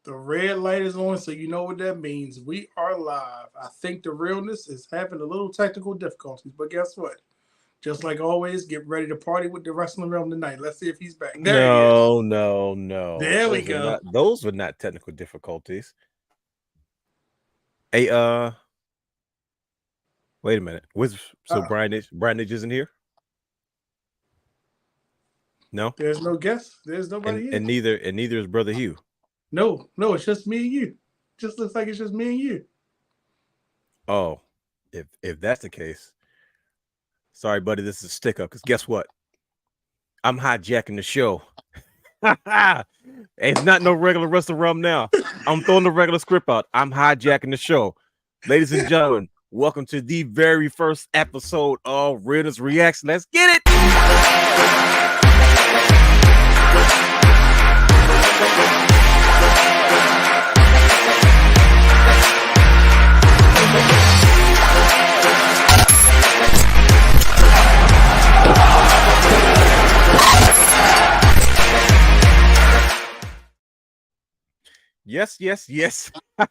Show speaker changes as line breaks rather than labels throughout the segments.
The red light is on, so you know what that means. We are live. I think the realness is having a little technical difficulties, but guess what? Just like always, get ready to party with the Wrestling Realm tonight. Let's see if he's back. There he is.
No.
There we go.
Those were not technical difficulties. Hey, wait a minute. So Brian H isn't here? No?
There's no guest. There's nobody here.
And neither is Brother Hugh.
No, it's just me and you. Just looks like it's just me and you.
Oh, if that's the case, sorry, buddy, this is a stick up. Because guess what? I'm hijacking the show. It's not no regular Wrestling Wrealm now. I'm throwing the regular script out. I'm hijacking the show. Ladies and gentlemen, welcome to the very first episode of Realness Reacts. Let's get it! Yes.
I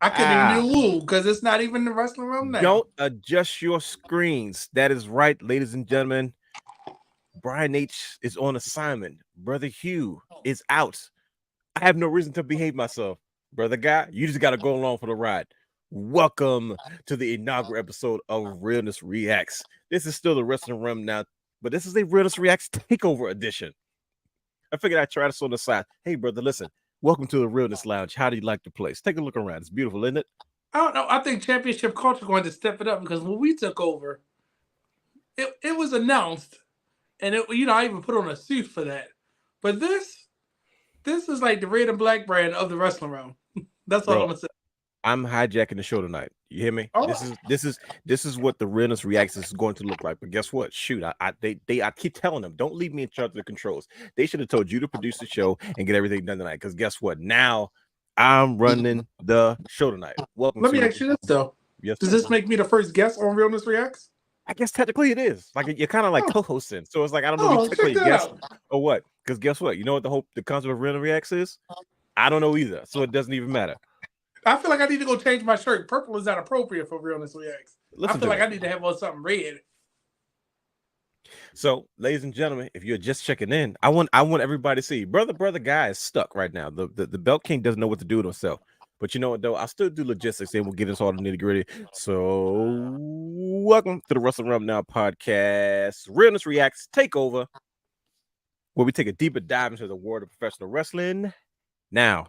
couldn't even do woo because it's not even the Wrestling Realm now.
Don't adjust your screens. That is right, ladies and gentlemen. Brian H is on assignment. Brother Hugh is out. I have no reason to behave myself. Brother Guy, you just got to go along for the ride. Welcome to the inaugural episode of Realness Reacts. This is still the Wrestling Realm now, but this is a Realness Reacts Takeover edition. I figured I'd try this on the side. Hey, brother, listen. Welcome to the Realness Lounge. How do you like the place? Take a look around. It's beautiful, isn't it?
I don't know. I think Championship Culture going to step it up because when we took over, it was announced, and I even put on a suit for that. But this is like the red and black brand of the Wrestling Realm. That's all I'm gonna say.
I'm hijacking the show tonight. You hear me?
Oh.
This is what the Realness Reacts is going to look like. But guess what? Shoot, I keep telling them, don't leave me in charge of the controls. They should have told you to produce the show and get everything done tonight. Because guess what? Now I'm running the show tonight. Welcome.
Let me ask you this though.
Yes.
Does this make me the first guest on Realness Reacts?
I guess technically it is. Like you're kind of like co-hosting. So it's like I don't know if technically guest or what. Because guess what? You know what the concept of Realness Reacts is? I don't know either. So it doesn't even matter.
I feel like I need to go change my shirt. Purple is not appropriate for Realness Reacts. I feel like I need to have on something red.
So, ladies and gentlemen, if you're just checking in, I want everybody to see brother Guy is stuck right now. The Belt King doesn't know what to do with himself. But you know what though? I'll still do logistics and we'll get into all the nitty-gritty. So, welcome to the Wrestling Wrealm Now podcast, Realness Reacts Takeover, where we take a deeper dive into the world of professional wrestling. Now,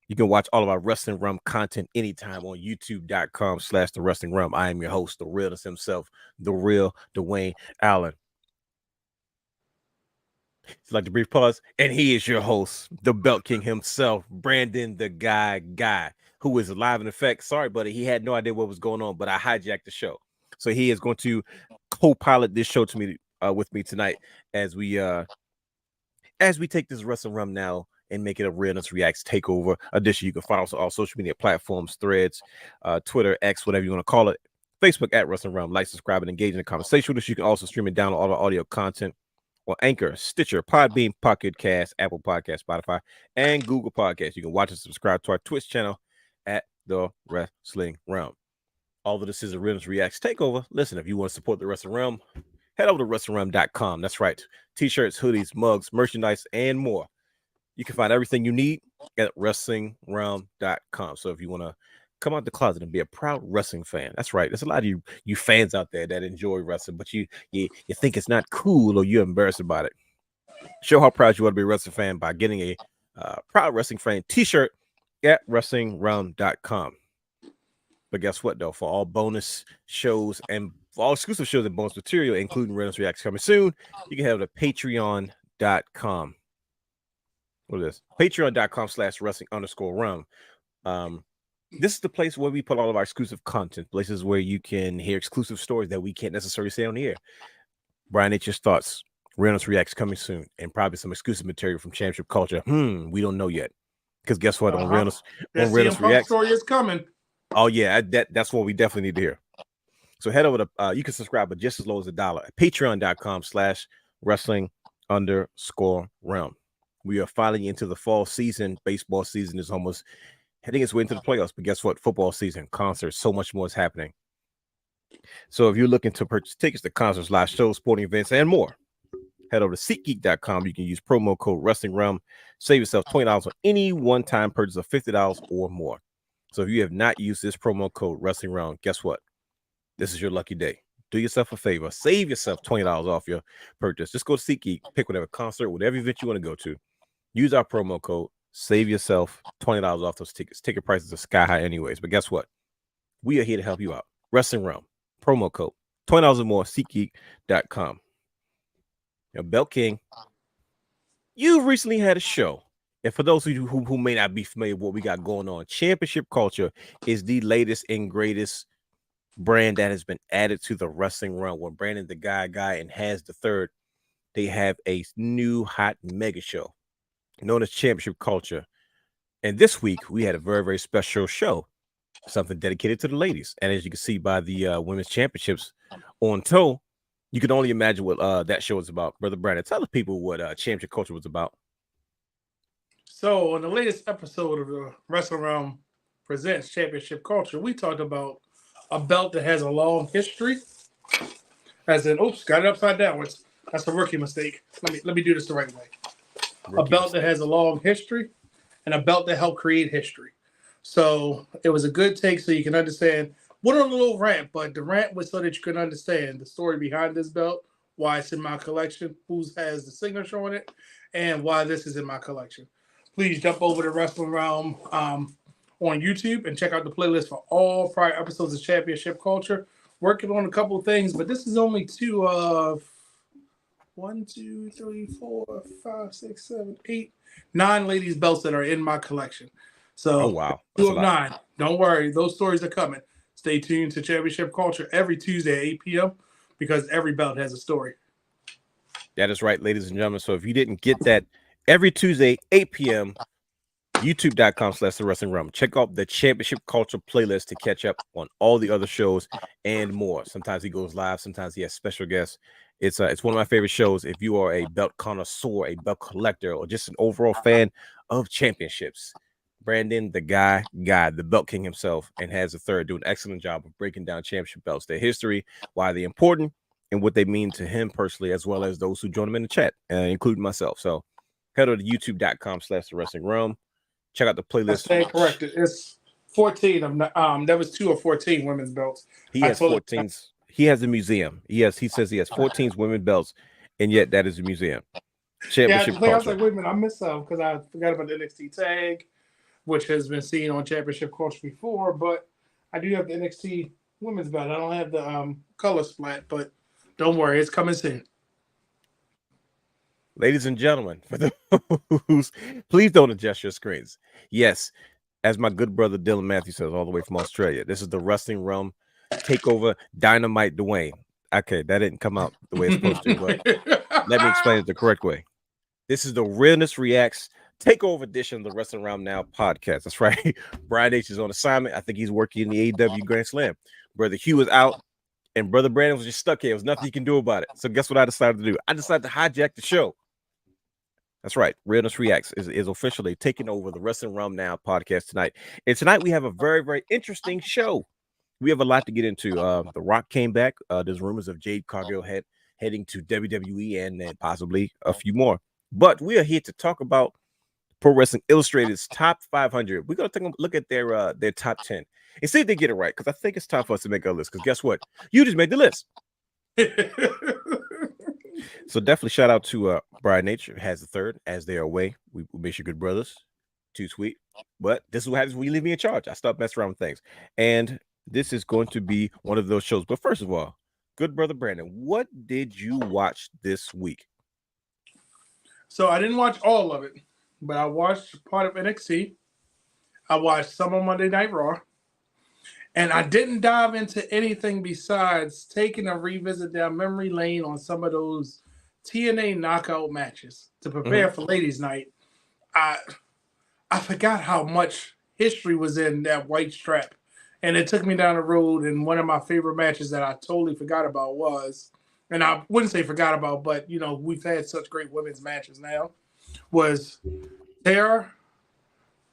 you can watch all of our Wrestling Wrealm content anytime on youtube.com/The Wrestling Wrealm. I am your host, the realness himself, the real Dwayne Allen. It's like the brief pause, and he is your host, the Belt King himself, Brandon the Guy, who is live in effect. Sorry, buddy, he had no idea what was going on, but I hijacked the show. So he is going to co-pilot this show with me tonight as we take this Wrestling Wrealm now and make it a Realness Reacts Takeover edition. You can follow us on all social media platforms, Threads, Twitter, X, whatever you want to call it. Facebook at Wrestling Wrealm. Like, subscribe, and engage in the conversation with us. You can also stream and download all the audio content on Anchor, Stitcher, Podbean, Pocket Cast, Apple Podcast, Spotify, and Google Podcasts. You can watch and subscribe to our Twitch channel at The Wrestling Wrealm. All of this is a Realness Reacts Takeover. Listen, if you want to support the Wrestling Wrealm, head over to WrestlingWrealm.com. That's right. T-shirts, hoodies, mugs, merchandise, and more. You can find everything you need at WrestlingWrealm.com. So if you want to come out the closet and be a proud wrestling fan, that's right. There's a lot of you fans out there that enjoy wrestling, but you think it's not cool or you're embarrassed about it. Show how proud you want to be a wrestling fan by getting a proud wrestling fan T-shirt at WrestlingWrealm.com. But guess what, though? For all bonus shows and for all exclusive shows and bonus material, including Realness Reacts coming soon, you can head to Patreon.com. What is this? Patreon.com/wrestling_realm. This is the place where we put all of our exclusive content, places where you can hear exclusive stories that we can't necessarily say on the air. Brian H, your thoughts. Realness Reacts coming soon, and probably some exclusive material from Championship Culture. We don't know yet. Because guess what? On Realness Reacts
story is coming.
Oh, yeah, that's what we definitely need to hear. So head over to you can subscribe but just as low as $1 at patreon.com/wrestling_realm. We are finally into the fall season. Baseball season is almost heading its way into the playoffs. But guess what? Football season, concerts, so much more is happening. So if you're looking to purchase tickets to concerts, live shows, sporting events, and more, head over to SeatGeek.com. You can use promo code Wrestling Wrealm. Save yourself $20 on any one-time purchase of $50 or more. So if you have not used this promo code Wrestling Wrealm, guess what? This is your lucky day. Do yourself a favor. Save yourself $20 off your purchase. Just go to SeatGeek, pick whatever concert, whatever event you want to go to. Use our promo code. Save yourself $20 off those tickets. Ticket prices are sky high anyways. But guess what? We are here to help you out. Wrestling Wrealm. Promo code. $20 or more. SeatGeek.com. Now, Belt King, you recently had a show. And for those of you who may not be familiar with what we got going on, Championship Culture is the latest and greatest brand that has been added to the wrestling realm. When Brandon the Guy and Has the Third, they have a new hot mega show known as Championship Culture. And this week we had a very, very special show, something dedicated to the ladies. And as you can see by the women's championships on tow, you can only imagine what that show is about. Brother Brandon, tell the people what Championship Culture was about.
So on the latest episode of the Wrestling Wrealm Presents Championship Culture, we talked about a belt that has a long history. As in, oops, got it upside down. That's a rookie mistake. Let me do this the right way. A belt that has a long history, and a belt that helped create history. So it was a good take, so you can understand. What a little rant, but the rant was so that you can understand the story behind this belt, why it's in my collection, who has the signature on it, and why this is in my collection. Please jump over to Wrestling Wrealm on YouTube and check out the playlist for all prior episodes of Championship Culture. Working on a couple of things, but this is only two of 1, 2, 3, 4, 5, 6, 7, 8, 9 ladies' belts that are in my collection. So,
oh wow,
2 of 9. Don't worry, those stories are coming. Stay tuned to Championship Culture every Tuesday at 8 p.m. because every belt has a story.
That is right, ladies and gentlemen. So if you didn't get that, every Tuesday, 8 p.m., youtube.com/The Wrestling Wrealm. Check out the Championship Culture playlist to catch up on all the other shows and more. Sometimes he goes live. Sometimes he has special guests. It's one of my favorite shows. If you are a belt connoisseur, a belt collector, or just an overall fan of championships, Brandon, the guy, the Belt King himself, and Has the Third, do an excellent job of breaking down championship belts, their history, why they're important, and what they mean to him personally, as well as those who join him in the chat, including myself. So head over to youtube.com/The Wrestling Wrealm. Check out the playlist.
Stay corrected. It's 14 of there was 2 of 14 women's belts.
He has 14. He has a museum. He says he has 14 women's belts, and yet that is a museum. Championship Culture.
I was like, wait a minute, I missed some because I forgot about the NXT tag, which has been seen on Championship Culture before, but I do have the NXT women's belt. I don't have the color splat, but don't worry, it's coming soon.
Ladies and gentlemen, for those, please don't adjust your screens. Yes, as my good brother Dylan Matthews says, all the way from Australia, this is the Wrestling Wrealm Takeover Dynamite Dwayne. Okay, that didn't come out the way it's supposed to, but let me explain it the correct way. This is the Realness Reacts Takeover edition of the Wrestling Wrealm Now podcast. That's right. Brian H is on assignment. I think he's working in the AEW Grand Slam. Brother Hugh is out, and Brother Brandon was just stuck here. There was nothing you can do about it. So guess what I decided to do? I decided to hijack the show. That's right. Realness Reacts is officially taking over the Wrestling Wrealm Now podcast tonight. And tonight we have a very, very interesting show. We have a lot to get into. The Rock came back. There's rumors of Jade Cardgilll heading to WWE and then possibly a few more. But we are here to talk about Pro Wrestling Illustrated's top 500. We're going to take a look at their top 10 and see if they get it right, because I think it's time for us to make a list, because guess what? You just made the list. So definitely shout out to Brian H. Has the Third, as they are away. We miss you, good brothers. Too sweet. But this is what happens when you leave me in charge. I stop messing around with things. And this is going to be one of those shows. But first of all, good brother Brandon, what did you watch this week?
So I didn't watch all of it, but I watched part of NXT. I watched some of Monday Night Raw. And I didn't dive into anything besides taking a revisit down memory lane on some of those TNA knockout matches to prepare for Ladies' Night. I forgot how much history was in that white strap. And it took me down the road, and one of my favorite matches that I totally forgot about was, and I wouldn't say forgot about, but, you know, we've had such great women's matches now. was Tara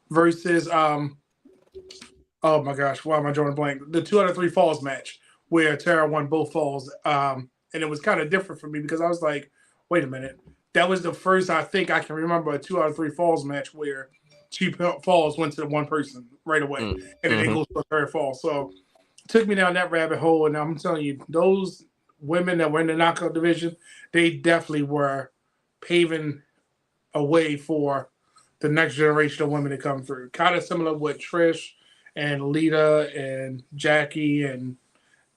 versus oh my gosh, why am I drawing a blank? The 2 out of 3 falls match where Tara won both falls. And it was kind of different for me because I was like, wait a minute. That was the first I think I can remember a 2 out of 3 falls match where 2 falls went to the one person right away. And then it goes to a third fall. So it took me down that rabbit hole. And I'm telling you, those women that were in the knockout division, they definitely were paving a way for the next generation of women to come through. Kind of similar with Trish and Lita and Jackie and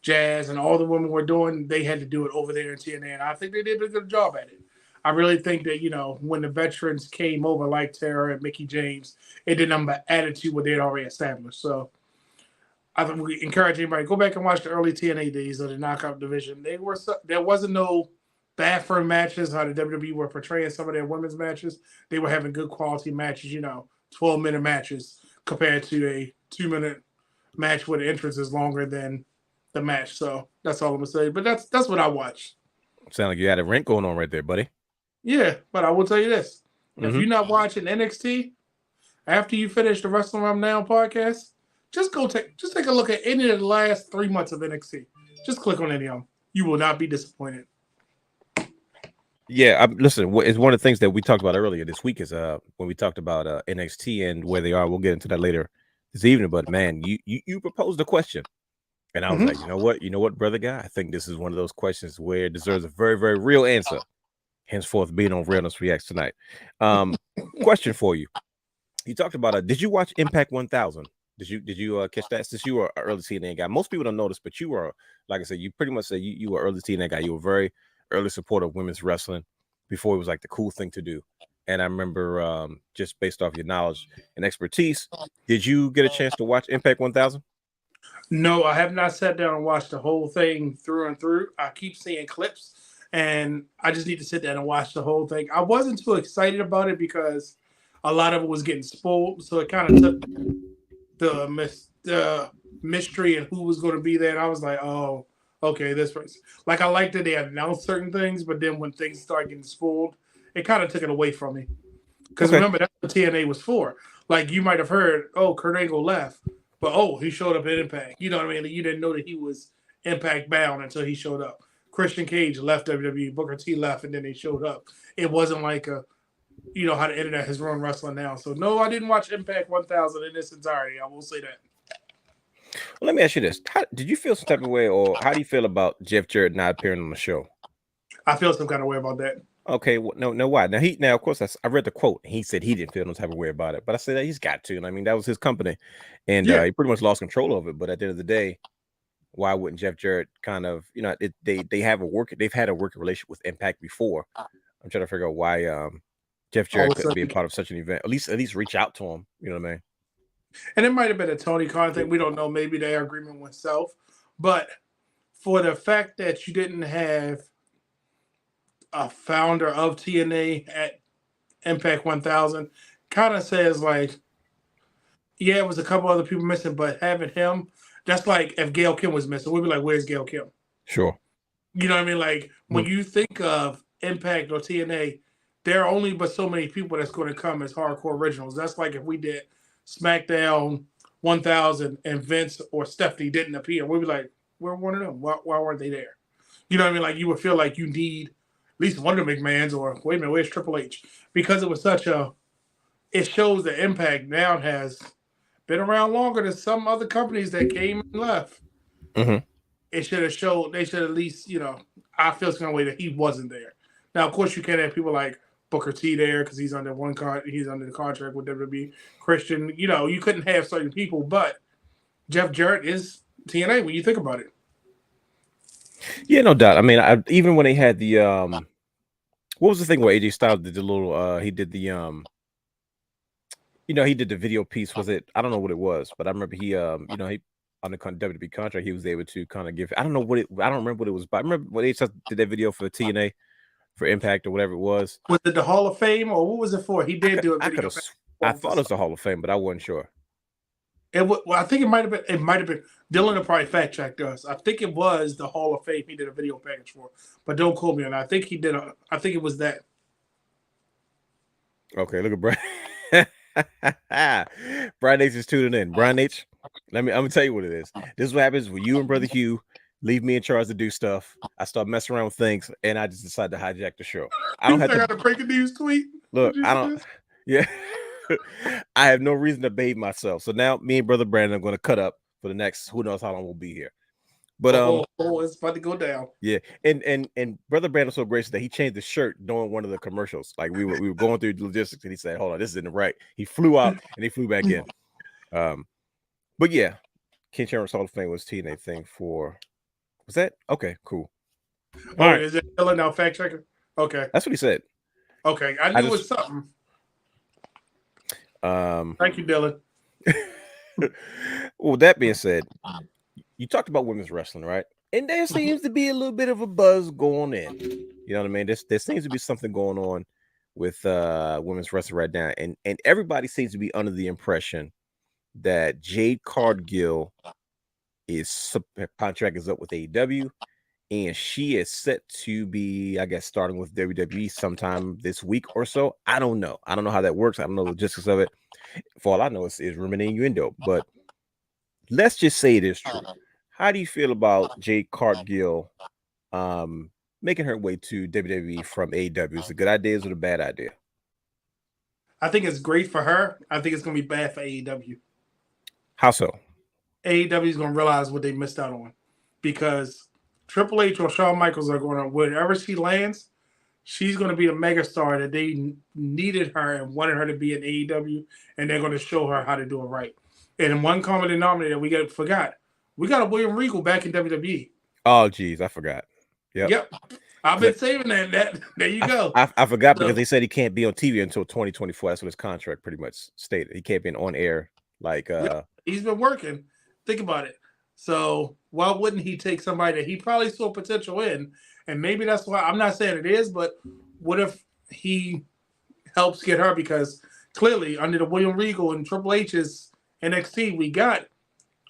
Jazz and all the women were doing. They had to do it over there in TNA, and I think they did a good job at it. I really think that, when the veterans came over like Tara and Mickey James, it did nothing but added to what they had already established. So I think we encourage anybody go back and watch the early TNA days of the knockout division. There wasn't no bathroom matches how the WWE were portraying some of their women's matches. They were having good quality matches, 12-minute matches compared to a 2-minute match where the entrance is longer than the match. So that's all I'm gonna say. But that's what I watched.
Sound like you had a rent going on right there, buddy.
Yeah, but I will tell you this: if you're not watching NXT after you finish the Wrestling Wrealm Now podcast, just take a look at any of the last 3 months of NXT. Just click on any of them. You will not be disappointed.
Yeah, listen, it's one of the things that we talked about earlier this week is when we talked about NXT and where they are. We'll get into that later this evening. But man, you proposed a question, and I was like, you know what, brother guy, I think this is one of those questions where it deserves a very, very real answer. Henceforth, being on Realness Reacts tonight. Question for you: you talked about did you watch Impact 1000? Did you catch that? Since you were an early TNA guy, most people don't notice, but you were, like I said, you pretty much said you were early TNA guy. You were very early supporter of women's wrestling before it was like the cool thing to do. And I remember just based off your knowledge and expertise, did you get a chance to watch Impact 1000?
No, I have not sat down and watched the whole thing through and through. I keep seeing clips, and I just need to sit down and watch the whole thing. I wasn't too excited about it because a lot of it was getting spoiled, so it kind of took the mystery and who was going to be there. And I was like, oh, okay, this person. Like, I liked that they announced certain things, but then when things started getting spoiled, it kind of took it away from me. Because remember, that's what TNA was for. Like, you might have heard, oh, Kurt Angle left, but he showed up at Impact. You know what I mean? You didn't know that he was Impact bound until he showed up. Christian Cage left WWE, Booker T left, and then they showed up. It wasn't like how the internet has run wrestling now. So, no, I didn't watch Impact 1000 in its entirety. I will say that.
Well, let me ask you this. Did you feel some type of way, or how do you feel about Jeff Jarrett not appearing on the show?
I feel some kind of way about that.
Okay, well, no, why? Now, of course, I read the quote. He said he didn't feel no type of way about it, but I said that he's got to. And I mean, that was his company, and he pretty much lost control of it. But at the end of the day, why wouldn't Jeff Jarrett kind of, they've had a working relationship with Impact before. I'm trying to figure out why Jeff Jarrett couldn't be a part of such an event. At least reach out to him. You know what I mean?
And it might have been a Tony Khan thing. We don't know. Maybe their agreement went south. But for the fact that you didn't have a founder of TNA at Impact 1000 kind of says like, yeah, it was a couple other people missing, but having him, that's like if Gail Kim was missing, we'd be like, where's Gail Kim?
Sure.
You know what I mean? Like when you think of Impact or TNA, there are only but so many people that's going to come as hardcore originals. That's like if we did SmackDown 1000 and Vince or Stephanie didn't appear, we'd be like, we're one of them. Why weren't they there? You know what I mean? Like you would feel like you need at least one of the McMahons, or wait a minute, where's Triple H? Because it was it shows that Impact now has been around longer than some other companies that came and left.
Mm-hmm.
It should have showed, they should at least, I feel some way that he wasn't there. Now, of course, you can't have people like Booker T there because he's under he's under the contract with WWE. Christian, you couldn't have certain people, but Jeff Jarrett is TNA when you think about it.
Yeah, no doubt. I mean, even when they had the what was the thing where AJ Styles did the little he did the he did the video piece. Was it? I don't know what it was, but I remember he he on the WWE contract, he was able to kind of give. I don't remember what it was, but I remember when AJ did that video for TNA for Impact or whatever it was.
Was it the Hall of Fame or what was it for? He did do a video.
I thought it was the Hall of Fame, but I wasn't sure.
I think it might have been. It might have been. Dylan will probably fact check us. I think it was the Hall of Fame. He did a video package for, but don't quote me on that. I think he did. I think it was that.
Okay, look at Brian. Brian H is tuning in. Brian H, I'm gonna tell you what it is. This is what happens when you and Brother Hugh leave me in charge to do stuff. I start messing around with things, and I just decide to hijack the show. I don't
You
have
still
to
got a breaking news tweet?
look.
Did you
I
see
don't.
this?
Yeah, I have no reason to bathe myself. So now, me and Brother Brandon are going to cut up for the next who knows how long we'll be here. But
It's about to go down.
yeah, and Brother Brandon was so gracious that he changed the shirt during one of the commercials. Like we were going through logistics, and he said, "Hold on, this isn't right." He flew out and he flew back in. But yeah, Ken Shamrock's Hall of Fame was TNA thing for. Was that okay? Cool.
All right, is it Dylan now fact checker? Okay,
that's what he said.
Okay, I knew it was something. Thank you, Dylan.
Well, that being said, you talked about women's wrestling, right? And there seems to be a little bit of a buzz going in. You know what I mean? There seems to be something going on with women's wrestling right now, and everybody seems to be under the impression that Jade Cardgilll her contract is up with AEW, and she is set to be, I guess, starting with WWE sometime this week or so. I don't know how that works. I don't know the logistics of it. For all I know, it's rumor and innuendo. But let's just say it is true. How do you feel about Jade Cardgilll making her way to WWE from AEW? Is it a good idea? Is it a bad idea?
I think it's great for her. I think it's going to be bad for AEW.
How so?
AEW is going to realize what they missed out on, because Triple H or Shawn Michaels are going to, wherever she lands, she's going to be the megastar that they needed her and wanted her to be in AEW, and they're going to show her how to do it right. And one common denominator we forgot. We got a William Regal back in WWE.
Oh, geez, I forgot.
Yep. I've been saving that. There you go.
I forgot because they said he can't be on TV until 2024. That's what his contract pretty much stated. He can't be on air. Like
he's been working. Think about it. So why wouldn't he take somebody that he probably saw potential in? And maybe that's why, I'm not saying it is, but what if he helps get her? Because clearly under the William Regal and Triple H's NXT, we got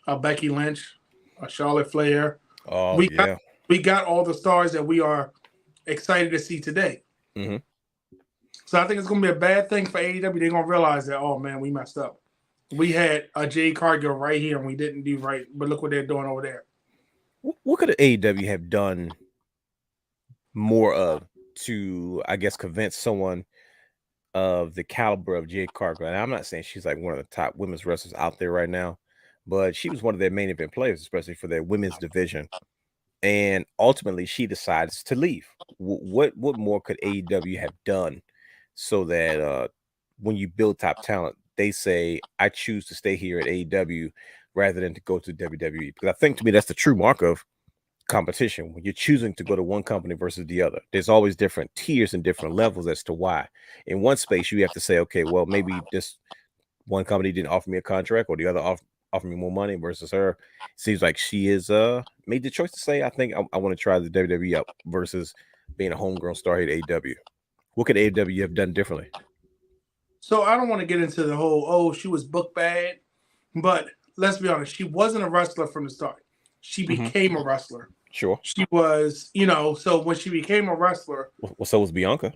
a Becky Lynch, a Charlotte Flair.
Oh,
we got all the stars that we are excited to see today.
Mm-hmm.
So I think it's going to be a bad thing for AEW. They're going to realize that, oh man, we messed up. We had a Jade Cardgilll right here and we didn't do right, but look what they're doing over there.
What could AEW have done more of to, I guess, convince someone of the caliber of Jade Cardgilll? And I'm not saying she's like one of the top women's wrestlers out there right now, but she was one of their main event players, especially for their women's division. And ultimately, she decides to leave. What more could AEW have done so that when you build top talent, they say, I choose to stay here at AEW rather than to go to WWE? Because I think, to me, that's the true mark of competition. When you're choosing to go to one company versus the other, there's always different tiers and different levels as to why. In one space, you have to say, okay, well, maybe this one company didn't offer me a contract, or the other offer me more money, versus her. Seems like she is made the choice to say, I think I want to try the WWE out versus being a homegrown star here at AEW. What could AEW have done differently?
So I don't want to get into the whole, she was booked bad, but let's be honest, she wasn't a wrestler from the start. She became a wrestler.
Sure.
She was, so when she became a wrestler.
Well, so was Bianca.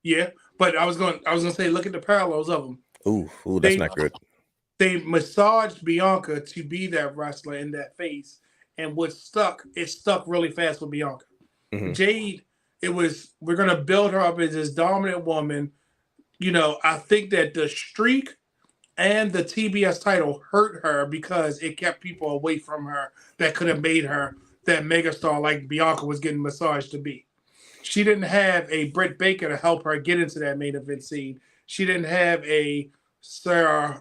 Yeah, but I was going to say, look at the parallels of them.
Ooh, that's not good.
They massaged Bianca to be that wrestler in that face, and it stuck really fast with Bianca. Mm-hmm. Jade, we're going to build her up as this dominant woman. I think that the streak and the TBS title hurt her because it kept people away from her that could have made her that megastar like Bianca was getting massaged to be. She didn't have a Britt Baker to help her get into that main event scene. She didn't have a Saraya,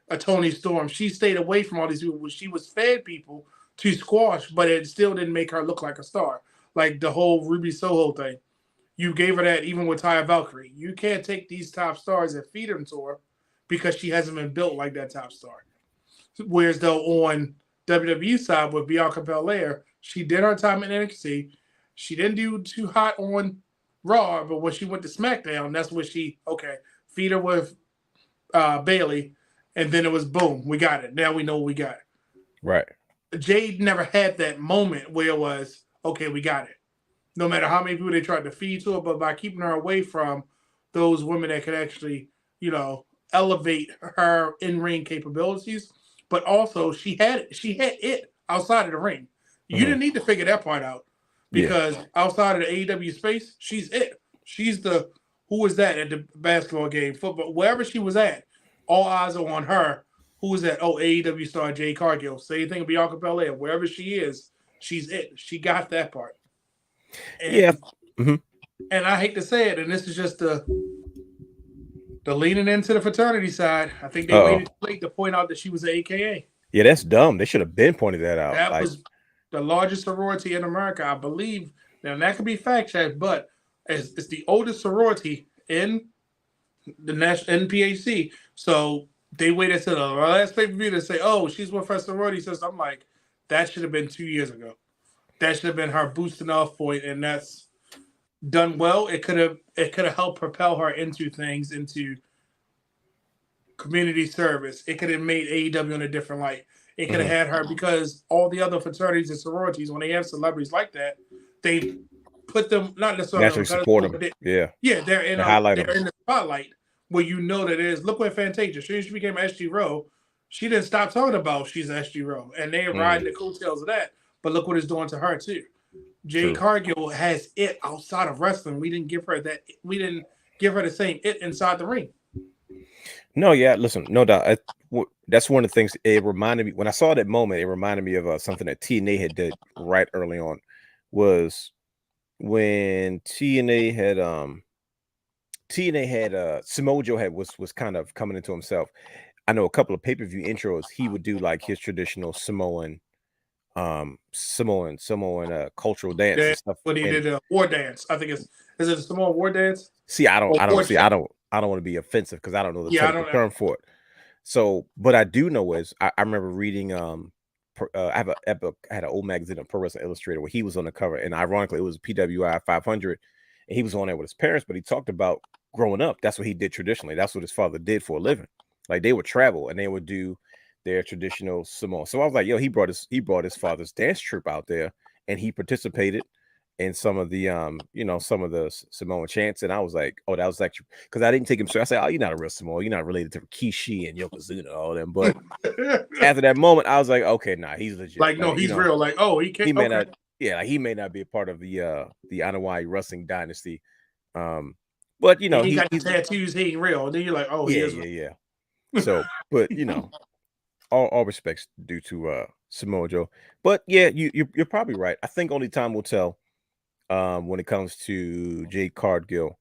a Tony Storm. She stayed away from all these people. She was fed people to squash, but it still didn't make her look like a star. Like the whole Ruby Soho thing. You gave her that even with Taya Valkyrie. You can't take these top stars and feed them to her because she hasn't been built like that top star. Whereas though on WWE side with Bianca Belair, she did her time in NXT. She didn't do too hot on Raw, but when she went to SmackDown, that's when feed her with Bayley, and then it was boom, we got it. Now we know what we got.
Right.
Jade never had that moment where it was, okay, we got it. No matter how many people they tried to feed to her, but by keeping her away from those women that could actually, elevate her in-ring capabilities. But also, she had it outside of the ring. You
Mhm.
didn't need to figure that part out
Yeah.
because outside of the AEW space, she's it. She's the who was that at the basketball game, football, wherever she was at. All eyes are on her. Who was that? Oh, AEW star Jade Cardgilll. Same thing with Bianca Belair. Wherever she is, she's it. She got that part.
Yeah.
And
Mhm.
and I hate to say it, and this is just the leaning into the fraternity side. I think they
Uh-oh.
waited too late to point out that she was an AKA.
Yeah, that's dumb. They should have been pointed that out.
That
Like,
was the largest sorority in America, I believe. Now that could be fact checked, but it's the oldest sorority in the national NPHC. So they waited to the last pay per view to say, "Oh, she's with her sorority sister." I'm like, that should have been 2 years ago. That should have been her boosting off point, and that's done well. It could have helped propel her into things, into community service. It could have made AEW in a different light. It could have
mhm.
had her because all the other fraternities and sororities, when they have celebrities like that, they put them not necessarily on a
Naturally support
pedestal,
them.
but
Yeah.
yeah,
They highlight
they're
them.
in the spotlight where you know that it is. Look what Fantasia. She became SG Row. She didn't stop talking about she's SG Row, and they're riding
Mm,
the coattails of that. But look what it's doing to her too. Jade
true.
Cargill has it outside of wrestling. We didn't give her that. We didn't give her the same it inside the ring.
No, yeah, listen, no doubt. That's one of the things it reminded me when I saw that moment. It reminded me of something that TNA had did right early on. Was when TNA had Samoa Joe was kind of coming into himself. I know a couple of pay-per-view intros. He would do like his traditional Samoan cultural dance and
That
stuff.
when he
And
did a war dance. I think is it a Samoan war dance
see,
or
I don't
war
see,
chant?
I don't want to be offensive because I don't know the
Yeah, I
technical
don't know.
term for it. So, but I do know is I remember reading I had an old magazine on Pro Wrestling Illustrated where he was on the cover, and ironically, it was PWI 500, and he was on there with his parents. But he talked about growing up. That's what he did traditionally. That's what his father did for a living. Like they would travel and they would do their traditional Samoan. So I was like, yo, he brought his father's dance troupe out there, and he participated in some of the some of the Samoan chants, and I was like, oh, that was actually because I didn't take him serious. I said, oh, you're not a real Samoan, you're not related to Rikishi and Yokozuna and all them. But after that moment, I was like, okay, nah, he's legit.
Like, no,
Like,
he's real. Like, oh, he
he
can't.
may
Okay,
not, yeah, like he may not be a part of the Anawai wrestling dynasty. But
he ain't got the
he's
tattoos. He ain't real. And then you're like, oh, he
yeah,
is
yeah,
real.
yeah. So, but all respects due to Samoa Joe. But yeah, you're probably right. I think only time will tell when it comes to Jade Cardgill.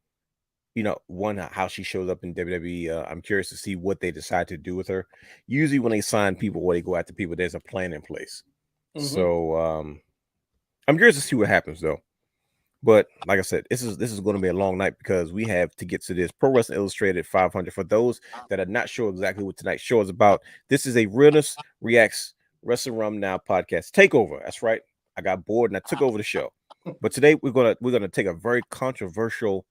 One, how she shows up in WWE. I'm curious to see what they decide to do with her. Usually, when they sign people or they go after people, there's a plan in place.
Mm-hmm.
So I'm curious to see what happens, though. But like I said, this is going to be a long night because we have to get to this Pro Wrestling Illustrated 500. For those that are not sure exactly what tonight's show is about, this is a Realness Reacts Wrestling Wrealm Now podcast takeover. That's right. I got bored and I took over the show. But today we're gonna take a very controversial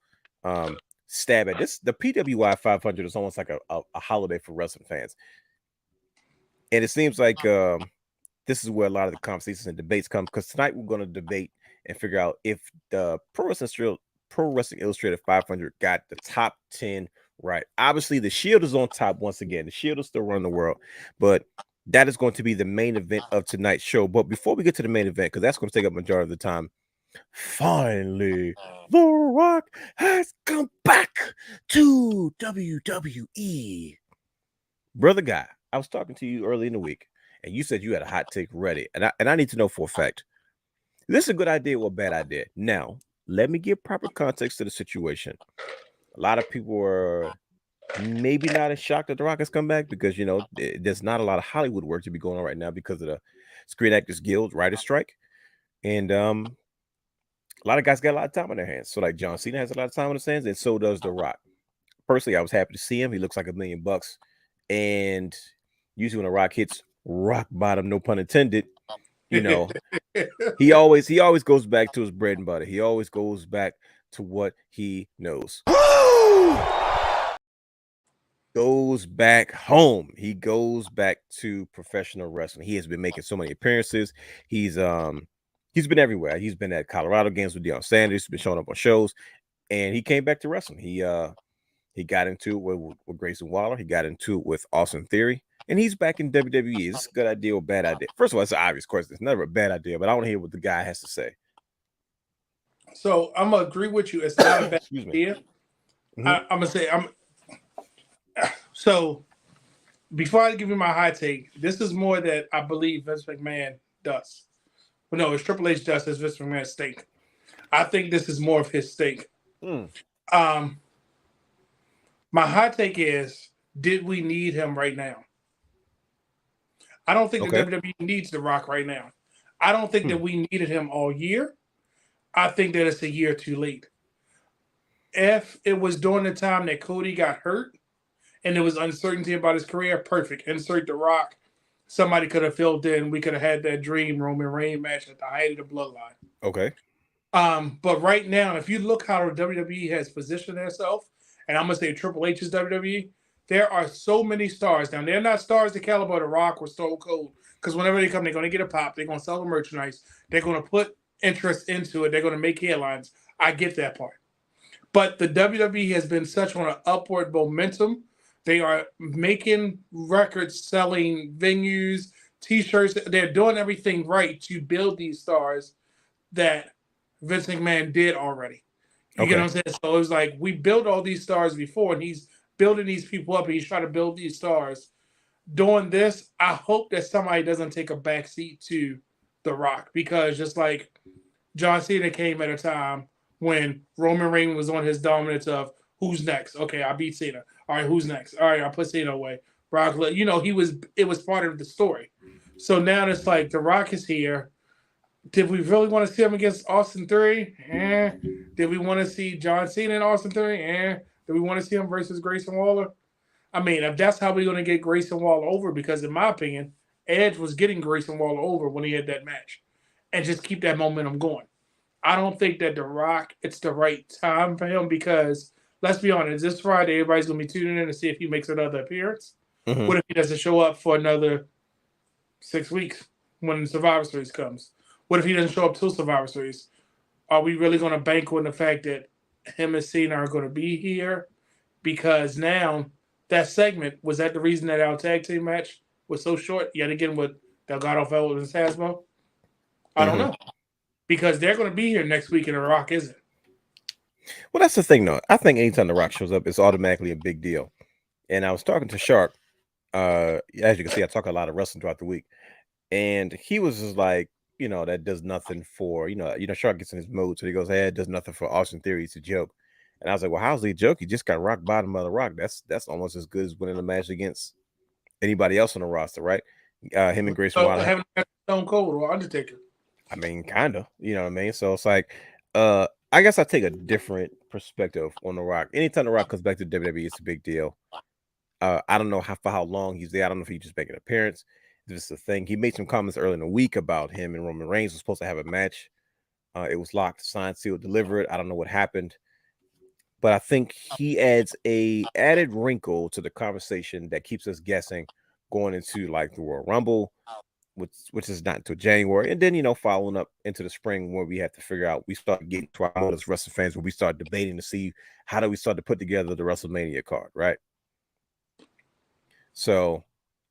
stab at this. The PWI 500 is almost like a holiday for wrestling fans, and it seems like this is where a lot of the conversations and debates come. Because tonight we're going to debate and figure out if the Pro Wrestling Illustrated 500 got the top 10 right. Obviously, the Shield is on top once again. The Shield is still running the world, but that is going to be the main event of tonight's show. But before we get to the main event, because that's going to take up majority of the time, finally, The Rock has come back to WWE. Brother Guy, I was talking to you early in the week, and you said you had a hot take ready. And I need to know for a fact, is this a good idea or a bad idea? Now, let me give proper context to the situation. A lot of people are maybe not as shocked that The Rock has come back because, there's not a lot of Hollywood work to be going on right now because of the Screen Actors Guild writer strike. And a lot of guys got a lot of time on their hands. So like John Cena has a lot of time on his hands, and so does The Rock. Personally, I was happy to see him. He looks like $1 million. And usually when The Rock hits rock bottom, no pun intended, he always goes back to his bread and butter. He always goes back to what he knows. Goes back home. He goes back to professional wrestling. He has been making so many appearances. He's been everywhere. He's been at Colorado games with Deion Sanders. He's been showing up on shows, and he came back to wrestling. He He got into it with Grayson Waller. He got into it with Austin Theory. And he's back in WWE. Is this a good idea or bad idea? First of all, it's an obvious question. It's never a bad idea, but I want to hear what the guy has to say.
So I'm gonna agree with you. It's not a bad
Excuse me.
idea.
Mm-hmm.
I'm gonna say so. Before I give you my high take, this is more that I believe Vince McMahon does. Well, no, it's Triple H does. It's Vince McMahon's stink. I think this is more of his stink. Um, my hot take is: did we need him right now? I don't think the WWE needs The Rock right now. I don't think that we needed him all year. I think that it's a year too late. If it was during the time that Cody got hurt and there was uncertainty about his career, perfect. Insert The Rock. Somebody could have filled in. We could have had that dream Roman Reigns match at the height of the bloodline.
Okay.
But right now, if you look how the WWE has positioned itself, and I'm gonna say Triple H's WWE, there are so many stars. Now they're not stars the caliber of The Rock or Stone Cold, because whenever they come, they're gonna get a pop. They're gonna sell the merchandise. They're gonna put interest into it. They're gonna make headlines. I get that part. But the WWE has been such on an upward momentum. They are making records, selling venues, T-shirts. They're doing everything right to build these stars that Vince McMahon did already. You get what I'm saying? So it was like we built all these stars before, and he's building these people up, and he's trying to build these stars. Doing this, I hope that somebody doesn't take a backseat to The Rock, because just like John Cena came at a time when Roman Reigns was on his dominance of who's next. Okay, I beat Cena. All right, who's next? All right, I put Cena away. Brock, it was part of the story. So now it's like The Rock is here. Did we really want to see him against Austin Theory? Did we want to see John Cena and Austin Theory? Did we want to see him versus Grayson Waller? I mean, if that's how we're going to get Grayson Waller over, because in my opinion, Edge was getting Grayson Waller over when he had that match, and just keep that momentum going. I don't think that The Rock, it's the right time for him, because let's be honest, this Friday, everybody's going to be tuning in to see if he makes another appearance.
Mm-hmm.
What if he doesn't show up for another 6 weeks when Survivor Series comes? What if he doesn't show up till Survivor Series? Are we really going to bank on the fact that him and Cena are going to be here? Because now that segment, was that the reason that our tag team match was so short yet again with Delgado, Fellows, and Sasmo? I don't know. Because they're going to be here next week and The Rock isn't.
Well, that's the thing, though. I think anytime The Rock shows up, it's automatically a big deal. And I was talking to Shark. As you can see, I talk a lot of wrestling throughout the week. And he was just like, that does nothing for, Shark gets in his mode. So he goes, hey, it does nothing for Austin Theory. It's a joke. And I was like, well, how's he a joke? He just got rock bottom by The Rock. That's almost as good as winning a match against anybody else on the roster, right? Him and Grayson Waller.
Having Stone Cold or Undertaker.
I mean, kind of, you know what I mean? So it's like, I guess I take a different perspective on The Rock. Anytime The Rock comes back to WWE, it's a big deal. I don't know for how long he's there. I don't know if he just make an appearance. This is the thing. He made some comments early in the week about him and Roman Reigns was supposed to have a match. It was locked, signed, sealed, delivered. I don't know what happened. But I think he adds a added wrinkle to the conversation that keeps us guessing going into like the Royal Rumble, which is not until January. And then, following up into the spring where we have to figure out, we start getting to our mode as wrestling fans, where we start debating to see how do we start to put together the WrestleMania card, right? So,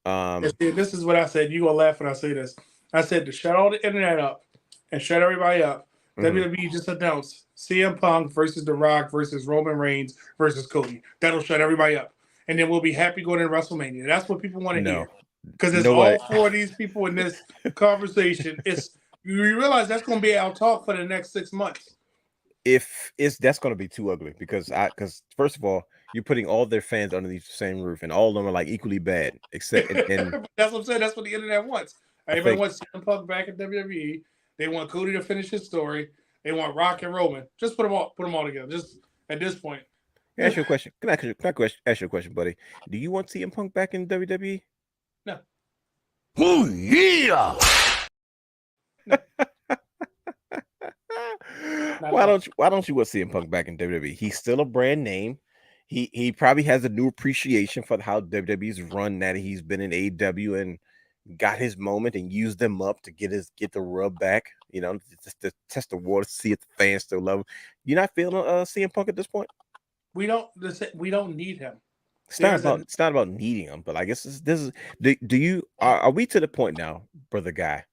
this is what I said. You gonna laugh when I say this. I said to shut all the internet up and shut everybody up. WWE just announced CM Punk versus The Rock versus Roman Reigns versus Cody. That'll shut everybody up, and then we'll be happy going to WrestleMania. That's what people want to hear, because there's all four of these people in this conversation. You realize that's going to be our talk for the next 6 months.
That's going to be too ugly, because first of all, you're putting all their fans underneath the same roof, and all of them are like equally bad. Except, and
that's what I'm saying. That's what the internet wants. Everybody wants CM Punk back at WWE. They want Cody to finish his story. They want Rock and Roman. Just put them all together. Just at this point.
Can I ask you a question? Can I ask you a question, buddy? Do you want CM Punk back in WWE?
No.
Oh yeah.
Why don't you want CM Punk back in WWE? He's still a brand name. He probably has a new appreciation for how WWE's run, that he's been in AEW and got his moment and used them up to get the rub back, just to test the water, see if the fans still love him. You're not feeling CM Punk at this point?
We don't need him.
It's not about needing him, but I guess this is. Do you are we to the point now, brother guy,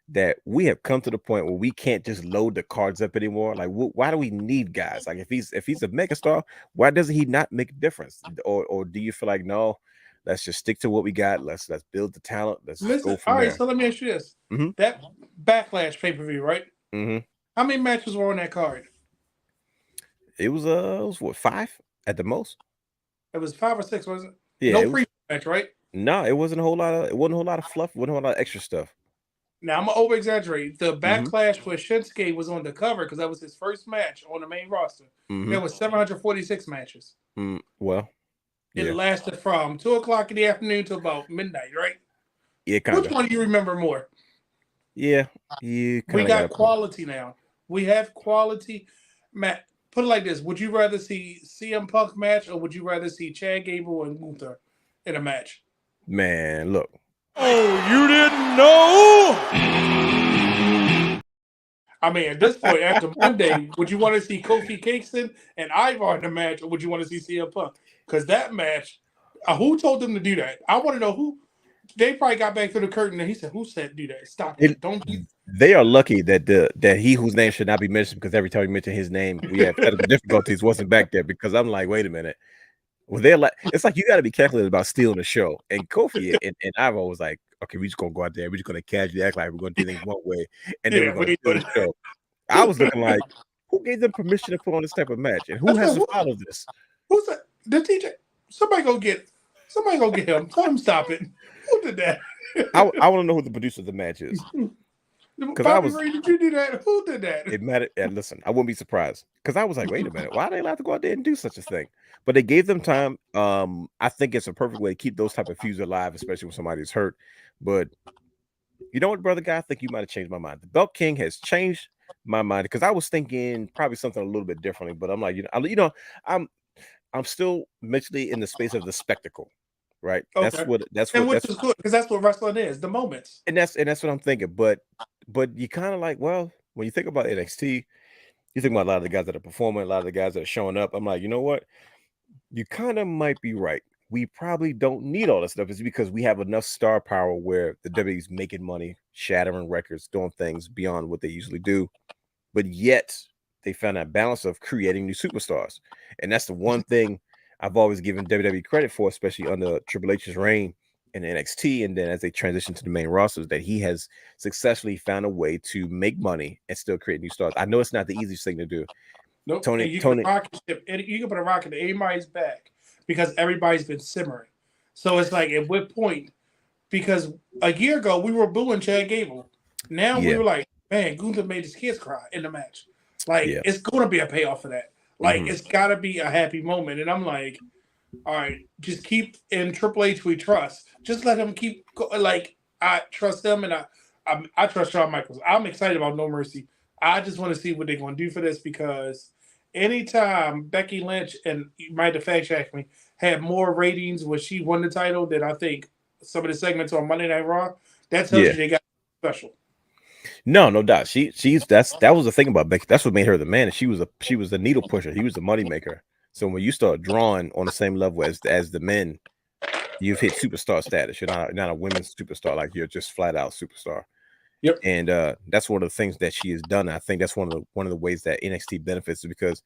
that we have come to the point where we can't just load the cards up anymore? Like, why do we need guys? Like, if he's a megastar, why doesn't he not make a difference? Or do you feel like, no, let's just stick to what we got. Let's build the talent. Let's
Listen,
go from
all right.
there.
So let me ask you this:
Mhm.
that Backlash pay-per-view, right?
Mhm.
How many matches were on that card?
It was what, 5 at the most?
It was 5 or 6, was it?
Yeah,
No
it was.
pre-match, right?
No, it wasn't a whole lot of. It wasn't a whole lot of fluff. Wasn't a whole lot of extra stuff.
Now I'm gonna over exaggerate. The
Mhm.
Backlash with Shinsuke was on the cover because that was his first match on the main roster.
Mhm.
There was 746 matches.
Well,
It
yeah,
lasted from 2 o'clock in the afternoon to about midnight, right?
yeah, kind
Which
of.
one do you remember more?
Yeah, you
We
kind of got a
got
point.
quality now. We have quality. Matt, put it like this: would you rather see CM Punk match or would you rather see Chad Gable and Gunther in a match?
Man, look.
Oh, you didn't know?
I mean, at this point, after Monday, would you want to see Kofi Kingston and Ivar in a match, or would you want to see CM Punk? Because that match, who told them to do that? I want to know who. They probably got back to the curtain and he said, "Who said do that? Stop that! Don't be."
They are lucky that he whose name should not be mentioned, because every time we mention his name, we have technical difficulties, wasn't back there, because I'm like, wait a minute. Well, they're like, it's like you got to be calculated about stealing the show. And Kofi and Ivar was like, okay, we're just gonna go out there, we're just gonna casually act like we're gonna do things one way, and then we're
Yeah,
gonna
we
steal the show. I was looking like, who gave them permission to put on this type of match, and who has to follow this?
Who's that? The TJ. Somebody go get him. Tell him stop it. Who did that?
I want to know who the producer of the match is, because I
Bobby
was.
Ray, did you do that? Who did that?
It mattered. And listen, I wouldn't be surprised, because I was like, wait a minute, why are they allowed to go out there and do such a thing? But they gave them time. I think it's a perfect way to keep those type of feuds alive, especially when somebody's hurt. But you know what, brother guy, I think you might have changed my mind. The Belt King has changed my mind, because I was thinking probably something a little bit differently. But I'm like, I'm still mentally in the space of the spectacle, right?
Okay.
That's
And
what
which
that's
is good because that's what wrestling is, the moments.
and that's what I'm thinking. But you kind of like, well, when you think about NXT, you think about a lot of the guys that are performing, a lot of the guys that are showing up. I'm like, you know what? You kind of might be right. We probably don't need all this stuff. It's because we have enough star power where the WWE's making money, shattering records, doing things beyond what they usually do. But yet they found that balance of creating new superstars. And that's the one thing I've always given WWE credit for, especially under Triple H's reign in NXT. And then as they transition to the main rosters, that he has successfully found a way to make money and still create new stars. I know it's not the easiest thing to do.
Nope.
Tony,
And you can put a rocket to anybody's back because everybody's been simmering. So it's like, at what point? Because a year ago we were booing Chad Gable. Now we
yeah,
were like, man, Gunther made his kids cry in the match. Like,
yeah,
it's going to be a payoff for that. Like, it's got to be a happy moment. And I'm like, all right, just keep in Triple H we trust. Just let him keep like, I trust them, and I trust Shawn Michaels. I'm excited about No Mercy. I just want to see what they're going to do for this, because anytime Becky Lynch, and you might have fact checked me, had more ratings when she won the title than I think some of the segments on Monday Night Raw, that tells
yeah.
you they got special.
No doubt. That was the thing about Becky. That's what made her the man. And she was the needle pusher. He was the money maker. So when you start drawing on the same level as the men, you've hit superstar status. You're not a women's superstar, like you're just flat out superstar.
Yep.
And that's one of the things that she has done. I think that's one of the ways that NXT benefits, because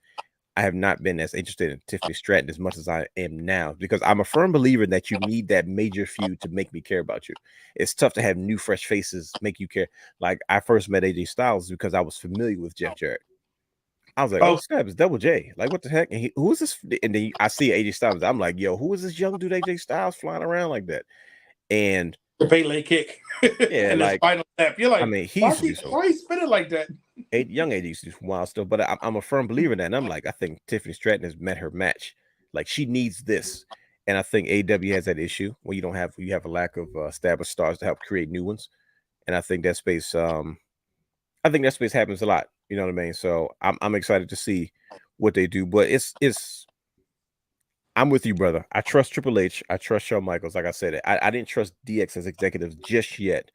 I have not been as interested in Tiffany Stratton as much as I am now, because I'm a firm believer that you need that major feud to make me care about you. It's tough to have new, fresh faces make you care. Like, I first met AJ Styles because I was familiar with Jeff Jarrett. I was like, oh, snap, it's Double J. Like, what the heck? And who is this? And then I see AJ Styles. I'm like, yo, who is this young dude, AJ Styles, flying around like that? And
the Pele kick,
yeah,
and
like,
the final step. You're like,
I mean,
why he spinning like that?
Young AJ used to do some wild stuff, but I'm a firm believer in that. And I'm like, I think Tiffany Stratton has met her match. Like, she needs this. And I think AEW has that issue where you have a lack of established stars to help create new ones. And I think that space happens a lot. You know what I mean? So I'm excited to see what they do. But I'm with you, brother. I trust Triple H. I trust Shawn Michaels. Like I said, I didn't trust DX as executives just yet.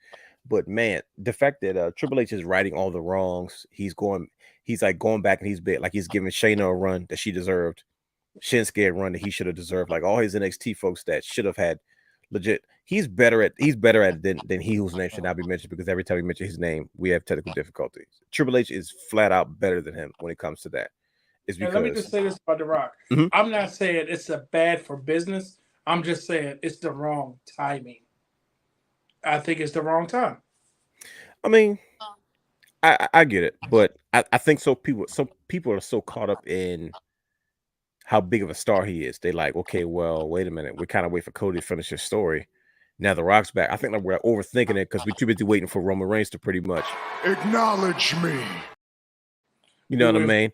But man, the fact that Triple H is righting all the wrongs, he's like going back, and he's giving Shayna a run that she deserved. Shinsuke run that he should have deserved. Like all his NXT folks that should have had legit. He's better at it than he whose name should not be mentioned, because every time we mention his name, we have technical difficulties. Triple H is flat out better than him when it comes to that. It's because,
and let me just say this about The Rock. I'm not saying it's a bad for business. I'm just saying it's the wrong timing. I think it's the wrong time.
I mean, I get it, but I think some people are so caught up in how big of a star he is. They like, okay, well, wait a minute. We kind of wait for Cody to finish his story. Now The Rock's back. I think that we're overthinking it because we're too busy waiting for Roman Reigns to pretty much
acknowledge me.
You know what I mean?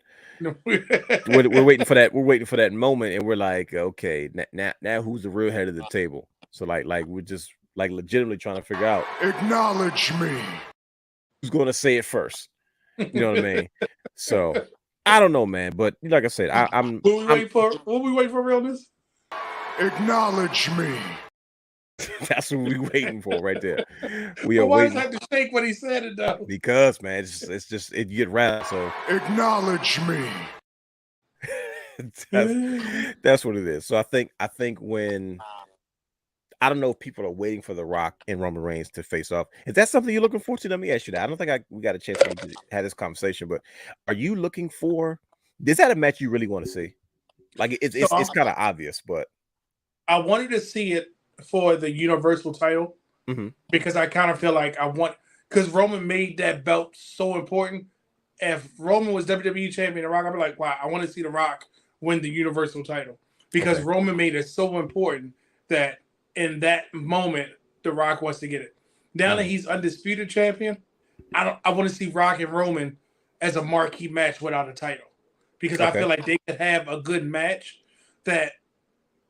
we're waiting for that. We're waiting for that moment, and we're like, okay, now who's the real head of the table? So like we're just like legitimately trying to figure out,
acknowledge me.
Who's going to say it first? You know what I mean? So I don't know, man. But like I said, I'm.
What we wait for realness?
Acknowledge me.
That's what we're waiting for right there. We are
why
waiting.
Why does that to shake when he said it though?
Because man, it's just you get rattled. So
acknowledge me.
that's what it is. So I think when I don't know if people are waiting for The Rock and Roman Reigns to face off. If that's something you're looking forward to, let me ask you that. I don't think we got a chance to have this conversation, but are you looking for? Is that a match you really want to see? Like it's kind of obvious, but
I wanted to see it for the Universal title because I kind of feel like because Roman made that belt so important. If Roman was WWE champion, The Rock, I'd be like, wow, I want to see The Rock win the Universal title because Roman made it so important that in that moment, The Rock wants to get it. Now that he's undisputed champion, I want to see Rock and Roman as a marquee match without a title because I feel like they could have a good match that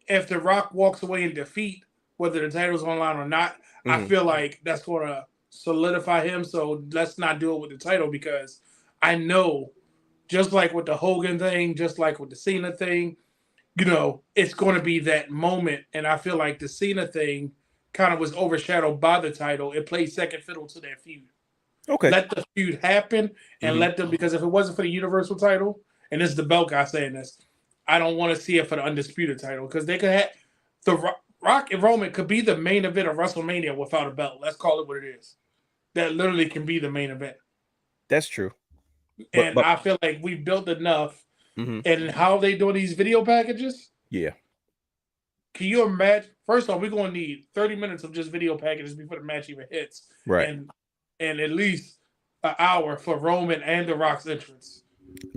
if The Rock walks away in defeat, whether the title's online or not, I feel like that's going to solidify him. So let's not do it with the title because I know, just like with the Hogan thing, just like with the Cena thing, it's going to be that moment. And I feel like the Cena thing kind of was overshadowed by the title. It played second fiddle to their feud.
Okay.
Let the feud happen and let them, because if it wasn't for the Universal title, and this is the belt guy saying this, I don't want to see it for the undisputed title because they could have the Rock and Roman could be the main event of WrestleMania without a belt. Let's call it what it is. That literally can be the main event.
That's true.
And I feel like we built enough. And how they doing these video packages?
Yeah.
Can you imagine? First off, we're going to need 30 minutes of just video packages before the match even hits.
Right.
And at least an hour for Roman and The Rock's entrance.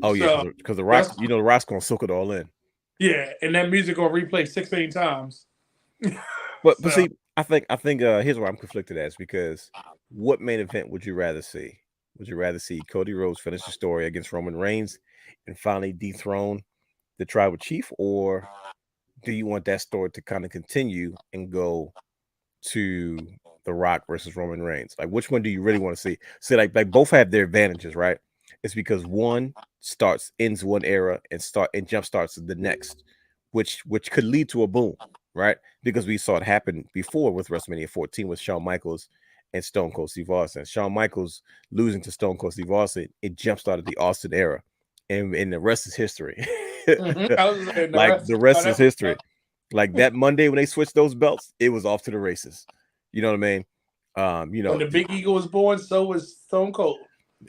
Oh, yeah. Because The Rock, The Rock's going to soak it all in.
Yeah. And that music going to replay 16 times.
But see, I think here's where I'm conflicted as, because what main event would you rather see? Would you rather see Cody Rhodes finish the story against Roman Reigns and finally dethrone the tribal chief, or do you want that story to kind of continue and go to The Rock versus Roman Reigns? Like, which one do you really want to see? See, like both have their advantages, right? It's because one ends one era and jump starts the next, which could lead to a boom, right? Because we saw it happen before with WrestleMania 14 with Shawn Michaels and Stone Cold Steve Austin. Shawn Michaels losing to Stone Cold Steve Austin, it jump started the Austin era, and the rest is history. The rest is history. Like that Monday when they switched those belts, it was off to the races. You know what I mean?
When the Big Eagle was born, so was Stone Cold.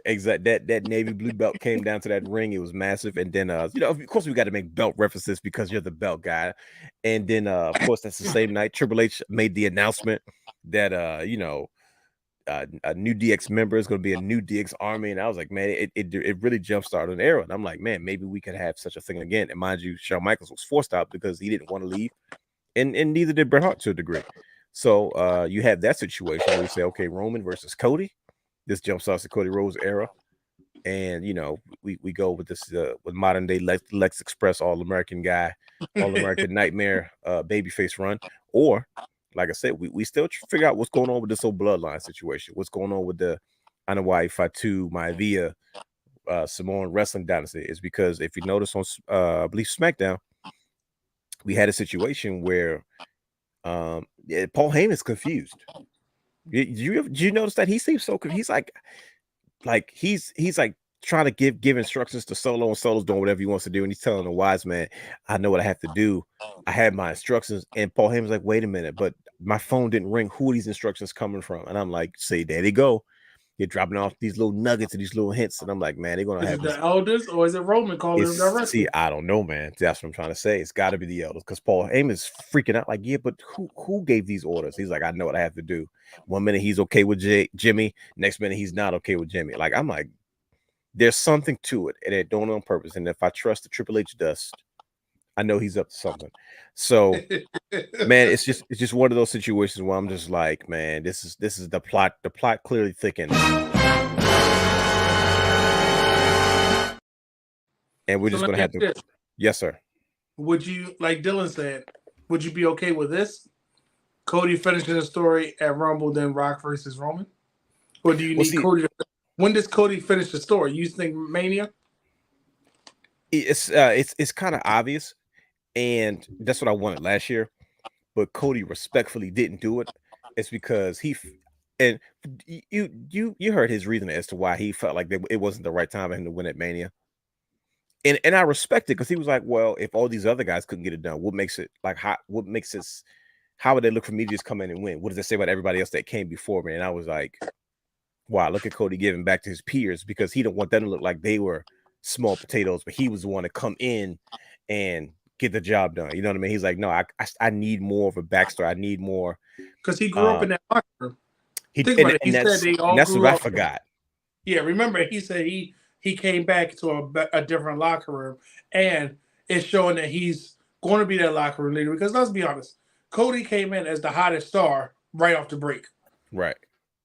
Exact. That navy blue belt came down to that ring. It was massive. And then of course we got to make belt references because you're the belt guy. And then of course that's the same night Triple H made the announcement that a new DX member is going to be a new DX army. And I was like, man, it really jump started an era. And I'm like, man, maybe we could have such a thing again. And mind you, Shawn Michaels was forced out because he didn't want to leave, and neither did Bret Hart to a degree. So you have that situation where we say, okay, Roman versus Cody. This jump starts the Cody Rhodes era, and we go with this with modern day Lex Express All American guy, All American Nightmare babyface run, or like I said, we still figure out what's going on with this whole bloodline situation. What's going on with the Anoa'i Fatu Maivia Samoan wrestling dynasty is because if you notice on I believe SmackDown, we had a situation where Paul Heyman's confused. Did you notice that he seems so confused? He's like trying to give instructions to Solo, and Solo's doing whatever he wants to do, and he's telling the wise man, I know what I have to do. I had my instructions, and Paul Heyman's like, wait a minute, but my phone didn't ring. Who are these instructions coming from? And I'm like, say, there they go. You're dropping off these little nuggets and these little hints, and I'm like, man, they're gonna
Is
have
it
this.
the elders or is it Roman calling him directly?
See, I don't know, man. That's what I'm trying to say. It's got to be the elders, because Paul Heyman's freaking out, like, yeah, but who gave these orders? He's like, I know what I have to do. One minute he's okay with Jimmy, next minute he's not okay with Jimmy. Like, I'm like, there's something to it, and they're doing it on purpose. And if I trust the Triple H dust, I know he's up to something. So, man, it's just one of those situations where I'm just like, man, this is the plot. The plot clearly thickened, and we're just gonna have to. Yes, sir.
Would you, like Dylan said, would you be okay with this? Cody finishing the story at Rumble, then Rock versus Roman, or do you need Cody? When does Cody finish the story? You think Mania?
It's kind of obvious, and that's what I wanted last year, but Cody respectfully didn't do it. It's because and you heard his reason as to why he felt like it wasn't the right time for him to win at Mania. And I respect it, because he was like, well, if all these other guys couldn't get it done, what makes it how would they look for me to just come in and win? What does it say about everybody else that came before me? And I was like, wow, look at Cody giving back to his peers, because he didn't want them to look like they were small potatoes, but he was the one to come in and get the job done. You know what I mean? He's like, no, I need more of a backstory. I need more,
because he grew up in that locker room.
He said they all that's grew what up. I forgot.
Yeah, remember he said he came back to a different locker room, and it's showing that he's going to be that locker room leader. Because let's be honest, Cody came in as the hottest star right off the break.
Right.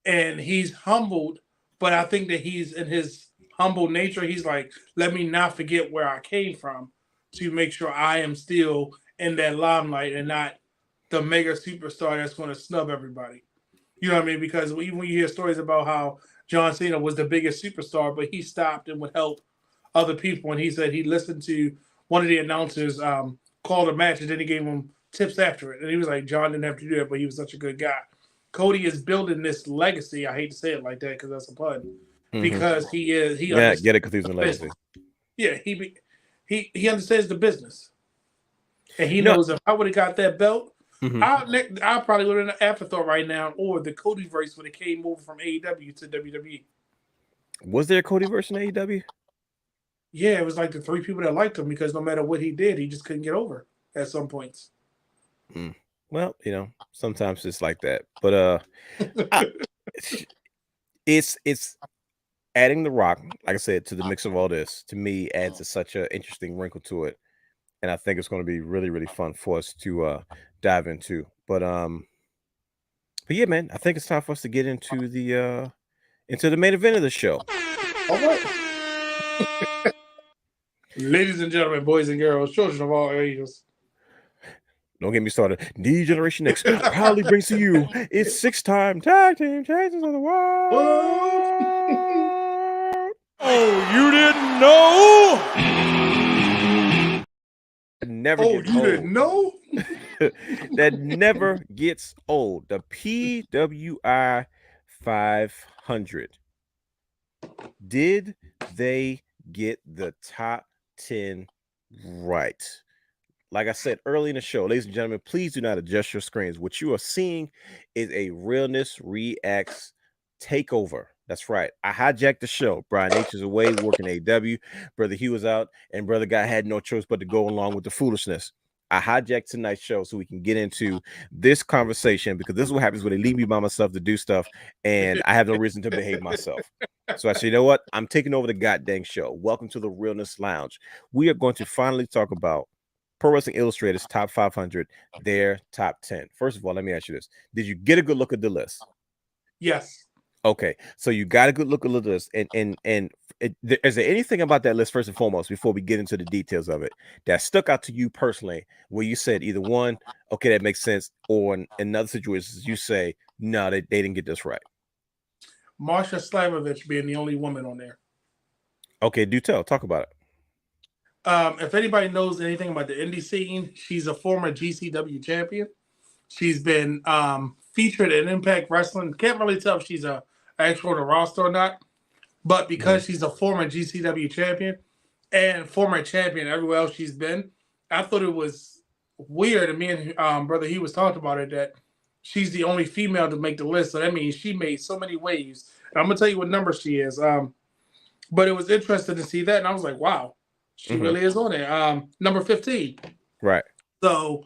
And he's humbled, but I think that he's in his humble nature. He's like, let me not forget where I came from to make sure I am still in that limelight and not the mega superstar that's going to snub everybody. You know what I mean? Because even when you hear stories about how John Cena was the biggest superstar, but he stopped and would help other people. And he said he listened to one of the announcers call the match, and then he gave him tips after it. And he was like, John didn't have to do that, but he was such a good guy. Cody is building this legacy. I hate to say it like that because that's a pun. Mm-hmm. Because he get it because he's in legacy. Yeah, he understands the business, and he knows if I would have got that belt, I probably would have an afterthought right now, or the Cody verse when it came over from AEW to WWE.
Was there a Cody verse in AEW?
Yeah, it was like the three people that liked him, because no matter what he did, he just couldn't get over at some points.
Well, sometimes it's like that, but it's adding The Rock, like I said, to the mix of all this. To me, adds such an interesting wrinkle to it, and I think it's going to be really, really fun for us to dive into. But yeah, man, I think it's time for us to get into the main event of the show.
All right. Ladies and gentlemen, boys and girls, children of all ages.
Don't get me started. D Generation X proudly brings to you its 6-time tag team champions of the world. Oh, you didn't know?
Didn't know?
That never gets old. The PWI 500. Did they get the top 10 right? Like I said early in the show, ladies and gentlemen, please do not adjust your screens. What you are seeing is a Realness Reacts takeover. That's right. I hijacked the show. Brian H is away working AEW. Brother Hugh was out, and Brother Guy had no choice but to go along with the foolishness. I hijacked tonight's show so we can get into this conversation, because this is what happens when they leave me by myself to do stuff, and I have no reason to behave myself. So I said, you know what? I'm taking over the goddamn show. Welcome to the Realness Lounge. We are going to finally talk about Pro Wrestling Illustrated's top 500, their top 10. First of all, let me ask you this. Did you get a good look at the list?
Yes.
Okay, so you got a good look at the list, and is there anything about that list, first and foremost, before we get into the details of it, that stuck out to you personally, where you said either one, okay, that makes sense, or in other situations you say, no, they didn't get this right?
Marsha Slamovich being the only woman on there.
Okay, do tell. Talk about it.
If anybody knows anything about the indie scene, she's a former GCW champion. She's been featured in Impact Wrestling. Can't really tell if she's actual on the roster or not. but because she's a former GCW champion and former champion everywhere else she's been, I thought it was weird. And me and brother, he was talking about it that she's the only female to make the list. So that means she made so many waves. And I'm gonna tell you what number she is. But it was interesting to see that, and I was like, wow, she really is on there. Number 15.
Right.
So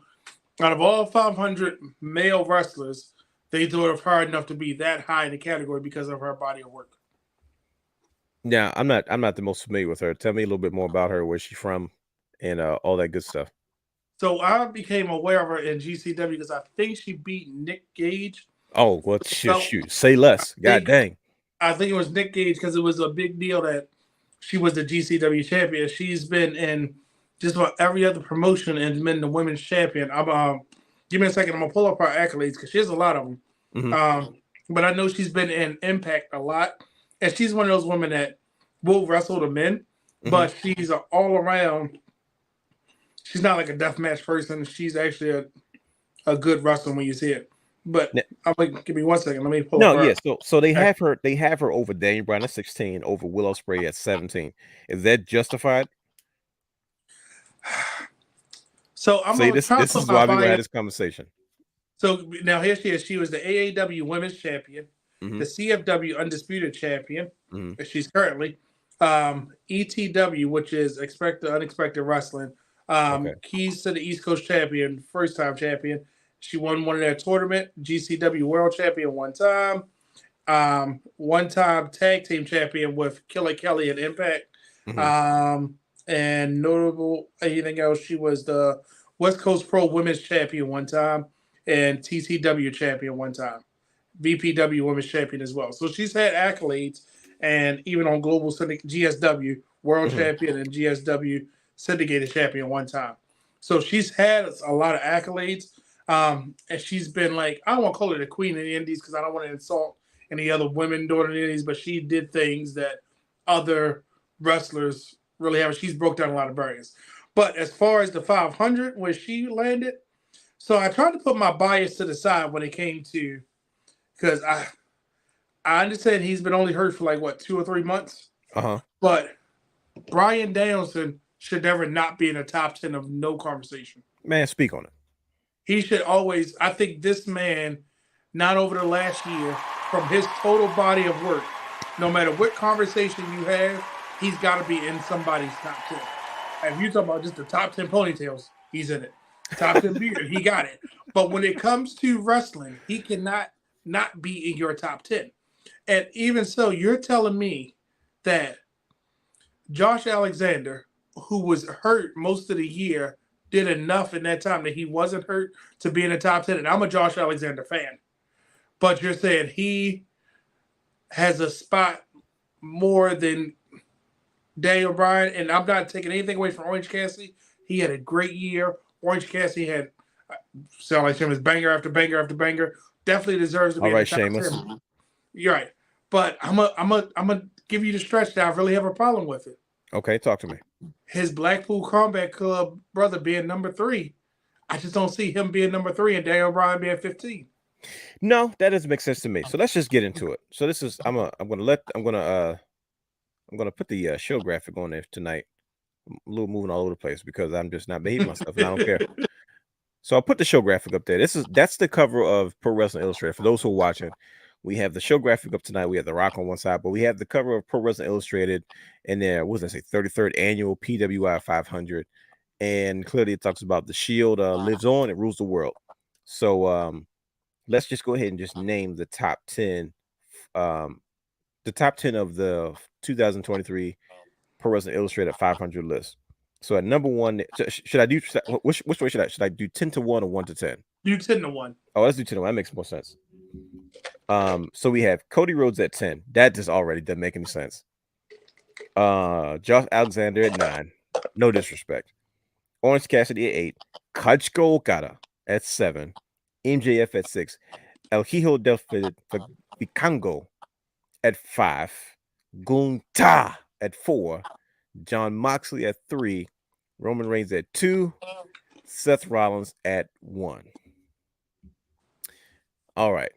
out of all 500 male wrestlers, they thought of her enough to be that high in the category because of her body of work.
Yeah, I'm not the most familiar with her. Tell me a little bit more about her, where she's from, and all that good stuff.
So I became aware of her in GCW because I think she beat Nick Gage.
Oh, well, shoot. Say less. God dang.
I think it was Nick Gage because it was a big deal that she was the GCW champion. She's been in just about every other promotion and been the women's champion. Give me a second. I'm gonna pull up her accolades because she has a lot of them. But I know she's been in Impact a lot, and she's one of those women that will wrestle the men, but she's an all around. She's not like a deathmatch person. She's actually a good wrestler when you see it. But I'm like, give me 1 second. Let me pull up her.
Yes. So they have her. They have her over Daniel Bryan at 16, over Will Ospreay at 17. Is that justified?
So I'm gonna
this is why we're gonna have this conversation.
So now here she is. She was the AAW Women's Champion, the CFW Undisputed Champion. She's currently ETW, which is Unexpected Wrestling. Keys to the East Coast Champion, first time champion. She won one of their tournament, GCW World Champion one time tag team champion with Killer Kelly and Impact. And notable anything else, she was the West Coast Pro Women's Champion one time and TCW Champion one time. VPW Women's Champion as well. So she's had accolades, and even on Global GSW World Champion and GSW Syndicated Champion one time. So she's had a lot of accolades, and she's been like, I don't want to call her the queen of the indies because I don't want to insult any other women doing the indies, but she did things that other wrestlers really haven't. She's broke down a lot of barriers. But as far as the 500, where she landed, so I tried to put my bias to the side when it came to, because I understand he's been only hurt for like, what, 2 or 3 months? But Bryan Danielson should never not be in the top 10 of no conversation.
Man, speak on it.
He should always, I think this man, not over the last year, from his total body of work, no matter what conversation you have, he's got to be in somebody's top 10. And if you talk about just the top 10 ponytails, he's in it. Top 10 beard, he got it. But when it comes to wrestling, he cannot not be in your top 10. And even so, you're telling me that Josh Alexander, who was hurt most of the year, did enough in that time that he wasn't hurt to be in the top 10. And I'm a Josh Alexander fan. But you're saying he has a spot more than Daniel Bryan, and I'm not taking anything away from Orange Cassidy. He had a great year. Orange Cassidy had, sound like him, is banger after banger after banger. Definitely deserves to be in the top 10. You're right. But I'm gonna give you the stretch that I really have a problem with it.
Okay, talk to me.
His Blackpool Combat Club brother being number 3. I just don't see him being number 3 and Daniel Bryan being 15.
No, that doesn't make sense to me. So let's just get into it. So this is I'm gonna put the show graphic on there tonight. I'm a little moving all over the place because I'm just not behaving myself and I don't care. So I'll put the show graphic up there. That's the cover of Pro Wrestling Illustrated. For those who are watching, we have the show graphic up tonight. We have The Rock on one side, but we have the cover of Pro Wrestling Illustrated, and there, what does I say, 33rd annual PWI 500, and clearly it talks about the Shield lives on, it rules the world. So let's just go ahead and just name the top 10, of the 2023 Pro Wrestling Illustrated 500 list. So at number 1, should I do which way should I do 10 to 1 or 1 to 10?
Do 10 to 1.
Oh, let's do 10 to 1. That makes more sense. So we have Cody Rhodes at 10. That just already doesn't make any sense. Josh Alexander at 9. No disrespect. Orange Cassidy at 8. Kachiko Okada at 7. MJF at 6. El Hijo del Vikingo at 5. Gunta at 4. John Moxley at 3. Roman Reigns at 2. Seth Rollins at 1. All right.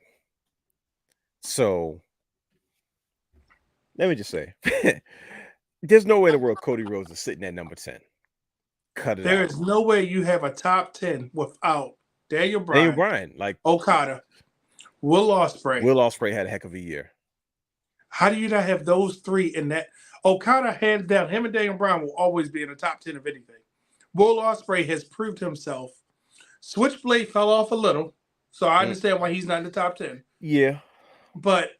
So Let me just say, there's no way in the world Cody Rhodes is sitting at number 10. Cut it
There
out.
is no way you have a top 10 without Daniel Bryan,
like
Okada, Will Ospreay.
Will Ospreay had a heck of a year.
How do you not have those three in that? Okada, hands down, him and Daniel Bryan will always be in the top 10 of anything. Will Ospreay has proved himself. Switchblade fell off a little, so I understand why he's not in the top 10.
Yeah.
But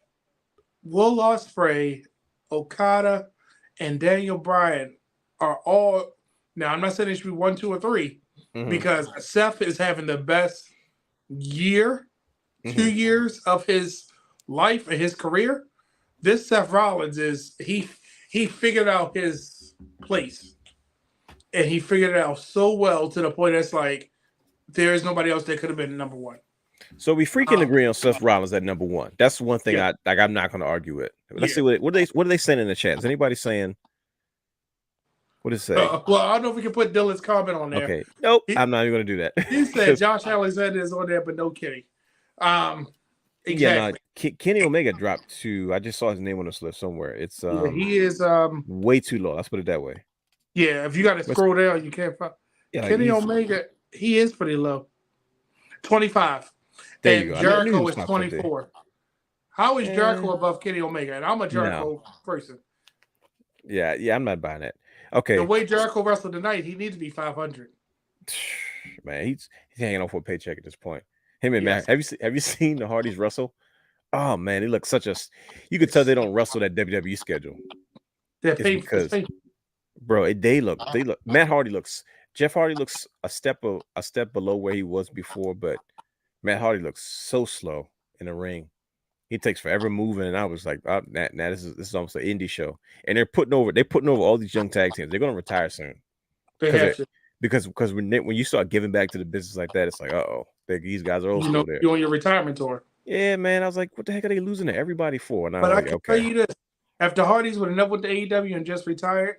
Will Ospreay, Okada, and Daniel Bryan are all. Now, I'm not saying it should be 1, 2, or 3 because Seth is having the best year, 2 years of his life and his career. This Seth Rollins is he figured out his place, and he figured it out so well to the point that's like there is nobody else that could have been number 1.
So we freaking agree on Seth Rollins at number 1. That's one thing I'm not going to argue with. Let's see what are they saying in the chat. Is anybody saying? What does it say?
Well, I don't know if we can put Dylan's comment on there.
Okay, nope, I'm not even going to do that.
He said Josh Alexander is on there, but no Kenny. Exactly.
Yeah, no, Kenny Omega dropped to. I just saw his name on this list somewhere. It's
he is
way too low. Let's put it that way.
Yeah, if you got to scroll down, you can't find Kenny Omega. He is pretty low, 25.
There
and
you go.
Jericho is 24. How is Jericho above Kenny Omega? And I'm a Jericho person.
Yeah, I'm not buying that. Okay.
The way Jericho wrestled tonight, he needs to be 500.
Man, he's hanging on for a paycheck at this point. Him and Matt. Have you seen the Hardys wrestle? Oh man, they look such a. You could tell they don't wrestle that WWE schedule.
They're painful.
Bro, they look. Matt Hardy looks. Jeff Hardy looks a step below where he was before, but Matt Hardy looks so slow in the ring. He takes forever moving, and I was like, oh, nah, this is almost an indie show. And they're putting over all these young tag teams. They're gonna retire soon. Because when you start giving back to the business like that, it's like, these guys are old school there.
You're on your retirement tour.
Yeah, man. I was like, what the heck are they losing to everybody for? And
I can tell you this: if the Hardys would have never went to AEW and just retired,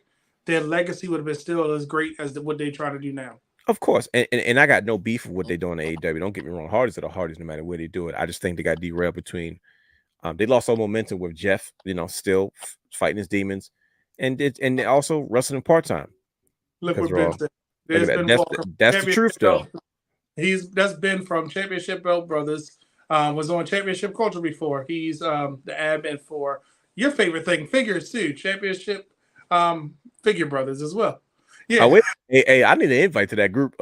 their legacy would have been still as great as what they try to do now.
Of course, and I got no beef with what they're doing to AEW. Don't get me wrong, Hardys are the Hardys no matter where they do it. I just think they got derailed between. They lost all momentum with Jeff, still fighting his demons, and also wrestling part time.
Look what Ben said.
That's the truth, though.
That's Ben from Championship Belt Brothers. Was on Championship Culture before. He's the admin for your favorite thing, figures too. Championship Figure Brothers as well. Yeah.
Hey, I need an invite to that group,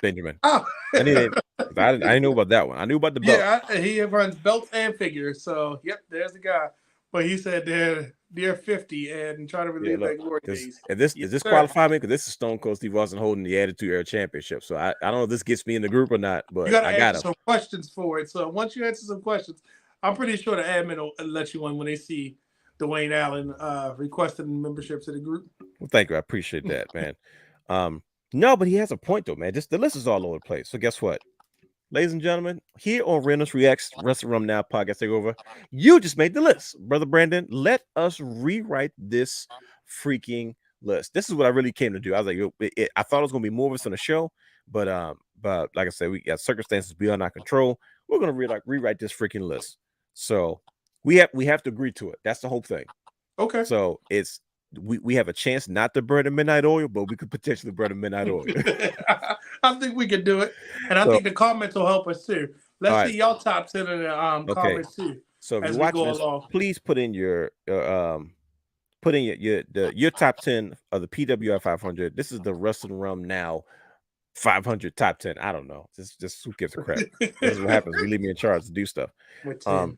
Benjamin.
Oh.
I didn't know about that one. I knew about the belt.
Yeah, he runs belts and figures. So, yep, there's the guy. But he said they're 50 and trying to relive that glory days.
Does this qualify me? Because this is Stone Cold Steve Austin holding the Attitude Era Championship. So I don't know if this gets me in the group or not, but
you got to answer some questions for it. So once you answer some questions, I'm pretty sure the admin will let you in when they see Dwayne Allen requesting membership to the group.
Well, thank you. I appreciate that, man. No, but he has a point though, man. The list is all over the place. So guess what? Ladies and gentlemen, here on Reynolds Reacts Wrestling Wrealm Now podcast takeover, you just made the list, brother Brandon. Let us rewrite this freaking list. This is what I really came to do. I was like, I thought it was gonna be more of us on the show, but like I said, we got circumstances beyond our control. We're gonna rewrite this freaking list. So we have to agree to it. That's the whole thing.
Okay.
So it's we have a chance not to burn the midnight oil, but we could potentially burn the midnight oil.
I think we can do it, and I think the comments will help us too. Let's see y'all top 10 in the comments too.
So if you're watching this, please put in your top 10 of the PWI 500. This is the Wrestling Wrealm Now 500 top 10. I don't know. Just who gives a crap? This is what happens. We leave me in charge to do stuff.
With 10.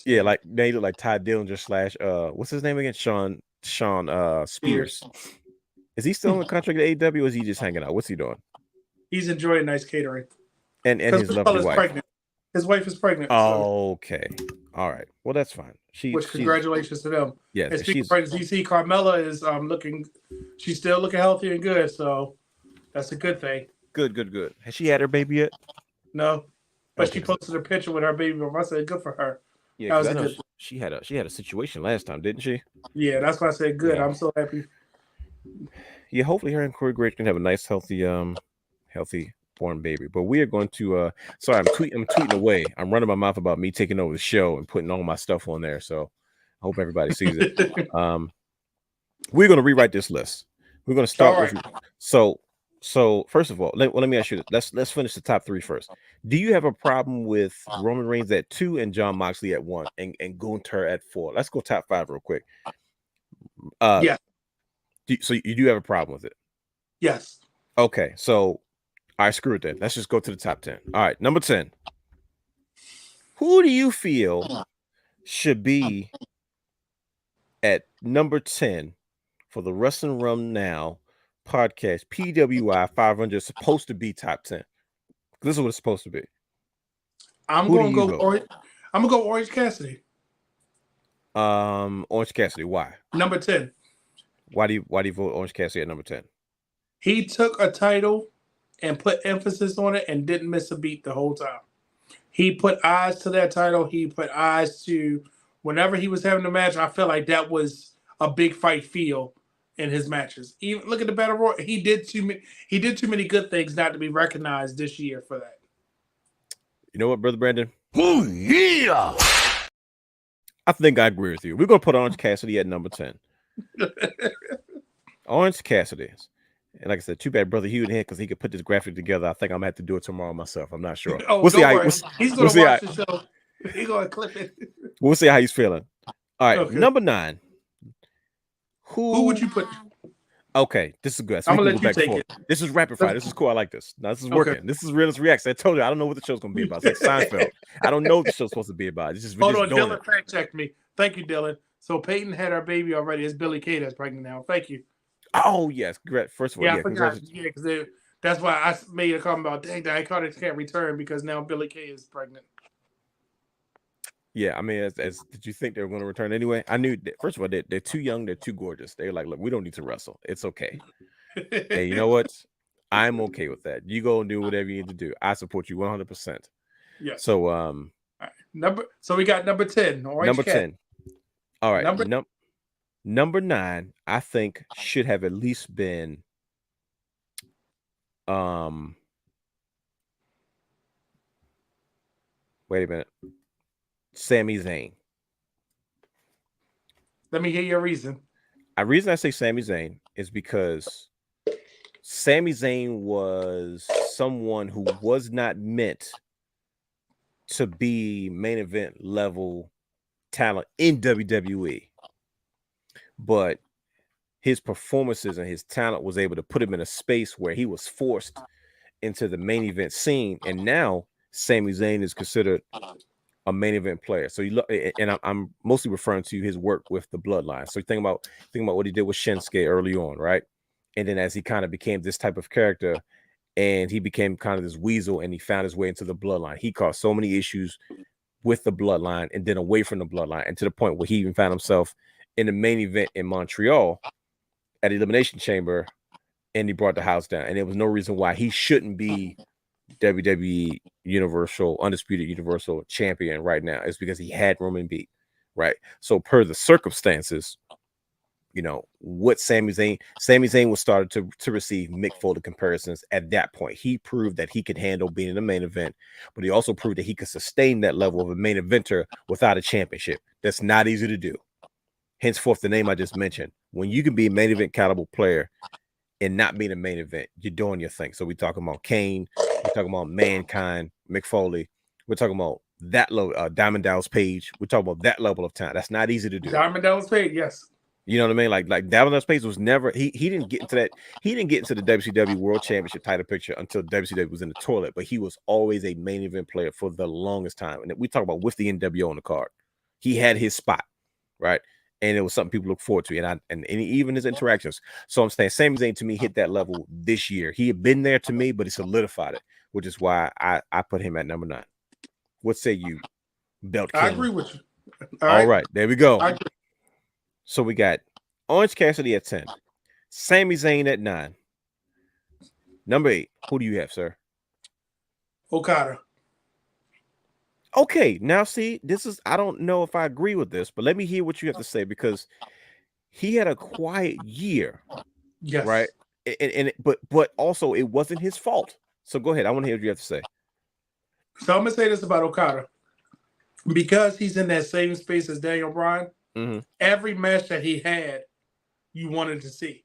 Yeah, like they look like Ty Dillinger / what's his name again? Sean Spears. Is he still in the contract at AEW or is he just hanging out? What's he doing?
He's enjoying nice catering.
And his lovely wife.
Pregnant. His wife is pregnant.
Oh, okay. All right. Well, that's fine.
Congratulations to them.
Yes.
And speaking of pregnancy, Carmella is she's still looking healthy and good, so that's a good thing.
Good. Has she had her baby yet?
No. But she posted a picture with her baby. I said good for her.
Yeah, I know she had a situation last time, didn't she?
Yeah, that's why I said good. Yeah. I'm so happy.
Yeah, hopefully her and Corey Graves can have a nice, healthy born baby. But we are going to sorry, I'm tweeting away. I'm running my mouth about me taking over the show and putting all my stuff on there. So I hope everybody sees it. We're going to rewrite this list. We're going to start with so first of all, let me ask you this. Let's finish the top 3 first. Do you have a problem with Roman Reigns at 2 and Jon Moxley at 1 and Gunther at 4? Let's go top 5 real quick.
Yeah.
So you do have a problem with it?
Yes.
Okay, so all right, screw it then. Let's just go to the top 10. All right, number 10. Who do you feel should be at number 10 for the Wrestling Wrealm Now podcast? PWI 500 is supposed to be top 10. This is what it's supposed to be.
I'm gonna go Orange Cassidy.
Orange Cassidy. Why?
Number 10.
Why do you vote Orange Cassidy at number 10?
He took a title and put emphasis on it and didn't miss a beat the whole time. He put eyes to that title. He put eyes to whenever he was having a match. I feel like that was a big fight feel in his matches. Even look at the Battle Royal. He did too many good things not to be recognized this year for that.
You know what, Brother Brandon?
Oh, yeah.
I think I agree with you. We're gonna put Orange Cassidy at number 10. Orange Cassidy. And like I said, too bad Brother Hugh in here because he could put this graphic together. I think I'm gonna have to do it tomorrow myself. I'm not sure.
Oh,
we'll see how
he's gonna watch the show. He's gonna clip it.
We'll see how he's feeling. All right,
okay.
Number 9.
Who would you put?
Okay, this is good. So
I'm gonna let you take it.
This is rapid fire. This is cool. I like this. Now this is working. Okay. This is Realist Reacts. I told you I don't know what the show's gonna be about. It's like Seinfeld. I don't know what the show's supposed to be about. It's just
hold on. Dylan fact checked me. Thank you, Dylan. So Peyton had her baby already. It's Billie Kay that's pregnant now. Thank you.
Oh yes, great. First of all,
I forgot. Yeah, because that's why I made a comment about dang, the Iconics can't return because now Billie Kay is pregnant.
Yeah, I mean, as did you think they were going to return anyway? I knew. First of all, they're too young. They're too gorgeous. They're like, look, we don't need to wrestle. It's okay. And you know what? I'm okay with that. You go and do whatever you need to do. I support you 100%.
Yeah.
So
So we got number 10.
Number 10. All right. Number 9, I think should have at least been wait a minute. Sami Zayn.
Let me hear your reason.
The reason I say Sami Zayn is because Sami Zayn was someone who was not meant to be main event level talent in WWE. But his performances and his talent was able to put him in a space where he was forced into the main event scene. And now Sami Zayn is considered a main event player. So you look, and I'm mostly referring to his work with the Bloodline. So think about what he did with Shinsuke early on, right? And then as he kind of became this type of character and he became kind of this weasel and he found his way into the Bloodline. He caused so many issues with the Bloodline and then away from the Bloodline, and to the point where he even found himself in the main event in Montreal at Elimination Chamber, and he brought the house down. And there was no reason why he shouldn't be WWE Undisputed Universal Champion right now. It's because he had Roman beat, right? So per the circumstances, you know, what Sami Zayn was started to receive Mick Foley comparisons at that point. He proved that he could handle being in the main event, but he also proved that he could sustain that level of a main eventer without a championship. That's not easy to do. Henceforth, the name I just mentioned, when you can be a main event caliber player and not being a main event, you're doing your thing. So we're talking about Kane, we're talking about Mankind, Mick Foley, we're talking about that level, Diamond Dallas Page. We're talking about that level of talent. That's not easy to do.
Diamond Dallas Page, yes.
You know what I mean? Like Diamond Dallas Page was never he didn't get into that. He didn't get into the WCW World Championship title picture until WCW was in the toilet. But he was always a main event player for the longest time. And we talk about with the NWO on the card, he had his spot, right? And it was something people look forward to, and even his interactions. So I'm saying Sami Zayn to me hit that level this year. He had been there to me, but he solidified it, which is why I put him at number 9. What say you, Belt King?
I agree with you.
All right, there we go. So we got Orange Cassidy at 10, Sami Zayn at 9. Number 8, who do you have, sir?
Okada.
Okay, now see, I don't know if I agree with this, but let me hear what you have to say, because he had a quiet year.
Yes.
Right. But also it wasn't his fault. So go ahead. I want to hear what you have to say.
So I'm gonna say this about Okada. Because he's in that same space as Daniel Bryan, every match that he had, you wanted to see.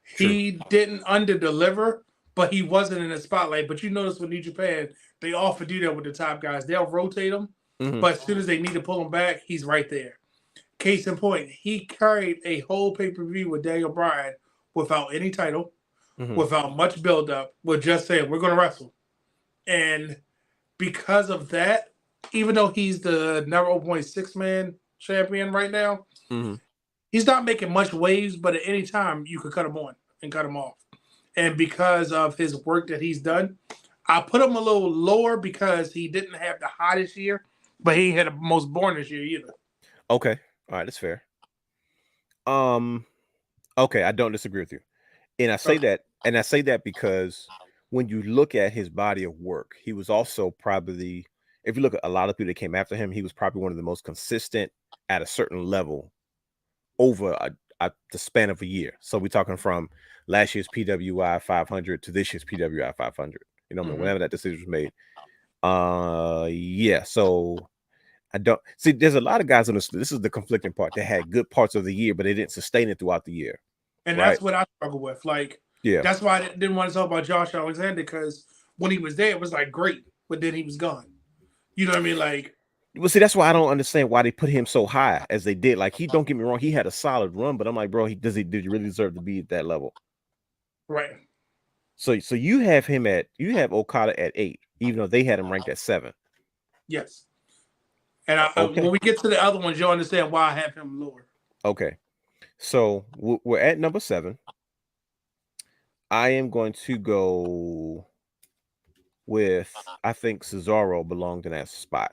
True.
He didn't under-deliver, but he wasn't in the spotlight. But you notice with New Japan, they often do that with the top guys. They'll rotate him, but as soon as they need to pull him back, he's right there. Case in point, he carried a whole pay-per-view with Daniel Bryan without any title, without much build-up, with just saying, we're going to wrestle. And because of that, even though he's the number 0.6-man champion right now, he's not making much waves, but at any time, you could cut him on and cut him off. And because of his work that he's done, I put him a little lower because he didn't have the hottest year, but he had the most boringest year either.
Okay. All right, that's fair. Okay, I don't disagree with you. And I say that because when you look at his body of work, he was also probably, if you look at a lot of people that came after him, he was probably one of the most consistent at a certain level over the span of a year. So we're talking from last year's PWI 500 to this year's PWI 500. You know, whenever that decision was made. Yeah. So I don't see. There's a lot of guys on this. This is the conflicting part. They had good parts of the year, but they didn't sustain it throughout the year.
And that's what I struggle with. Like, that's why I didn't want to talk about Josh Alexander, because when he was there, it was like great, but then he was gone. You know what I mean? Like,
well, see, that's why I don't understand why they put him so high as they did. Like, don't get me wrong, he had a solid run, but I'm like, bro, did he really deserve to be at that level?
Right.
So you have Okada at 8, even though they had him ranked at 7.
Yes. And when we get to the other ones, you'll understand why I have him lower.
Okay. So we're at number 7. I am going to go with, I think Cesaro belonged in that spot.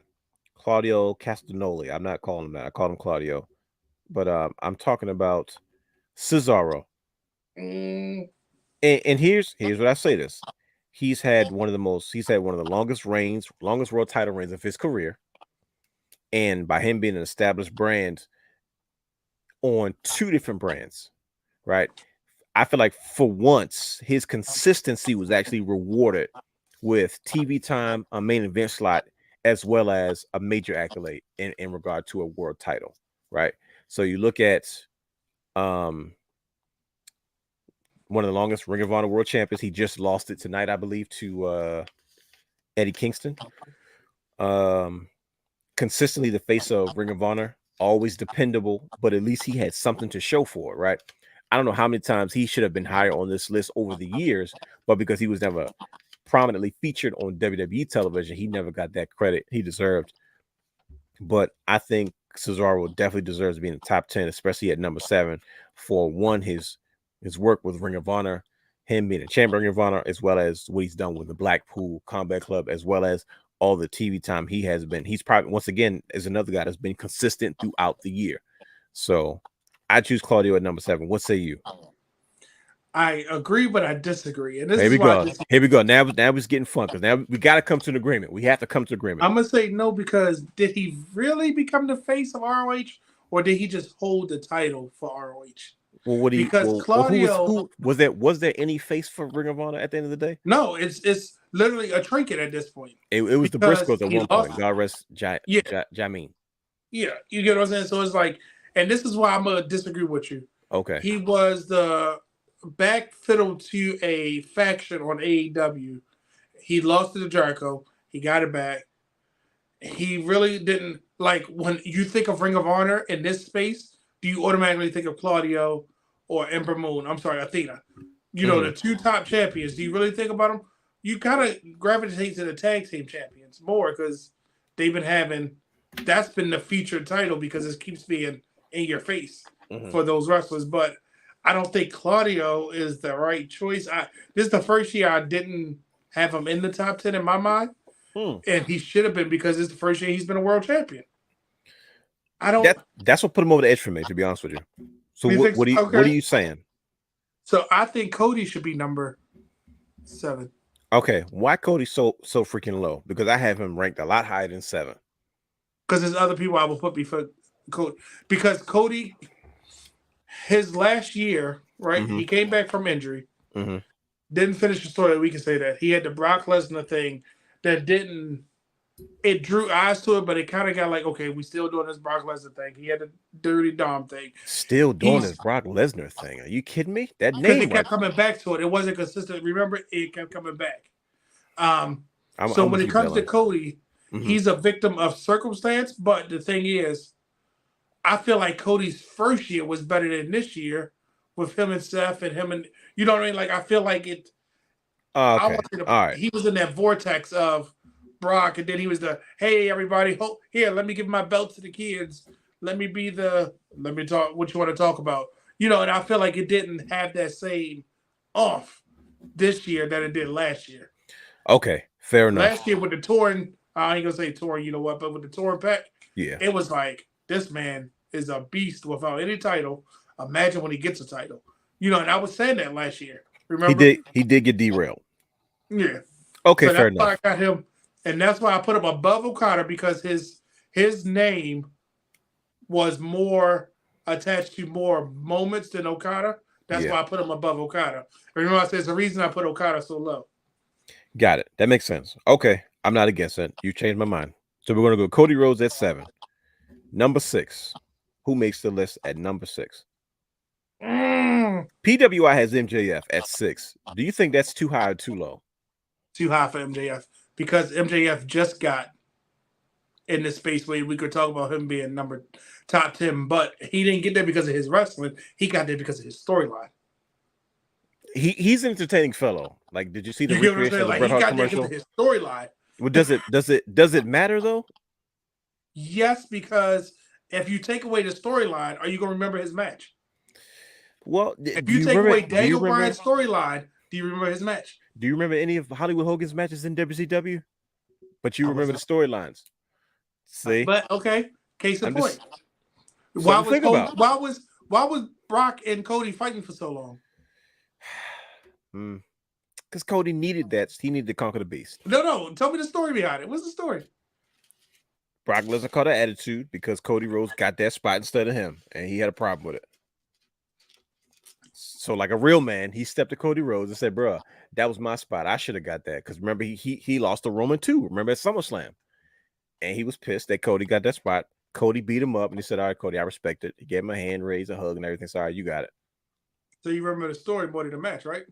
Claudio Castagnoli. I'm not calling him that. I call him Claudio. But I'm talking about Cesaro. And here's what I say this. He's had one of the longest world title reigns of his career. And by him being an established brand on 2 different brands, right? I feel like for once his consistency was actually rewarded with TV time, a main event slot, as well as a major accolade in regard to a world title, right? So you look at one of the longest Ring of Honor world champions. He just lost it tonight, I believe, to Eddie Kingston. Consistently the face of Ring of Honor, always dependable, but at least he had something to show for it, right? I don't know how many times he should have been higher on this list over the years, but because he was never prominently featured on WWE television, he never got that credit he deserved. But I think Cesaro definitely deserves to be in the top 10, especially at number 7, for one, his work with Ring of Honor, him being a champion of Ring of Honor, as well as what he's done with the Blackpool Combat Club, as well as all the TV time he has been. He's probably, once again, is another guy that's been consistent throughout the year. So I choose Claudio at number 7. What say you?
I agree, but I disagree. And this
Here
is
we
why
go. Here we go. Now it's getting fun, because now we got to come to an agreement. We have to come to agreement.
I'm gonna say no, because did he really become the face of ROH, or did he just hold the title for ROH?
Well,
Claudio,
who was there any face for Ring of Honor at the end of the day?
No, it's literally a trinket at this point.
It was the Briscoes at one point. God rest Jamin.
Yeah, you get what I'm saying? So it's like, and this is why I'm gonna disagree with you.
Okay.
He was the back fiddle to a faction on AEW. He lost to the Jericho. He got it back. He really didn't, like, when you think of Ring of Honor in this space, do you automatically think of Claudio or Ember Moon? I'm sorry, Athena. You know, the 2 top champions. Do you really think about them? You kind of gravitate to the tag team champions more, because they've been having, that's been the featured title, because it keeps being in your face for those wrestlers. But I don't think Claudio is the right choice. This is the first year I didn't have him in the top 10 in my mind. And he should have been, because it's the first year he's been a world champion.
That's what put him over the edge for me, to be honest with you. So what are you saying?
So I think Cody should be number 7.
Okay, why Cody so freaking low? Because I have him ranked a lot higher than 7.
Because there's other people I will put before Cody. Because Cody, his last year, right? He came back from injury. Didn't finish the story. We can say that he had the Brock Lesnar thing that didn't it drew eyes to it, but it kind of got like, okay, we still doing this Brock Lesnar thing. He had the dirty Dom thing.
Still doing this Brock Lesnar thing. Are you kidding me? That
Because
name
it kept coming back to it. It wasn't consistent. Remember, it kept coming back. So
I'm
when
with
it
you,
comes to
Dylan.
Cody, he's a victim of circumstance. But the thing is, I feel like Cody's first year was better than this year with him and Seth and him and you know what I mean. Like I feel like it. I
Okay.
want you to,
All right.
he was in that vortex of Brock, and then he was the hey everybody, here let me give my belt to the kids. Let me talk what you want to talk about. You know, and I feel like it didn't have that same off this year that it did last year.
Okay. Fair enough.
Last year with the touring, I ain't gonna say touring, you know what, but with the touring pack,
Yeah,
it was like this man is a beast without any title. Imagine when he gets a title. You know, and I was saying that last year. Remember?
He did get derailed.
Yeah.
Okay,
So
fair
that's why
enough.
I got him, and that's why I put him above Okada because his name was more attached to more moments than Okada. That's why I put him above Okada. Remember, I said it's the reason I put Okada so low.
Got it. That makes sense. Okay, I'm not against it. You changed my mind. So we're gonna go Cody Rhodes at 7. Number 6. Who makes the list at number 6? PWI has MJF at 6. Do you think that's too high or too low?
Too high for MJF because MJF just got in this space where we could talk about him being top 10, but he didn't get there because of his wrestling. He got there because of his storyline.
He's an entertaining fellow. Like, did you see the
You get what I'm
recreation
saying?
of the
Like
Bret
he
Hart
got there
commercial?
because of his storyline.
Well, does it matter though?
Yes, because if you take away the storyline, are you going to remember his match?
Well,
If you take away Daniel Bryan's storyline, do you remember his match?
Do you remember any of Hollywood Hogan's matches in WCW? But you remember the storylines. See?
But okay, case in point.
Why
was Brock and Cody fighting for so long?
Because Cody needed that. He needed to conquer the beast.
No. Tell me the story behind it. What's the story?
Brock Lesnar caught an attitude because Cody Rhodes got that spot instead of him, and he had a problem with it. So, like a real man, he stepped to Cody Rhodes and said, "Bruh, that was my spot. I should have got that." Because remember, he lost to Roman too. Remember at SummerSlam, and he was pissed that Cody got that spot. Cody beat him up, and he said, "All right, Cody, I respect it." He gave him a hand raise, a hug, and everything. Sorry, you got it.
So you remember the story more than the match, right?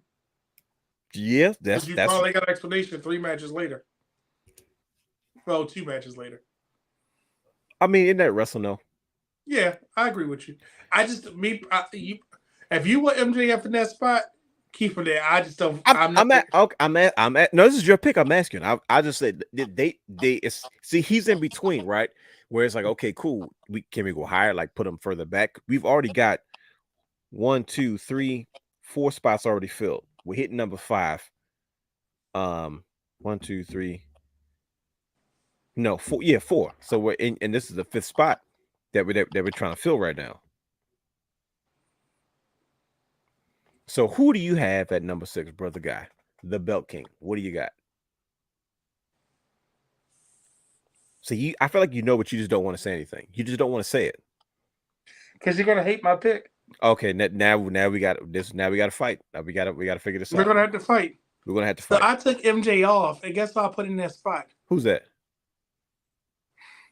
Yeah, that's
probably got an explanation 3 matches later. Well, 2 matches later.
I mean, isn't that wrestling though?
Yeah, I agree with you. If you were MJF in that spot, keep him there. I just don't.
I'm at. No, this is your pick. I'm asking. I just said see, he's in between, right? Where it's like, okay, cool. Can we go higher? Like put him further back. We've already got 1, 2, 3, 4 spots already filled. We're hitting number 5. 1, 2, 3. No, 4. Yeah, 4. So we're in, and this is the 5th spot that we're trying to fill right now. So who do you have at number 6, brother guy? The Belt King. What do you got? So I feel like you know, but you just don't want to say anything. You just don't want to say it.
Because you're gonna hate my pick.
Okay, now we got this. Now we got to fight. Now we got to figure this out.
We're gonna have to fight.
We're gonna have to fight.
So I took MJ off, and guess what I put in that spot?
Who's that?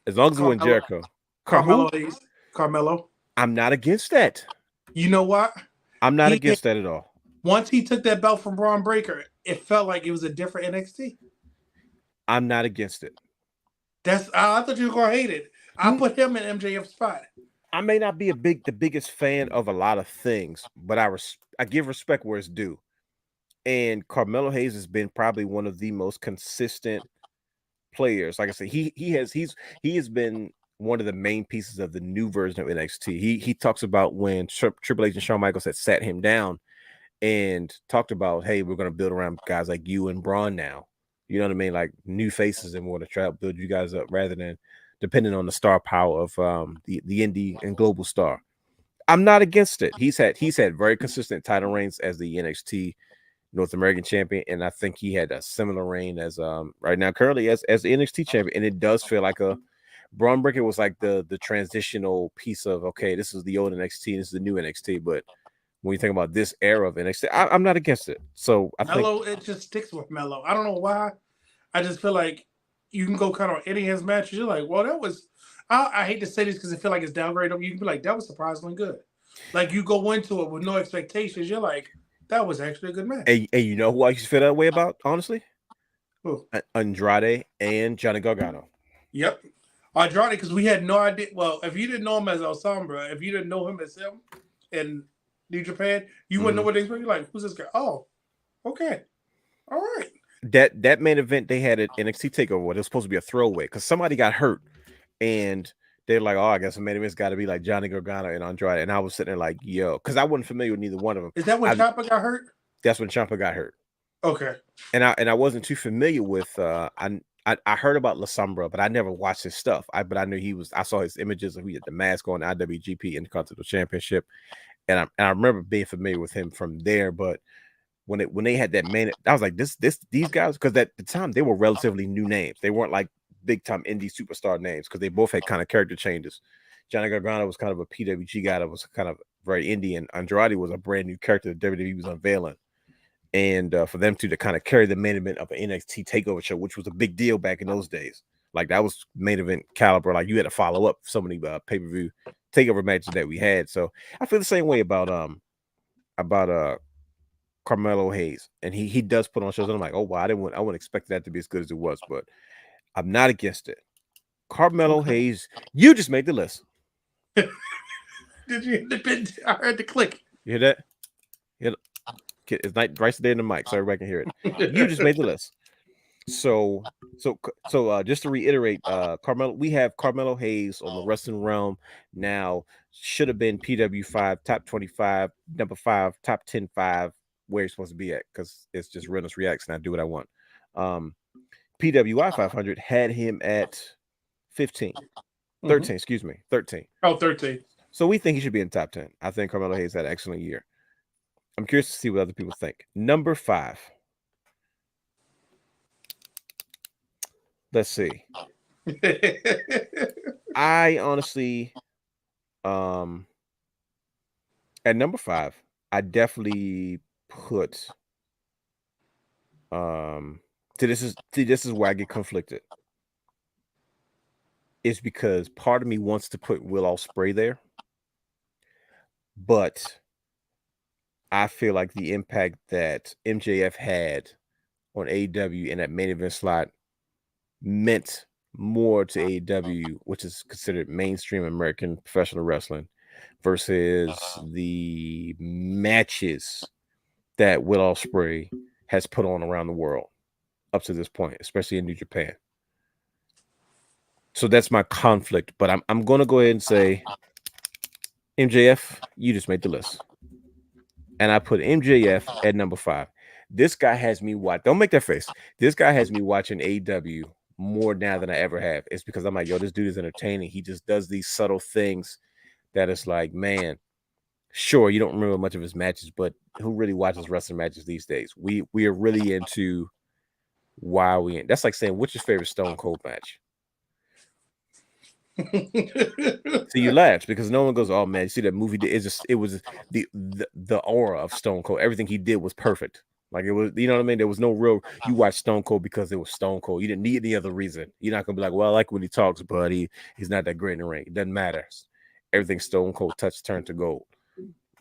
As long as it wasn't Jericho.
Carmelo.
I'm not against that.
You know what?
I'm not against that at all.
Once he took that belt from Braun Breaker, it felt like it was a different NXT.
I'm not against it.
I thought you were gonna hate it. I put him in MJF's spot.
I may not be the biggest fan of a lot of things, but I give respect where it's due. And Carmelo Hayes has been probably one of the most consistent players. Like I said, he has been one of the main pieces of the new version of NXT. He talks about when Triple H and Shawn Michaels had sat him down and talked about, hey, we're going to build around guys like you and Braun now. You know what I mean? Like new faces, and we're going to try to build you guys up rather than depending on the star power of the indie and global star. I'm not against it. He's had very consistent title reigns as the NXT North American champion, and I think he had a similar reign as right now currently as the NXT champion. And it does feel like Braun Breaker was like the transitional piece of, okay, this is the old NXT, this is the new NXT. But when you think about this era of NXT, I'm not against it. So I think
Melo, it just sticks with Melo. I don't know why. I just feel like you can go kind of any of his matches. You're like, well, that was. I hate to say this because I feel like it's downgraded. You can be like, that was surprisingly good. Like you go into it with no expectations. You're like, that was actually a good match.
And you know who I used to feel that way about, honestly?
Who?
Andrade and Johnny Gargano.
Yep. Andrade, because we had no idea. Well, if you didn't know him as El Sombra, if you didn't know him as him in New Japan, you wouldn't know what they expect. You're like, who's this guy? Oh, okay. All right.
That main event they had at NXT TakeOver, it was supposed to be a throwaway because somebody got hurt, and they're like, "Oh, I guess the main event's got to be like Johnny Gargano and Andrade." And I was sitting there like, "Yo," because I wasn't familiar with neither one of them.
Is that when Ciampa got hurt?
That's when Ciampa got hurt.
Okay.
And I wasn't too familiar with. I heard about La Sombra, but I never watched his stuff. But I knew he was. I saw his images of he had the mask on IWGP Intercontinental Championship, and I remember being familiar with him from there. But when they had that main, I was like, these guys, because at the time they were relatively new names. They weren't like big time indie superstar names because they both had kind of character changes. Johnny Gargano was kind of a PWG guy that was kind of very indie, and Andrade was a brand new character that WWE was unveiling. And for them to kind of carry the main event of an NXT TakeOver show, which was a big deal back in those days, like that was main event caliber. Like you had to follow up so many pay-per-view TakeOver matches that we had. So I feel the same way about Carmelo Hayes, and he does put on shows. And I'm like, oh wow, I wouldn't expect that to be as good as it was, but I'm not against it. Carmelo Hayes, you just made the list.
Did you hear the bit? I heard the click.
You hear that? It's right there in the mic, so everybody can hear it. You just made the list. So just to reiterate, Carmelo, we have Carmelo Hayes on the Wrestling Wrealm now. Should have been PW5 top 25, number 5, top 10, 5, where he's supposed to be at, because it's just Realness Reacts and I do what I want. PWI 500 had him at 15, 13, excuse me, 13.
Oh, 13.
So we think he should be in top 10. I think Carmelo Hayes had an excellent year. I'm curious to see what other people think. Number 5. Let's see. I honestly, at number 5, I definitely put. This is where I get conflicted. It's because part of me wants to put Will Ospreay there, but I feel like the impact that MJF had on AEW in that main event slot meant more to AEW, which is considered mainstream American professional wrestling, versus the matches that Will Ospreay has put on around the world up to this point, especially in New Japan. So that's my conflict, but I'm going to go ahead and say, MJF, you just made the list. And I put MJF at number 5. This guy has me watch. Don't make that face. This guy has me watching AEW more now than I ever have. It's because I'm like, yo, this dude is entertaining. He just does these subtle things that it's like, man, sure, you don't remember much of his matches, but who really watches wrestling matches these days? We are really into why we in. That's like saying, what's your favorite Stone Cold match? So you laugh because no one goes, oh man, you see that movie? It was the aura of Stone Cold. Everything he did was perfect. Like it was, you know what I mean? There was no real, you watch Stone Cold because it was Stone Cold. You didn't need any other reason. You're not gonna be like, well, I like when he talks, but he's not that great in the ring. It doesn't matter. Everything Stone Cold touched turned to gold.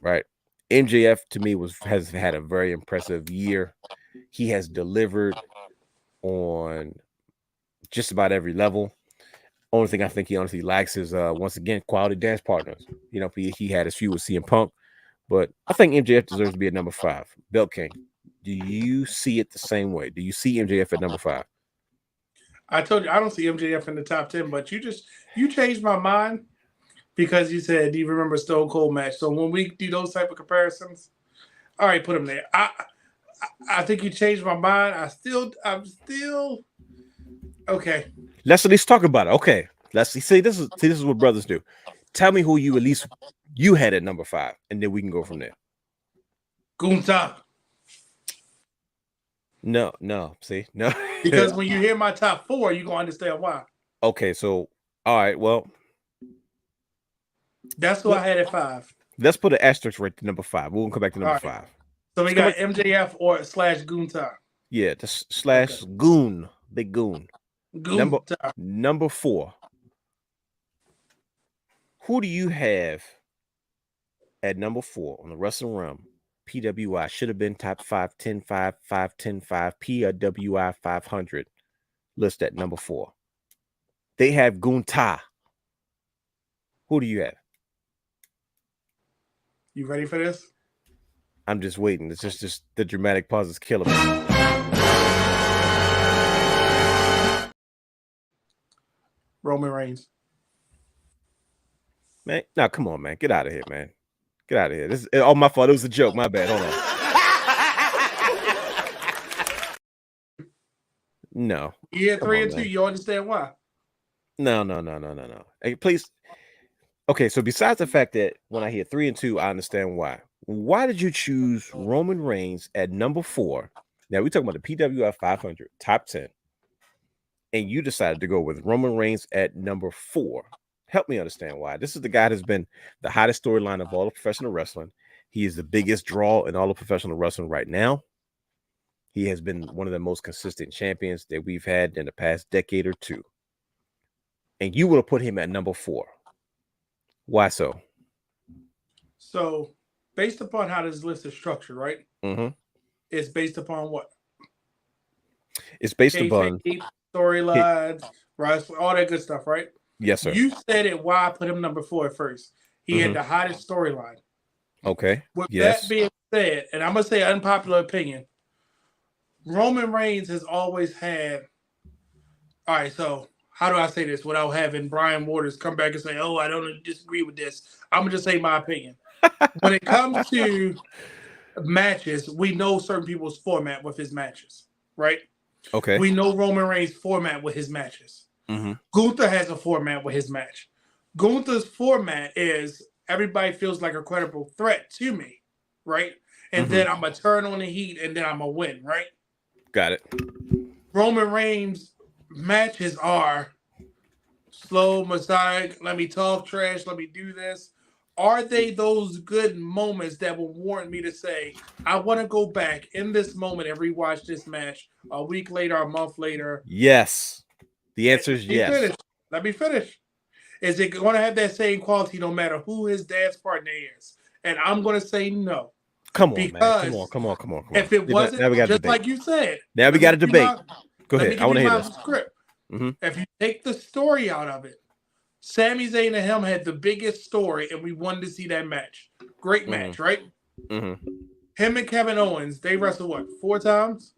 Right. MJF to me has had a very impressive year. He has delivered on just about every level. Only thing I think he honestly lacks is once again quality dance partners. You know, he had his few with CM Punk, but I think MJF deserves to be at number 5. Belt King, do you see it the same way? Do you see MJF at number 5?
I told you I don't see MJF in the top 10, but you changed my mind because you said, do you remember Stone Cold match? So when we do those type of comparisons, all right, put him there. I think you changed my mind. I'm still okay.
Let's at least talk about it. Okay, let's see. This is what brothers do. Tell me who you had at number 5, and then we can go from there.
Gunther.
No. See, no.
Because when you hear my top 4, you're gonna understand why.
Okay, so all right, well,
that's who I had at 5.
Let's put an asterisk right to number 5. We'll come back to number 5.
So we got MJF or / Gunther.
Yeah, the / Goon, Big Goon. Number 4. Who do you have at number 4 on the Wrestling Wrealm? PWI should have been top 5, 10, 5, 5, 10, 5, PWI 500. List at number 4. They have Gunta. Who do you have?
You ready for this?
I'm just waiting. It's just the dramatic pause is killing me.
Roman Reigns.
Man, now come on, man. Get out of here, man. Get out of here. This is all my fault. It was a joke. My bad. Hold on. No.
You had 3 and 2. You understand why?
No. Hey, please. Okay, so besides the fact that when I hear 3 and 2, I understand why. Why did you choose Roman Reigns at number 4? Now we're talking about the PWI 500 top 10, and you decided to go with Roman Reigns at number 4. Help me understand why. This is the guy that's been the hottest storyline of all of professional wrestling. He is the biggest draw in all of professional wrestling right now. He has been one of the most consistent champions that we've had in the past decade or two. And you would have put him at number 4. Why so?
So, based upon how this list is structured, right?
Mm-hmm.
It's based upon what?
It's based upon
storylines, wrestling, all that good stuff, right?
Yes, sir.
You said it. Why I put him number 4 at first? He had the hottest storyline.
Okay.
With that being said, and I'm gonna say unpopular opinion, Roman Reigns has always had. All right, so how do I say this without having Brian Waters come back and say, "Oh, I don't disagree with this"? I'm gonna just say my opinion. When it comes to matches, we know certain people's format with his matches, right?
Okay.
We know Roman Reigns' format with his matches. Gunther has a format with his match. Gunther's format is everybody feels like a credible threat to me, right? And then I'm going to turn on the heat and then I'm going to win, right?
Got it.
Roman Reigns' matches are slow, methodic, let me talk trash, let me do this. Are they those good moments that will warrant me to say, I want to go back in this moment and rewatch this match a week later, a month later?
Yes. The answer is yes.
Let me finish. Is it going to have that same quality no matter who his dance partner is? And I'm going to say no.
Come on, man. Come on.
If it wasn't, just like you said.
Now we got a debate. Go ahead. I want to hear this.
Script. If you take the story out of it, Sami Zayn and him had the biggest story, and we wanted to see that match. Great match, right? Him and Kevin Owens, they wrestled, what, 4 times?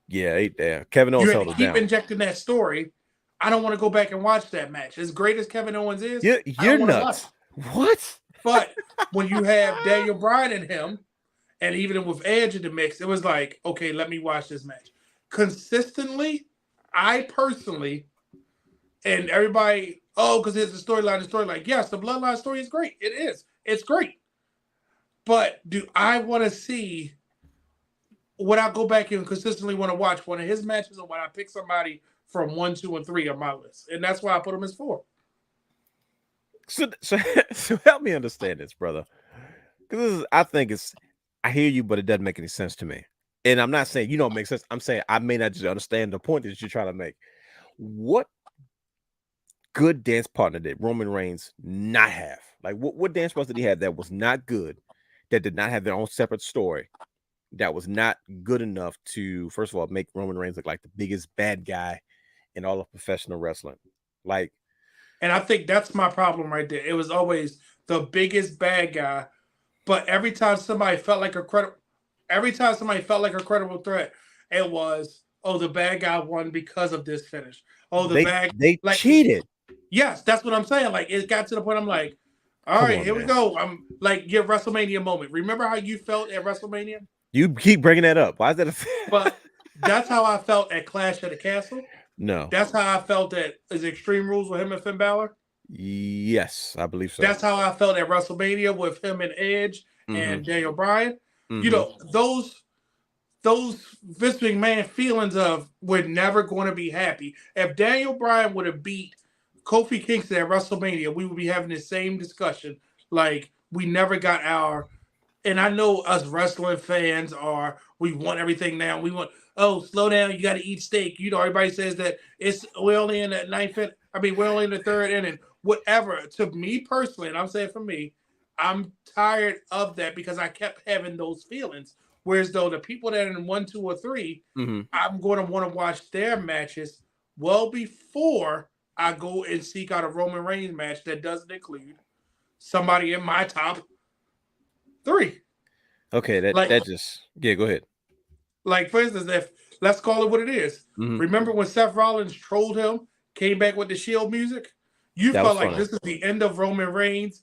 Yeah, Kevin Owens held it down.
Keep injecting that story. I don't want to go back and watch that match. As great as Kevin Owens is,
you're nuts. What?
But when you have Daniel Bryan and him, and even with Edge in the mix, it was like, okay, let me watch this match. Consistently, I personally, and everybody, because it's the storyline. Yes, the Bloodline story is great. It is. It's great. But do I want to see, would I go back and consistently want to watch one of his matches, or when I pick somebody from 1, 2, and 3 on my list? And that's why I put him as 4.
So help me understand this, brother. Because I hear you, but it doesn't make any sense to me. And I'm not saying you don't make sense. I'm saying I may not just understand the point that you're trying to make. What good dance partner did Roman Reigns not have? Like, what dance partner did he have that was not good, that did not have their own separate story, that was not good enough to, first of all, make Roman Reigns look like the biggest bad guy in all of professional wrestling? Like,
and I think that's my problem right there. It was always the biggest bad guy, but every time somebody felt like a credible threat, it was, oh, the bad guy won because of this finish. Oh, they
cheated.
Yes, that's what I'm saying. Like, it got to the point I'm like, all right, here we go. I'm like, your WrestleMania moment. Remember how you felt at WrestleMania?
You keep bringing that up. Why is that
But that's how I felt at Clash at the Castle.
No.
That's how I felt at Extreme Rules with him and Finn Balor.
Yes, I believe so.
That's how I felt at WrestleMania with him and Edge and Daniel Bryan. You know, those Vince McMahon feelings of we're never going to be happy. If Daniel Bryan would have beat Kofi Kingston at WrestleMania, we would be having the same discussion. Like, we never got our and I know us wrestling fans we want everything now. We want, oh, slow down, you got to eat steak. Everybody says that we're only in that we're only in the third inning. Whatever. To me personally, and I'm saying for me, I'm tired of that because I kept having those feelings. Whereas though the people that are in 1, 2, or 3, I'm going to want to watch their matches well before I go and seek out a Roman Reigns match that doesn't include somebody in my top 3.
Okay, that just go ahead.
Like for instance, if let's call it what it is. Remember when Seth Rollins trolled him, came back with the Shield music? You felt like this is the end of Roman Reigns.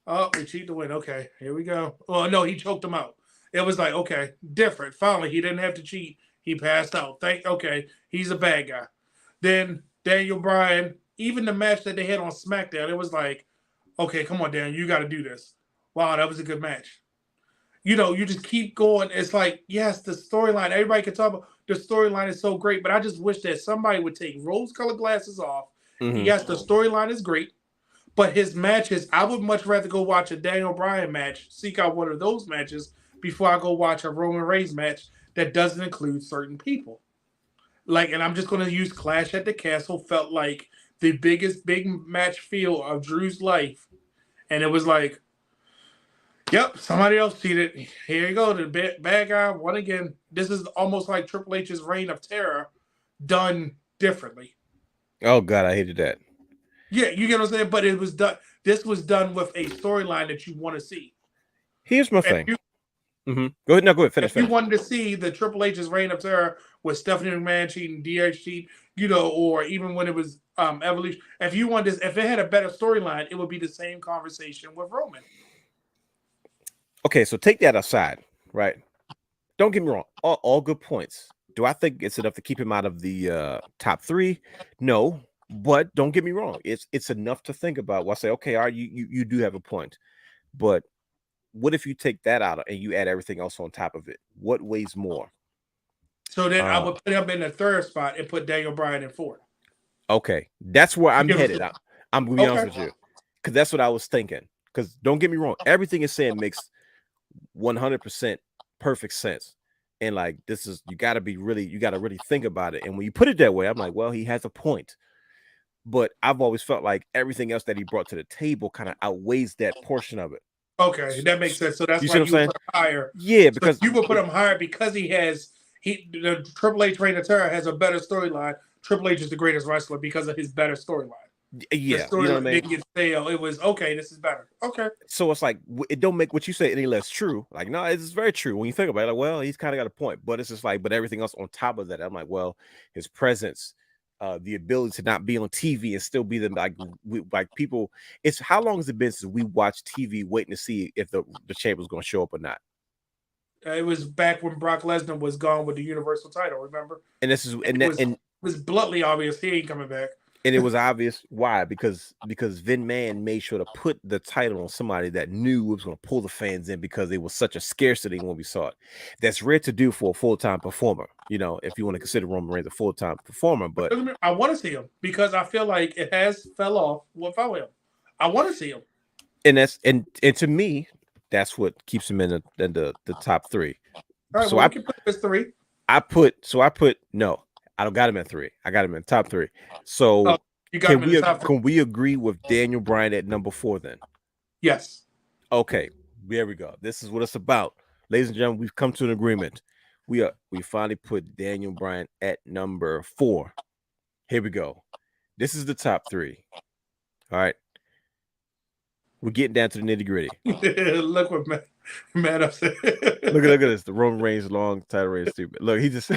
Oh, we cheat to win. Okay, here we go. Oh no, he choked him out. It was like, okay, different. Finally, he didn't have to cheat. He passed out. Okay, he's a bad guy. Then Daniel Bryan, even the match that they had on SmackDown, it was like, okay, come on, Dan, you got to do this. Wow, that was a good match. You just keep going. It's like, yes, the storyline, everybody can talk about the storyline is so great, but I just wish that somebody would take rose-colored glasses off. Yes, the storyline is great, but his matches, I would much rather go watch a Daniel Bryan match, seek out one of those matches before I go watch a Roman Reigns match that doesn't include certain people. And I'm just going to use Clash at the Castle, felt like the biggest big match feel of Drew's life. And it was like, yep, somebody else cheated. Here you go. The bad guy won again. This is almost like Triple H's Reign of Terror done differently.
Oh, God, I hated that.
Yeah, you get what I'm saying? But it was done. This was done with a storyline that you want to see.
Here's my thing. Go ahead. No, go ahead. Finish.
If you wanted to see the Triple H's Reign of Terror with Stephanie McMahon cheating, DX cheat, or even when it was Evolution, if it had a better storyline, it would be the same conversation with Roman.
Okay, so take that aside, right? Don't get me wrong. All good points. Do I think it's enough to keep him out of the top 3? No, but don't get me wrong. It's enough to think about. Well, I say, okay, you do have a point, but what if you take that out and you add everything else on top of it? What weighs more?
So then I would put him in the 3rd spot and put Daniel Bryan in 4th.
Okay, that's where I'm headed. I'm gonna be honest with you, because that's what I was thinking. Because don't get me wrong, everything is saying makes 100% perfect sense, and like this is you got to really think about it. And when you put it that way, I'm like, well, he has a point. But I've always felt like everything else that he brought to the table kind of outweighs that portion of it.
Okay, that makes sense. So that's
you
why you
put him
higher.
Yeah, because
you would put him higher because the Triple H Reign of Terror has a better storyline. Triple H is the greatest wrestler because of his better storyline.
Yeah,
the storyline didn't get stale. It was okay. This is better. Okay.
So it's like it don't make what you say any less true. Like, no, it's very true when you think about it. Like, well, he's kind of got a point, but it's just like, but everything else on top of that, I'm like, well, his presence, the ability to not be on TV and still be like people. It's how long has it been since we watched TV waiting to see if the champ was going to show up or not?
It was back when Brock Lesnar was gone with the Universal title. Remember?
And this is
it was bluntly obvious he ain't coming back.
And it was obvious why, because Vin Man made sure to put the title on somebody that knew was going to pull the fans in because it was such a scarcity when we saw it. That's rare to do for a full-time performer, if you want to consider Roman Reigns a full-time performer. But
I want to see him because I feel like it has fell off without him. I want to see him.
And that's and to me, that's what keeps him in the top 3.
All right, so I can put him as 3.
No. I don't got him at 3. I got him in top 3. So can we agree with Daniel Bryan at number 4 then?
Yes.
Okay. There we go. This is what it's about. Ladies and gentlemen, we've come to an agreement. We finally put Daniel Bryan at number 4. Here we go. This is the top 3. All right. We're getting down to the nitty-gritty.
Look what Matt upset.
Look at this. The Roman Reigns long title reign stupid. Look, he just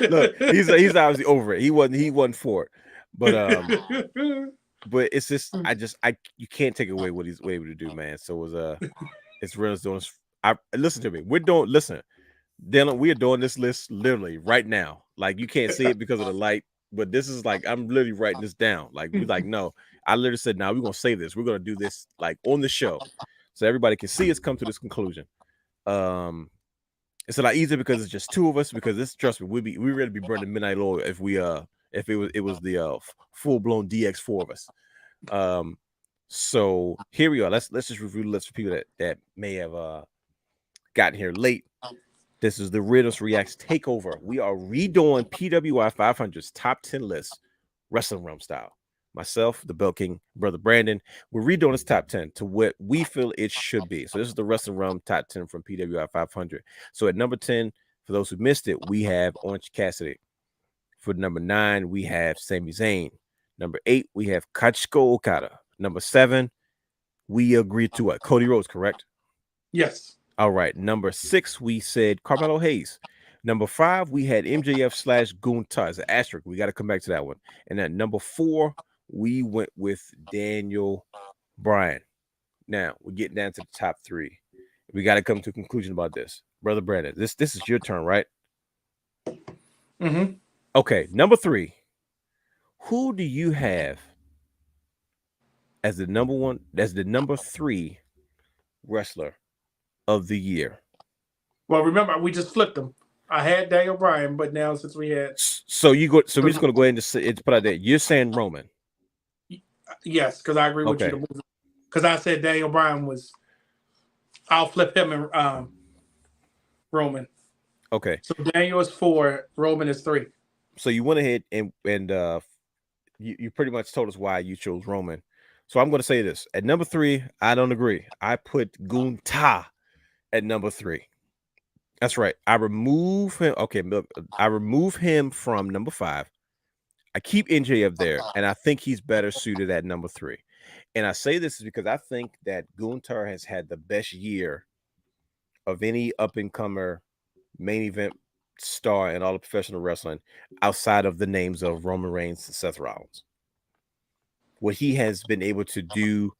look, he's obviously over it. He wasn't for it. But it's just you can't take away what he's able to do, man. So it's Reynolds doing listen to me. We are doing this list literally right now. Like you can't see it because of the light, but this is like I'm literally writing this down. Like we're like, no, I literally said, we're gonna save this. We're gonna do this like on the show. So everybody can see us come to this conclusion. It's a lot easier because it's just 2 of us. Because trust me, we ready to be burning midnight oil if it was the full blown DX 4 of us. So here we are. Let's just review the list for people that may have gotten here late, this is the Riddles Reacts Takeover. We are redoing PWI 500's top 10 list, Wrestling Wrealm style. Myself, the Belt King, brother Brandon, we're redoing this top 10 to what we feel it should be. So this is the Wrestling Wrealm top 10 from PWI 500. So at number 10, for those who missed it, we have Orange Cassidy. For number 9, we have Sami Zayn. Number 8, we have Kazuchika Okada. Number 7, we agreed to what? Cody Rhodes, correct?
Yes.
All right. Number 6, we said Carmelo Hayes. Number 5, we had MJF / Gunther as an asterisk. We got to come back to that one. And at number 4, we went with Daniel Bryan. Now we're getting down to the top 3. We got to come to a conclusion about this, brother Brandon. This is your turn, right?
Mm-hmm.
Okay. Number 3. Who do you have as the number 3 wrestler of the year?
Well, remember, we just flipped them. I had Daniel Bryan, but now since we had...
So we're just going to go ahead and put out there. You're saying Roman.
Yes, because I agree with you. Because I said Daniel Bryan was... I'll flip him and Roman.
Okay.
So Daniel is 4, Roman is 3.
So you went ahead and you pretty much told us why you chose Roman. So I'm going to say this. At number 3, I don't agree. I put Gunther at number 3. That's right. I remove him. Okay, I remove him from number 5. I keep NJ up there, and I think he's better suited at number 3. And I say this is because I think that Gunther has had the best year of any up-and-comer main event star in all of professional wrestling outside of the names of Roman Reigns and Seth Rollins. What he has been able to do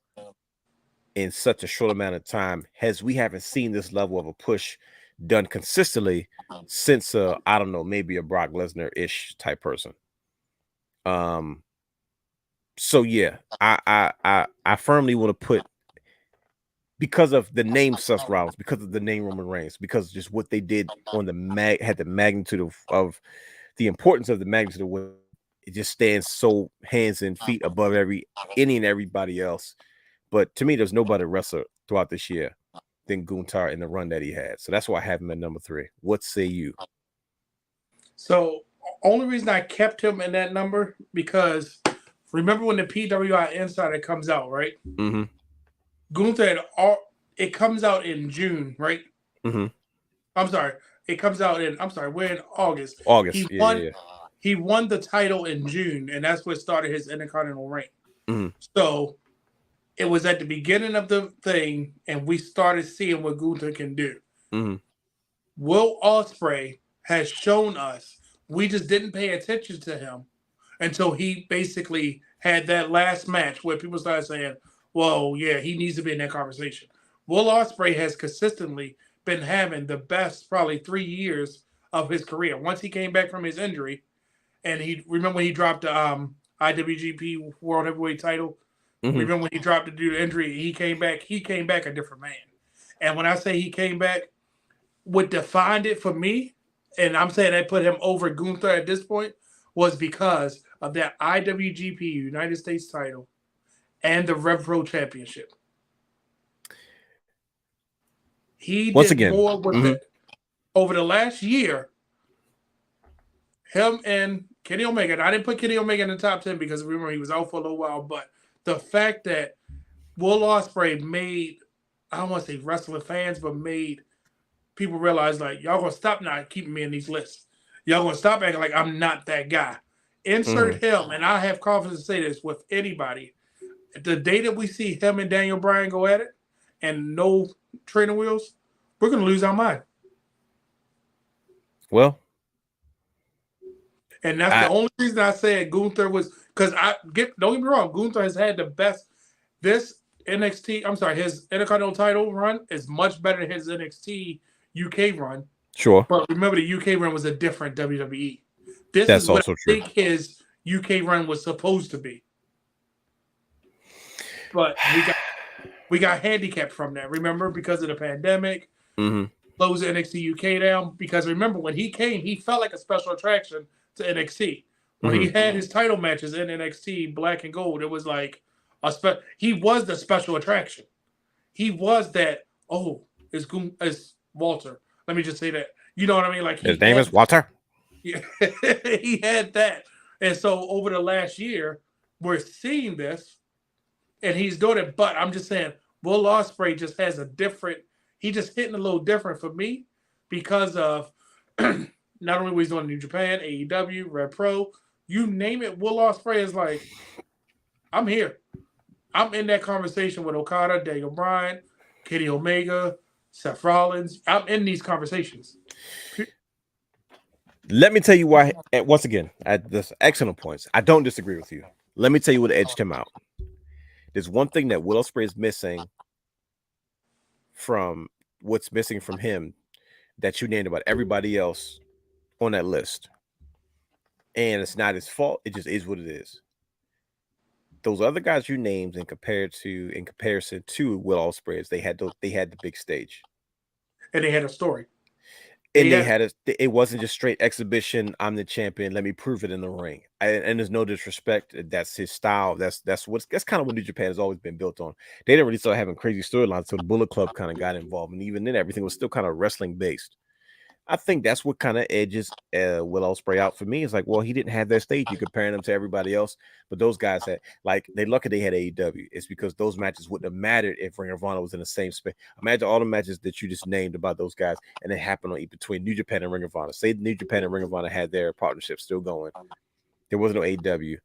in such a short amount of time, we haven't seen this level of a push done consistently since I don't know, maybe a Brock Lesnar-ish type person. So yeah, I firmly want to put, because of the name Seth Rollins, because of the name Roman Reigns, because just what they did on had the magnitude of the importance of the magnitude of what it just stands so hands and feet above any and everybody else. But to me, there's nobody wrestler throughout this year than Gunther in the run that he had. So that's why I have him at number 3. What say you?
So only reason I kept him in that number, because remember when the PWI Insider comes out, right?
Mm-hmm.
Gunther, it comes out in June, right?
Mm-hmm.
I'm sorry. It comes out we're in August.
August,
He won the title in June, and that's what started his Intercontinental reign.
Mm-hmm.
So it was at the beginning of the thing, and we started seeing what Gunther can do.
Mm-hmm.
Will Ospreay has shown us, we just didn't pay attention to him until he basically had that last match where people started saying, well, yeah, he needs to be in that conversation. Will Ospreay has consistently been having the best probably 3 years of his career. Once he came back from his injury, and remember when he dropped the IWGP World Heavyweight title? Mm-hmm. Remember when he dropped it due to injury? He came back a different man. And when I say he came back, what defined it for me, and I'm saying I put him over Gunther at this point, was because of that IWGP United States title and the Rev Pro Championship. He did more with it. Over the last year, him and Kenny Omega, and I didn't put Kenny Omega in the top 10 because remember he was out for a little while, but the fact that Will Ospreay made, I don't want to say wrestling fans, but made people realize, like, y'all gonna stop not keeping me in these lists. Y'all gonna stop acting like I'm not that guy. Insert him, and I have confidence to say this with anybody. The day that we see him and Daniel Bryan go at it, and no training wheels, we're gonna lose our mind.
Well,
and that's the only reason I said Gunther was, because don't get me wrong, Gunther has had the best. This his Intercontinental title run is much better than his NXT UK run.
Sure.
But remember, the UK run was a different WWE. That's is what I think his UK run was supposed to be. But we got handicapped from that, remember, because of the pandemic.
Mm-hmm.
Closed NXT UK down. Because remember, when he came, he felt like a special attraction to NXT. When he had his title matches in NXT Black and Gold, it was like he was the special attraction. He was that, is Walter. Let me just say that. You know what I mean? Like
His name is Walter.
Yeah, he had that. And so over the last year, we're seeing this, and he's doing it. But I'm just saying, Will Ospreay just has a different. He just hitting a little different for me because of not only what he's doing in New Japan, AEW, Red Pro, you name it. Will Ospreay is like, I'm here. I'm in that conversation with Okada, Daniel Bryan, Kenny Omega, Seth Rollins. I'm in these conversations.
Let me tell you why. Once again, at this excellent points, I don't disagree with you. Let me tell you what edged him out. There's one thing that Will Ospreay is missing from what's missing from him that you named about everybody else on that list, and it's not his fault. It just is what it is. Those other guys you named in comparison to Will Ospreay, they had the big stage,
and they had a story.
And it wasn't just straight exhibition. I'm the champion. Let me prove it in the ring. And there's no disrespect. That's his style. That's kind of what New Japan has always been built on. They didn't really start having crazy storylines until the Bullet Club kind of got involved. And even then, everything was still kind of wrestling based. I think that's what kind of edges Will Ospreay out for me. It's like, well, he didn't have that stage. You're comparing him to everybody else, but those guys had, like, they lucky they had AEW. It's because those matches wouldn't have mattered if Ring of Honor was in the same space. Imagine all the matches that you just named about those guys, and it happened between New Japan and Ring of Honor. Say New Japan and Ring of Honor had their partnership still going. There was no AEW.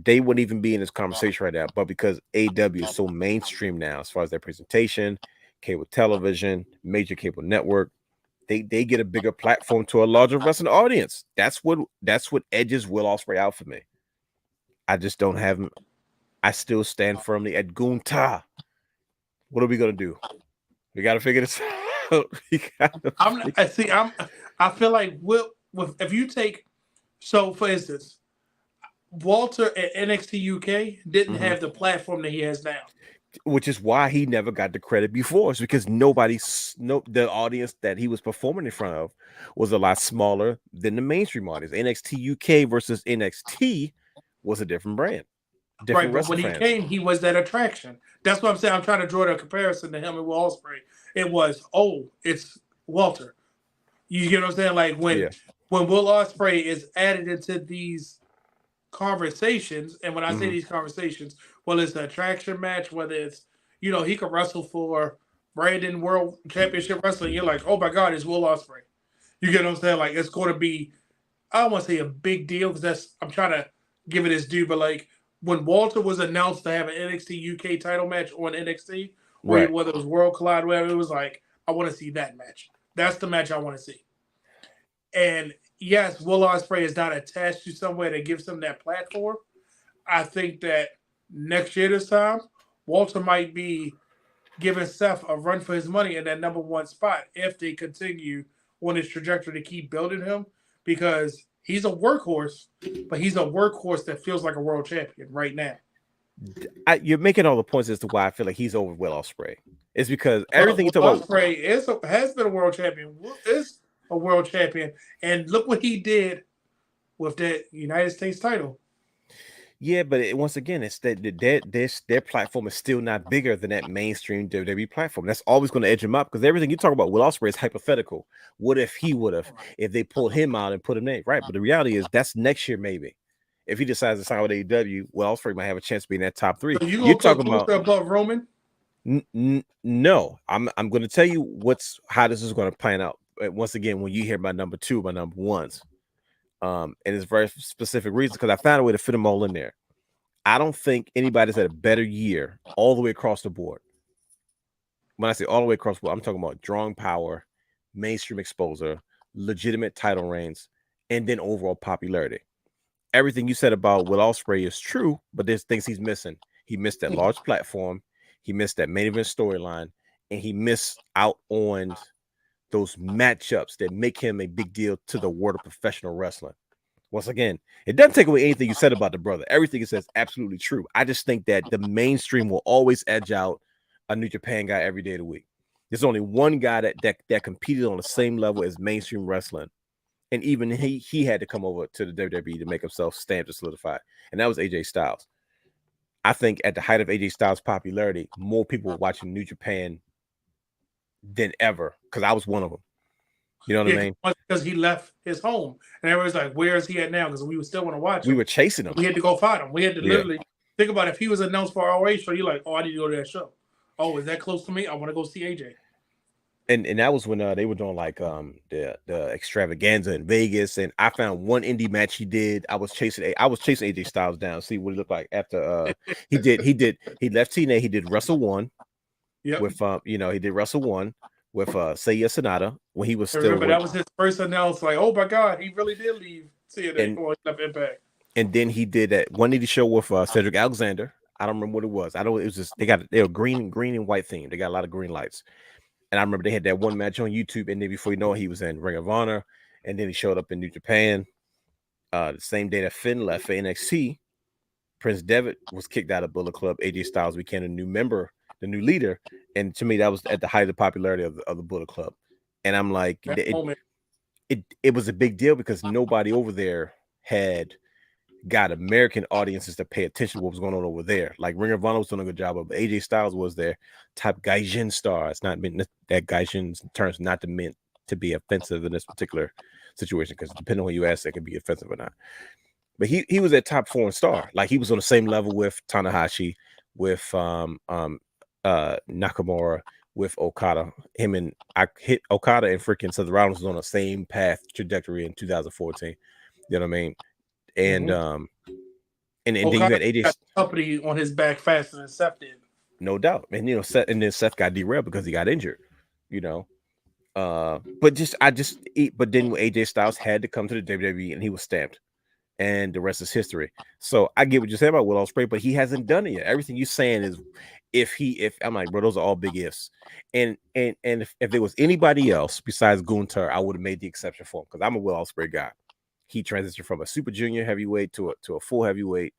They wouldn't even be in this conversation right now, but because AEW is so mainstream now as far as their presentation, cable television, major cable network, they get a bigger platform to a larger wrestling audience. That's what edges Will Ospreay out for me. I just don't have him. I still stand firmly at Gunta. What are we gonna do? We gotta figure this out.
I feel like if you take, so for instance, Walter at NXT UK didn't have the platform that he has now.
Which is why he never got the credit before. It's because the audience that he was performing in front of was a lot smaller than the mainstream audience. NXT UK versus NXT was a different brand.
Right, but when he came, he was that attraction. That's what I'm saying. I'm trying to draw the comparison to him and Will Ospreay. It was, it's Walter. You get what I'm saying? Like when Will Ospreay is added into these conversations, and when I say these conversations, whether it's an attraction match, whether it's, he could wrestle for Brandon World Championship Wrestling, you're like, oh my God, it's Will Ospreay. You get what I'm saying? Like, it's going to be, I don't want to say a big deal, because I'm trying to give it his due, but like when Walter was announced to have an NXT UK title match on NXT, whether it was World Collide, whatever, it was like, I want to see that match. That's the match I want to see. And yes, Will Ospreay is not attached to somewhere that gives him that platform. I think that next year this time, Walter might be giving Seth a run for his money in that number one spot if they continue on his trajectory to keep building him, because he's a workhorse, but he's a workhorse that feels like a world champion right now.
You're making all the points as to why I feel like he's over Will Ospreay. It's because everything you talk about,
Ospreay has been a world champion. Is a world champion, and look what he did with that United States title.
Yeah, but once again, it's that their platform is still not bigger than that mainstream WWE platform. That's always going to edge him up, because everything you talk about Will Ospreay is hypothetical. What if he would have, if they pulled him out and put him in? Right, but the reality is that's next year maybe. If he decides to sign with AEW, Will Ospreay might have a chance to be in that top three.
So you're talking about above Roman?
No, I'm going to tell you how this is going to plan out. Once again, when you hear my number two, my number ones. And it's very specific reasons, because I found a way to fit them all in there. I don't think anybody's had a better year all the way across the board. When I say all the way across the board, I'm talking about drawing power, mainstream exposure, legitimate title reigns, and then overall popularity. Everything you said about Will Ospreay is true, but there's things he's missing. He missed that large platform. He missed that main event storyline, and he missed out on those matchups that make him a big deal to the world of professional wrestling. Once again, it doesn't take away anything you said about the brother. Everything he says is absolutely true. I just think that the mainstream will always edge out a New Japan guy every day of the week. There's only one guy that competed on the same level as mainstream wrestling, and even he had to come over to the WWE to make himself stamped and solidified, and that was AJ Styles. I think at the height of AJ Styles' popularity, more people were watching New Japan than ever because I was one of them. You know what I mean?
Because he left his home, and everybody's like, "Where is he at now?" Because we would still want to watch him.
We were chasing him.
We had to go find him. We had to literally think about it. If he was announced for our show, you're like, "Oh, I need to go to that show." Oh, is that close to me? I want to go see AJ.
And that was when they were doing like the extravaganza in Vegas, and I found one indie match he did. I was chasing AJ Styles down, see what he looked like after he left TNA. He did Wrestle One with he did Wrestle One with Seiya Sanada when he was still.
Remember that was his first announcence. Like, oh my God, he really did leave TNA or left Impact.
And then he did that one indie show with Cedric Alexander. I don't remember what it was. It was just they were green and white theme. They got a lot of green lights. And I remember they had that one match on YouTube, and then before you know it, he was in Ring of Honor, and then he showed up in New Japan. The same day that Finn left for NXT, Prince Devitt was kicked out of Bullet Club. AJ Styles became a new member, the new leader, and to me that was at the height of the popularity of the Bullet Club. And I'm like, it was a big deal because nobody over there had got American audiences to pay attention to what was going on over there. Like Ring of Honor was doing a good job of it. AJ Styles was their type Gaijin star. It's not meant that Gaijin terms not meant to be offensive in this particular situation, because depending on who you ask, it could be offensive or not. But he was a top foreign star. Like he was on the same level with Tanahashi, with Nakamura, with Okada. I hit Okada and freaking Seth Rollins was on the same path trajectory in 2014. You know what I mean? And and then you had AJ
company on his back faster than Seth did.
No doubt. And then Seth got derailed because he got injured, but then AJ Styles had to come to the WWE and he was stamped. And the rest is history. So I get what you're saying about Will Ospreay, but he hasn't done it yet. Everything you're saying is if I'm like, bro, those are all big ifs. And if there was anybody else besides Gunther, I would have made the exception for him because I'm a Will Ospreay guy. He transitioned from a super junior heavyweight to a full heavyweight.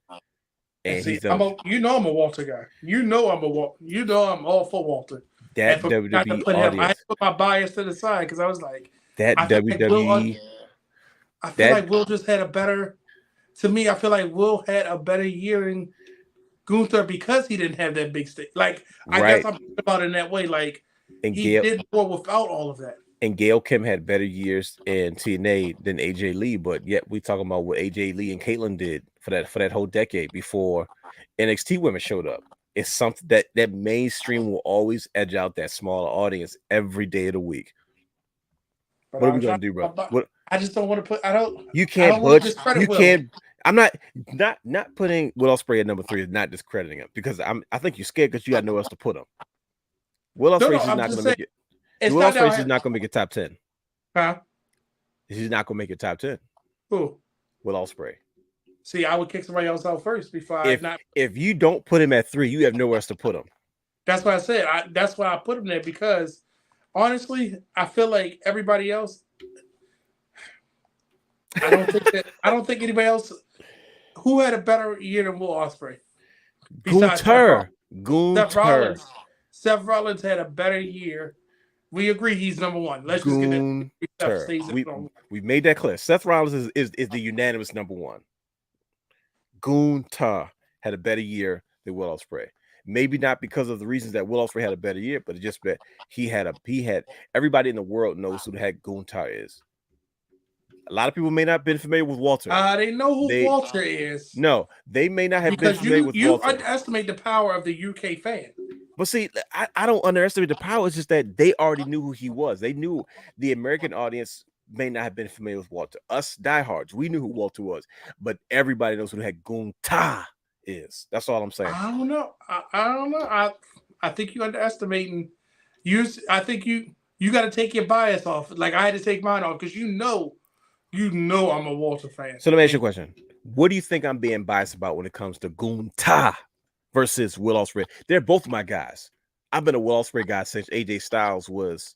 And
see, I'm a Walter guy. I'm all for Walter.
That WWE audience.
I had to put my bias to the side because I was like,
that WWE.
I feel like Will just had a better. To me, I feel like Will had a better year in Gunther because he didn't have that big stick. Like I guess I'm thinking about it in that way. Like he did more without all of that.
And Gail Kim had better years in TNA than AJ Lee, but yet we talking about what AJ Lee and Caitlyn did for that whole decade before NXT women showed up. It's something that mainstream will always edge out that smaller audience every day of the week.
But
what are we gonna do, bro?
I just don't want to put. I don't.
You can't
budge.
You can't. I'm not putting Will Ospreay at number 3. Is not discrediting him because I think you're scared because you got nowhere else to put him. Will Ospreay is not going to make it. Will Ospreay is not going to make it top 10.
Huh?
He's not going to make it top 10.
Who?
Will Ospreay.
See, I would kick somebody else out first before
if you don't put him at 3, you have nowhere else to put him.
That's what I said. That's why I put him there because honestly, I feel like everybody else. I don't think anybody else who had a better year than Will Ospreay.
Gunther.
Seth Rollins had a better year. We agree he's number 1. Let's just get that.
We made that clear. Seth Rollins is the unanimous number 1. Gunther had a better year than Will Ospreay. Maybe not because of the reasons that Will Ospreay had a better year, but it just that he had everybody in the world knows who the heck Gunther is. A lot of people may not have been familiar with Walter.
They know who Walter is.
No, they may not have been familiar with Walter.
You underestimate the power of the UK fan.
But see, I don't underestimate the power. It's just that they already knew who he was. They knew the American audience may not have been familiar with Walter. Us diehards, we knew who Walter was. But everybody knows who the heck Gunther is. That's all I'm saying.
I don't know. I don't know. I think you're underestimating. I think you got to take your bias off. Like I had to take mine off because you know I'm a Walter fan.
So let me ask you a question. What do you think I'm being biased about when it comes to Gunther versus Will Ospreay? They're both my guys. I've been a Will Ospreay guy since AJ Styles was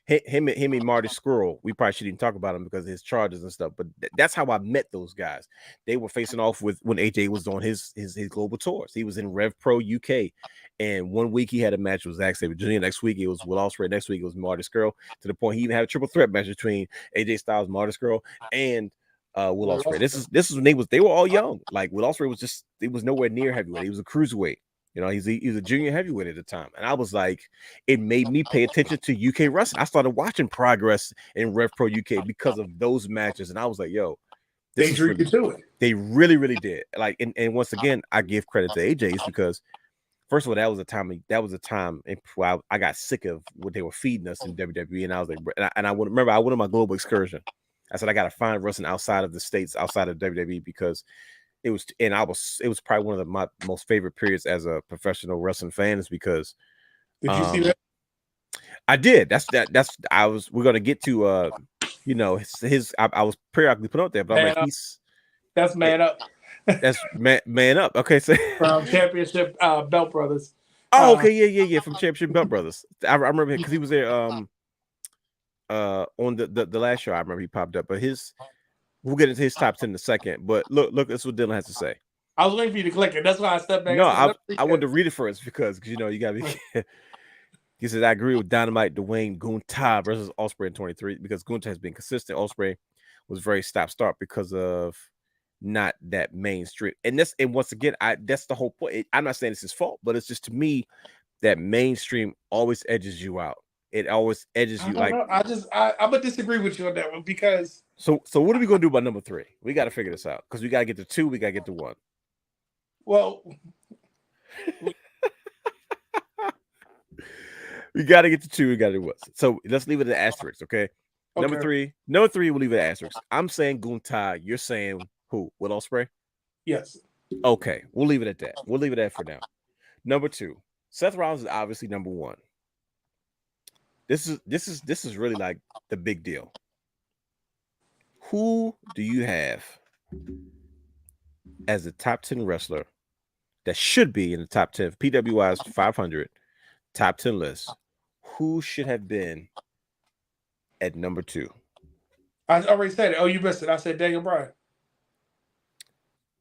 him and Marty Scurll. We probably shouldn't even talk about him because of his charges and stuff. But that's how I met those guys. They were facing off with when AJ was on his global tours. He was in Rev Pro UK. And one week he had a match with Zack Sabre Jr. Next week it was Will Ospreay. Next week it was Marty Scurll. To the point he even had a triple threat match between AJ Styles, Marty Scurll, and Will Ospreay. This is when they were all young. Like Will Ospreay was nowhere near heavyweight. He was a cruiserweight. You know, he's a junior heavyweight at the time. And I was like, it made me pay attention to UK wrestling. I started watching Progress in Rev Pro UK because of those matches. And I was like, yo, this
They
is
drew
really,
you to it.
they really, really did. Like, and once again, I give credit to AJ's because first of all, that was a time I got sick of what they were feeding us in WWE. And I was like, and I would remember I went on my global excursion. I said, I got to find wrestling outside of the States, outside of WWE, because it was probably one of my most favorite periods as a professional wrestling fan is because
Did you see that?
I did. We're gonna get to I was periodically put out there, but I'm like,
that's man up.
That's man up. Okay, so
From Championship Belt Brothers.
okay, yeah, from Championship Belt Brothers. I remember him because he was there on the last show. I remember he popped up, but we'll get into his top 10 in a second. But look, that's what Dylan has to say.
I was waiting for you to click it. That's why I stepped back.
No, I wanted to read it first because you know you gotta be. He says, I agree with Dynamite Dwayne Gunther versus Ospreay in 23 because Gunther has been consistent. Ospreay was very stop-start because of not that mainstream. And once again, that's the whole point. I'm not saying it's his fault, but it's just to me that mainstream always edges you out. It always edges you.
I'm gonna disagree with you on that one because.
So what are we gonna do about number 3? We got to figure this out because we got to get to 2. We got to get to 1.
Well.
We got to get to 2. We got to do what? So let's leave it at asterisk, okay? Number 3, we'll leave it at asterisk. I'm saying Gunther. You're saying who? Will Ospreay?
Yes.
Okay, we'll leave it at that. We'll leave it at for now. Number 2, Seth Rollins is obviously number 1. This is really like the big deal. Who do you have as a top 10 wrestler that should be in the top 10 PWI's 500 top 10 list? Who should have been at number 2?
I already said it. Oh, you missed it. I said Daniel Bryan.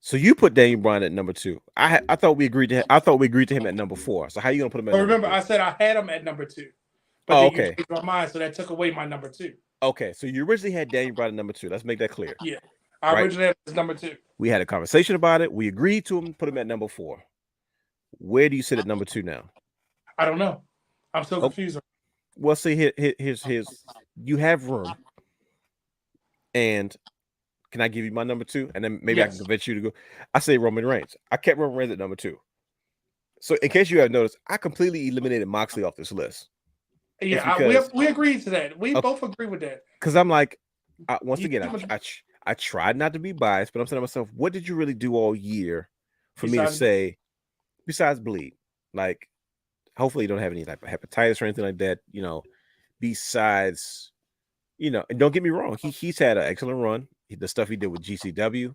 So you put Daniel Bryan at number 2. I thought we agreed to him. I thought we agreed to him at number 4. So how are you gonna put him at?
Remember, I said I had him at number 2. But then you changed my mind, so that took away my number 2.
Okay, so you originally had Daniel Bryan at number 2. Let's make that clear.
Yeah, I originally had his number 2.
We had a conversation about it. We agreed to him, put him at number 4. Where do you sit at number 2 now?
I don't know. I'm so confused.
Well, see, here's you have room. And can I give you my number 2? And then maybe I can convince you to go. I say Roman Reigns. I kept Roman Reigns at number 2. So in case you have noticed, I completely eliminated Moxley off this list.
Yeah, we agreed to that. We both agree with that.
Because I'm like, once again, I tried not to be biased, but I'm saying to myself, what did you really do all year for me to say, besides bleed? Like, hopefully you don't have any type of hepatitis or anything like that, you know, besides, you know, and don't get me wrong, he's had an excellent run. The stuff he did with GCW,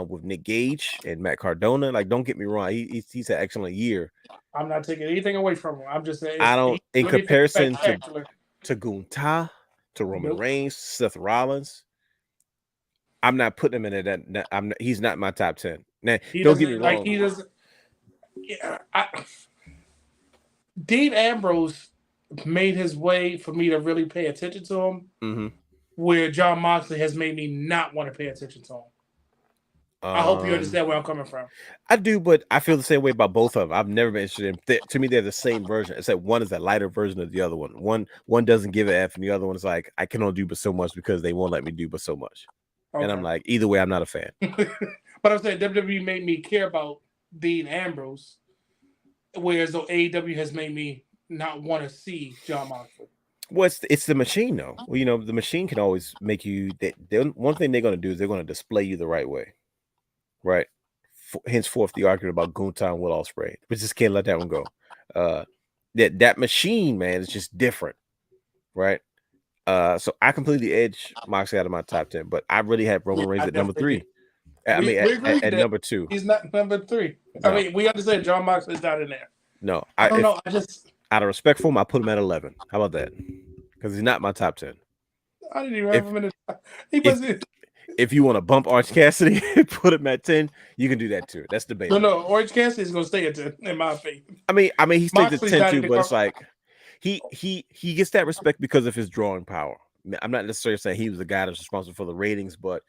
with Nick Gage and Matt Cardona, like, don't get me wrong, he's had an excellent year.
I'm not taking anything away from him. I'm just saying,
I don't, in comparison to Gunther, to Roman Reigns, Seth Rollins, I'm not putting him in that. He's not my top 10. Now, don't get me wrong.
Like, he doesn't. Yeah, Dean Ambrose made his way for me to really pay attention to him, where Jon Moxley has made me not want to pay attention to him. I hope you understand where I'm coming from.
I do, but I feel the same way about both of them. I've never been interested in. To me, they're the same version, except one is a lighter version of the other one. One doesn't give an F, and the other one is like, I can only do but so much because they won't let me do but so much. Okay. And I'm like, either way, I'm not a fan.
But I'm saying WWE made me care about Dean Ambrose, whereas though AEW has made me not want to see Jon Moxley.
Well, it's the machine, though. Well, you know, the machine can always make you. One thing they're going to do is they're going to display you the right way, right? Henceforth, the argument about Gunther and Will Ospreay, but just can't let that one go. That machine, man, is just different, right? So I completely edge Moxley out of my top 10, but I really have Roman Reigns at number 3. At number 2.
He's not number 3. No. I mean, we understand Jon Moxley's not in there.
No,
I don't know.
Out of respect for him, I put him at 11. How about that? Because he's not my top 10.
I didn't even have him in the top. He wasn't.
If you want to bump Orange Cassidy and put him at 10, you can do that too. That's debatable.
No, Orange Cassidy is going to stay at 10, in my opinion.
I mean, he stays at 10 too, but it's like he gets that respect because of his drawing power. I'm not necessarily saying he was the guy that's responsible for the ratings, but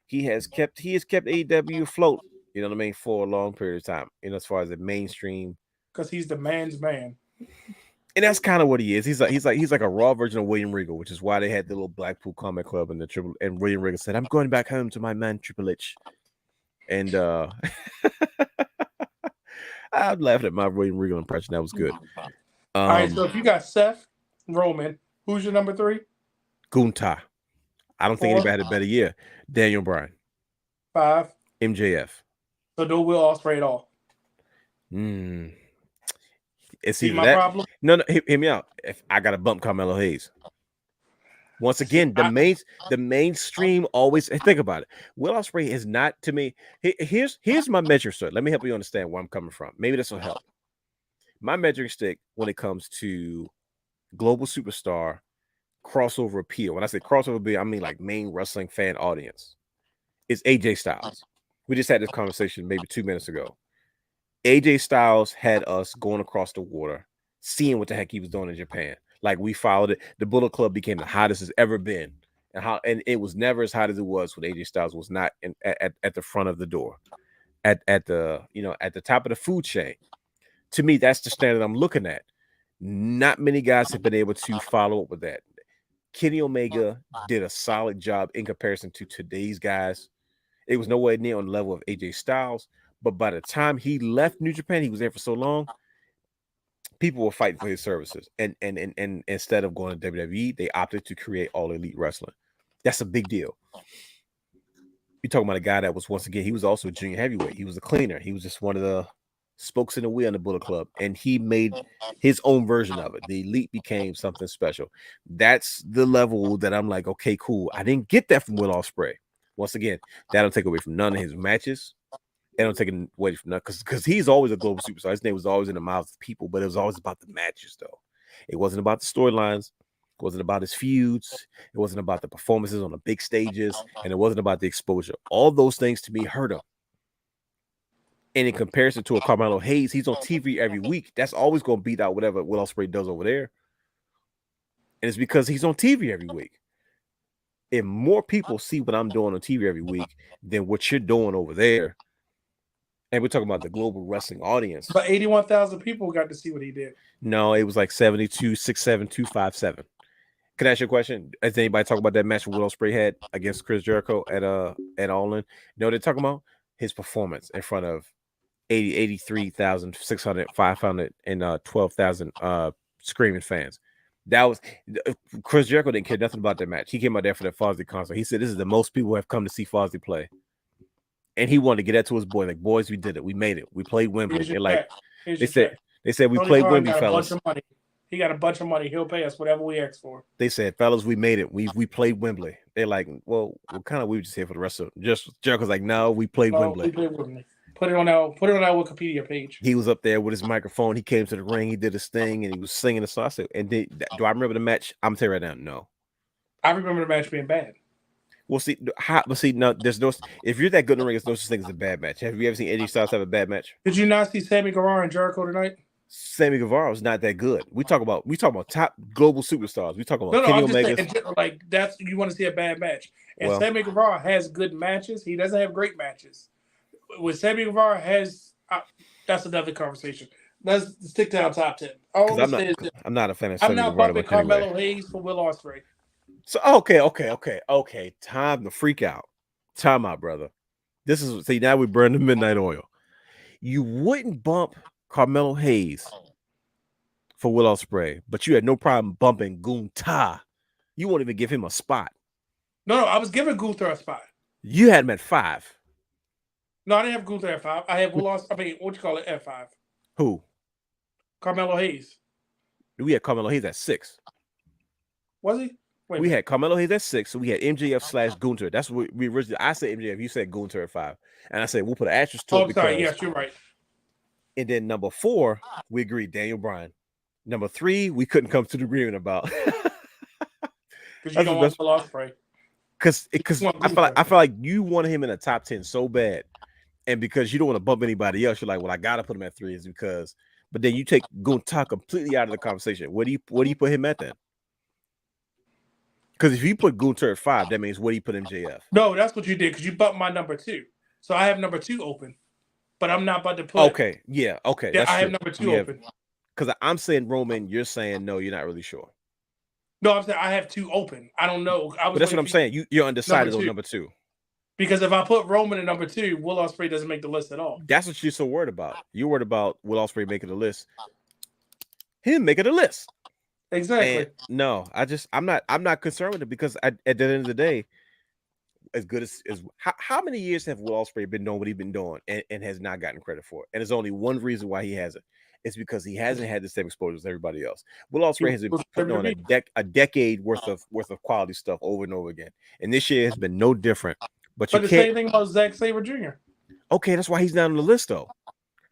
he has kept AEW afloat, You know what I mean? For a long period of time. You know, as far as the mainstream.
Because he's the man's man.
And that's kind of what he is. He's like a raw version of William Regal, which is why they had the little Blackpool Combat Club and the Triple. And William Regal said, "I'm going back home to my man Triple H." And I'm laughing at my William Regal impression. That was good.
All right, so if you got Seth Roman, who's your number 3?
Gunther. I don't think
4,
anybody had a better year. Daniel Bryan.
5.
MJF.
So no Will Ospreay at all.
It's
See
either
my
that.
problem?
No, hear me out. If I got to bump Carmelo Hayes. Once again, the mainstream always think about it. Will Ospreay is not to me. Here's my measure, sir. Let me help you understand where I'm coming from. Maybe this will help. My measuring stick when it comes to global superstar crossover appeal. When I say crossover appeal, I mean like main wrestling fan audience. Is AJ Styles. We just had this conversation maybe 2 minutes ago. AJ Styles had us going across the water, seeing what the heck he was doing in Japan. Like we followed it. The Bullet Club became the hottest it's ever been. And it was never as hot as it was when AJ Styles was not at the front of the door, at the top of the food chain. To me, that's the standard I'm looking at. Not many guys have been able to follow up with that. Kenny Omega did a solid job in comparison to today's guys. It was nowhere near on the level of AJ Styles, but by the time he left New Japan, he was there for so long, people were fighting for his services. And instead of going to WWE, they opted to create All Elite Wrestling. That's a big deal. You're talking about a guy that was, once again, he was also a junior heavyweight. He was a cleaner. He was just one of the spokes in the wheel in the Bullet Club, and he made his own version of it. The Elite became something special. That's the level that I'm like, okay, cool. I didn't get that from Will Ospreay. Once again, that don't take away from none of his matches. It don't take away from none because he's always a global superstar. His name was always in the mouths of people, but it was always about the matches, though. It wasn't about the storylines. It wasn't about his feuds. It wasn't about the performances on the big stages, and it wasn't about the exposure. All those things to me hurt him. And in comparison to a Carmelo Hayes, he's on TV every week. That's always going to beat out whatever Will Ospreay does over there. And it's because he's on TV every week. If more people see what I'm doing on TV every week than what you're doing over there, and we're talking about the global wrestling audience.
But 81,000 people got to see what he did.
No, it was like 72,67257. Can I ask you a question? Has anybody talk about that match Will Ospreay had against Chris Jericho at All In? You know what they're talking about? His performance in front of 83,600, 500, and 12,000 screaming fans. That was Chris Jericho didn't care nothing about that match. He came out there for that Fozzy concert. He said, "This is the most people who have come to see Fozzy play," and he wanted to get that to his boy. Like, boys, we did it. We made it. We played Wembley. They're like, they said we played Wembley, fellas.
He got a bunch of money. He'll pay us whatever we ask for.
They said, fellas, we made it. We played Wembley. They're like, well, kind of we were just here for the rest of it. Just Jericho's like, no, we played Wembley.
We played Wembley. Put it on our Wikipedia page.
He was up there with his microphone. He came to the ring. He did his thing, and he was singing the song. I said, and do I remember the match? I'm telling you right now, no.
I remember the match being bad.
Well, no, there's no. If you're that good in the ring, there's no such thing as a bad match. Have you ever seen AJ Styles have a bad match?
Did you not see Sammy Guevara and Jericho tonight?
Sammy Guevara was not that good. We talk about top global superstars. We talk about Kenny Omega.
Like that's you want to see a bad match. And Sammy Guevara has good matches. He doesn't have great matches. With Sammy Guevara has that's another conversation. Let's stick to our top 10.
I'm not a fan of Sammy Guevara.
I'm not bumping Carmelo Hayes for Will Ospreay.
So okay. Time to freak out. Time out, brother. Now we burn the midnight oil. You wouldn't bump Carmelo Hayes for Will Ospreay, but you had no problem bumping Gunther. You won't even give him a spot.
No, I was giving Gunther a spot.
You had him at 5.
No, I didn't have Gunther at 5. I have Will Ospreay. What you call it at 5?
Who?
Carmelo Hayes.
We had Carmelo Hayes at 6.
Was he?
We had Carmelo Hayes at 6, so we had MJF / Gunther. That's what we originally. I said MJF. You said Gunther at 5, and I said we'll put an asterisk to it.
I'm sorry. Yes, you're right.
And then number 4, we agreed Daniel Bryan. Number 3, we couldn't come to the agreement about.
Because you don't want Will Ospreay.
Because I feel like you wanted him in the top 10 so bad, and because you don't want to bump anybody else, you're like, well, I gotta put him at 3 is because. But then you take Gunther completely out of the conversation. What do you put him at then? Because if you put Gunther at 5, that means what do you put MJF?
No, that's what you did because you bumped my number 2. So I have number 2 open. but I'm not about to put.
Okay, yeah, okay,
Yeah,
that's
I have
true.
number 2 open.
Because I'm saying Roman, you're saying no, you're not really sure.
No, I'm saying I have 2 open. I don't know. I was
But that's what I'm saying. You're undecided on number 2.
Because if I put Roman at number 2, Will Ospreay doesn't make the list at all.
That's what you're so worried about. You're worried about Will Ospreay making the list. Him making the list.
Exactly.
And no, I'm not concerned with it because at the end of the day, as good as how many years have Will Ospreay been doing what he's been doing and has not gotten credit for it? And there's only one reason why he hasn't. It's because he hasn't had the same exposure as everybody else. Will Ospreay has been putting on a decade worth of quality stuff over and over again. And this year has been no different. But
the same thing about Zack Sabre Jr.
Okay, that's why he's not on the list though.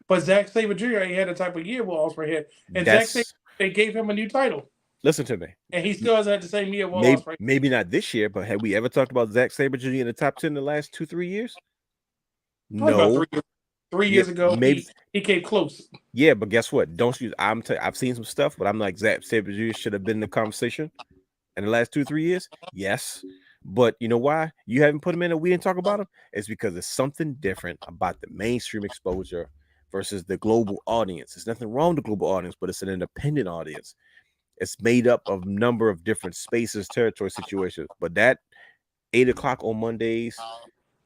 But Zack Sabre Jr. He had the type of year Will Ospreay had. And Zack Sabre, they gave him a new title.
Listen to me.
And he still hasn't had the same year Will Ospreay.
Maybe not this year, but have we ever talked about Zack Sabre Jr. in the top 10 in the last 2-3 years?
Probably about 3 years ago, maybe he came close.
Yeah, but guess what? I've seen some stuff, but I'm like Zack Sabre Jr. should have been in the conversation in the last 2-3 years. Yes, but you know why you haven't put him in and we didn't talk about him? It's because there's something different about the mainstream exposure versus the global audience. There's nothing wrong with the global audience, but it's an independent audience. It's made up of a number of different spaces, territory situations. But that 8 o'clock on Mondays,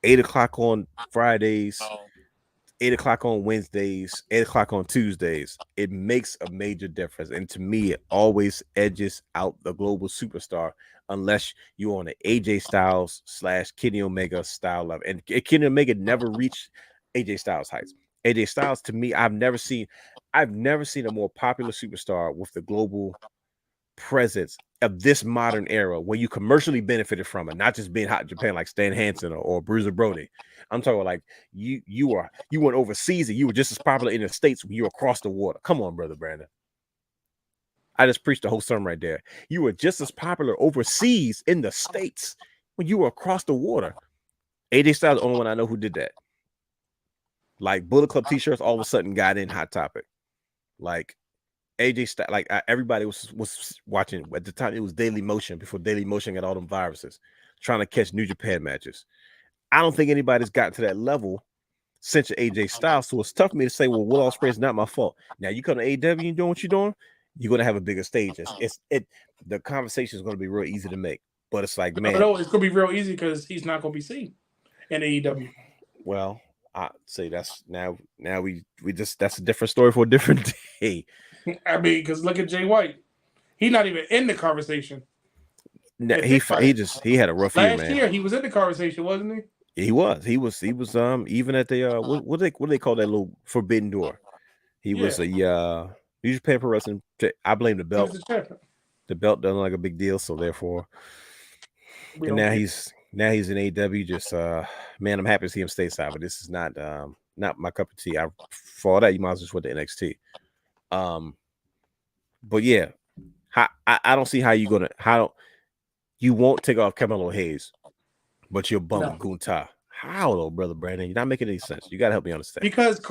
8 o'clock on Fridays, 8 o'clock on Wednesdays, 8 o'clock on Tuesdays, it makes a major difference. And to me, it always edges out the global superstar unless you're on an AJ Styles / Kenny Omega style level. And Kenny Omega never reached AJ Styles heights. AJ Styles, to me, I've never seen a more popular superstar with the global presence of this modern era where you commercially benefited from it, not just being hot in Japan like Stan Hansen or Bruiser Brody. I'm talking like you went overseas and you were just as popular in the States when you were across the water. Come on, brother Brandon. I just preached the whole sermon right there. You were just as popular overseas in the States when you were across the water. AJ Styles is the only one I know who did that. Like Bullet Club t-shirts all of a sudden got in Hot Topic. Like AJ Styles, like everybody was watching at the time. It was Daily Motion before Daily Motion got all them viruses, trying to catch New Japan matches. I don't think anybody's gotten to that level since AJ Styles. So it's tough for me to say, well, Will Ospreay is not my fault. Now you come to AEW and doing what you're doing, you're gonna have a bigger stage. The conversation is gonna be real easy to make. But it's like, man,
no, it's gonna be real easy because he's not gonna be seen in AEW.
Well, I say that's now we just that's a different story for a different day.
I mean, because look at Jay White. He's not even in the conversation.
No, he had a rough year, man.
Last year he was in the conversation, wasn't he?
He was even at the what do they call that little forbidden door? He was a New Japan Pro Wrestling. I blame the belt. The belt doesn't like a big deal, so therefore, and now he's in AEW. Just man, I'm happy to see him stateside, but this is not my cup of tea. For all that, you might as well just went to NXT. But yeah, I don't see how you won't take off Carmelo Hayes, but you'll bump Gunther. How though, brother Brandon? You're not making any sense. You gotta help me understand.
Because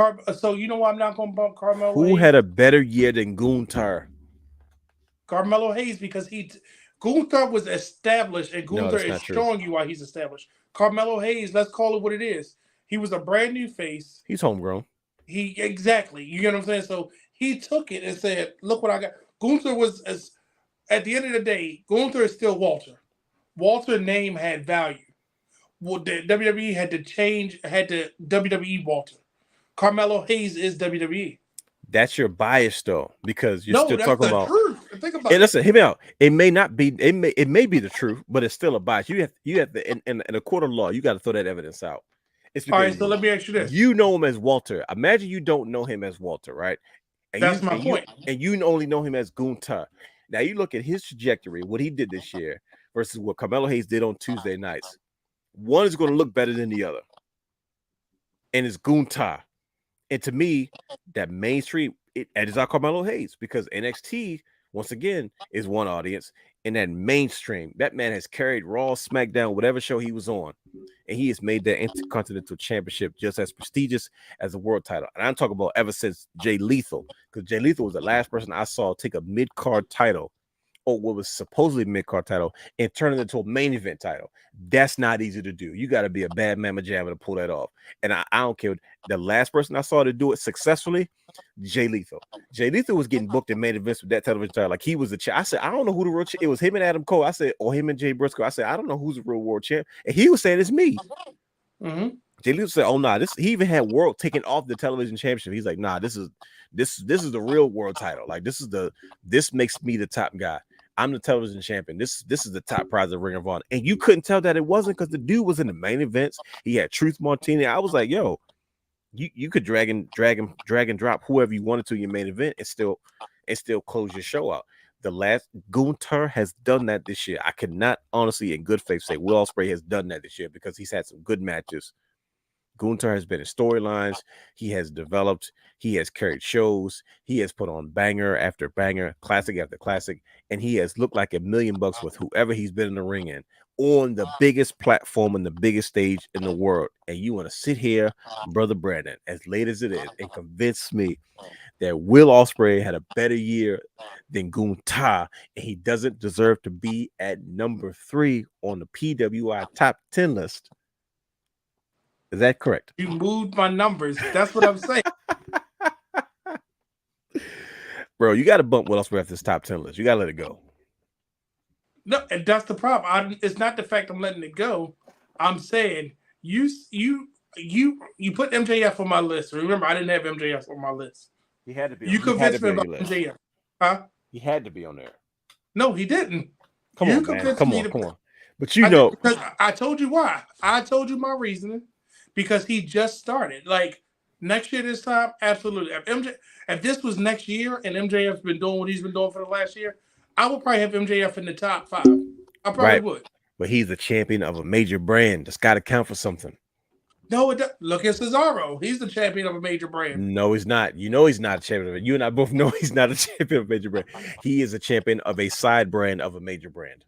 so you know why I'm not gonna bump Carmelo?
Who
Hayes?
had a better year than Gunther?
Carmelo Hayes, because Gunther was established, and Gunther is showing you why he's established. Carmelo Hayes, let's call it what it is. He was a brand new face.
He's homegrown.
Exactly. You get what I'm saying? So he took it and said, "Look what I got." Gunther was at the end of the day, Gunther is still Walter. Walter's name had value. Well, the WWE had to WWE Walter. Carmelo Hayes is WWE.
That's your bias, though, because you're still talking about.
Truth. Think about it.
Listen, hear me out. It may not be. It may be the truth, but it's still a bias. You have to in a court of law. You got to throw that evidence out.
All right. So let me ask you this.
You know him as Walter. Imagine you don't know him as Walter, right? And
that's my point.
You only know him as Gunther. Now you look at his trajectory, what he did this year versus what Carmelo Hayes did on Tuesday nights. One is going to look better than the other, and it's Gunther. And to me, that mainstream, it is our Carmelo Hayes, because NXT, once again, is one audience. And that mainstream, that man has carried Raw, SmackDown, whatever show he was on. And he has made that Intercontinental Championship just as prestigious as a world title. And I'm talking about ever since Jay Lethal, because Jay Lethal was the last person I saw take a mid-card title what was supposedly mid-card title and turn it into a main event title. That's not easy to do. You got to be a bad mamma jamma to pull that off. And I don't care. The last person I saw to do it successfully, Jay Lethal. Jay Lethal was getting booked in main events with that television title. Like he was the I said, I don't know who the real it was him and Adam Cole. I said, or him and Jay Briscoe. I said, I don't know who's the real world champ. And he was saying it's me.
Mm-hmm.
Jay Lethal said, "Oh nah, this." He even had world taken off the television championship. He's like, "Nah, this is the real world title. Like this makes me the top guy. I'm the television champion. This is the top prize of Ring of Honor." And you couldn't tell that it wasn't because the dude was in the main events. He had Truth Martini. I was like, "Yo, you could drag and drop whoever you wanted to in your main event and still close your show out." The last Gunther has done that this year. I could not honestly, in good faith, say Will Ospreay has done that this year because he's had some good matches. Gunther has been in storylines. He has developed. He has carried shows. He has put on banger after banger, classic after classic, and he has looked like $1 million with whoever he's been in the ring in on the biggest platform and the biggest stage in the world. And you want to sit here, brother Brandon, as late as it is, and convince me that Will Ospreay had a better year than Gunther, and he doesn't deserve to be at number 3 on the PWI top 10 list. Is that correct?
You moved my numbers. That's what I'm saying.
Bro, you got to bump Will Ospreay off this top 10 list. You got to let it go.
No, and that's the problem. It's not the fact I'm letting it go. I'm saying you put MJF on my list. Remember, I didn't have MJF on my list.
He had to be.
You convinced me about MJF. Huh?
He had to be on there.
No, he didn't.
Come on, man. Come on. But you know,
because I told you why. I told you my reasoning. Because he just started. Like next year, this time, absolutely. If this was next year and MJF's been doing what he's been doing for the last year, I would probably have MJF in the top 5. I probably would. But
he's the champion of a major brand. That's got to count for something.
No, look at Cesaro. He's the champion of a major brand.
No, he's not. You know he's not a champion of it. You and I both know he's not a champion of a major brand. He is a champion of a side brand of a major brand.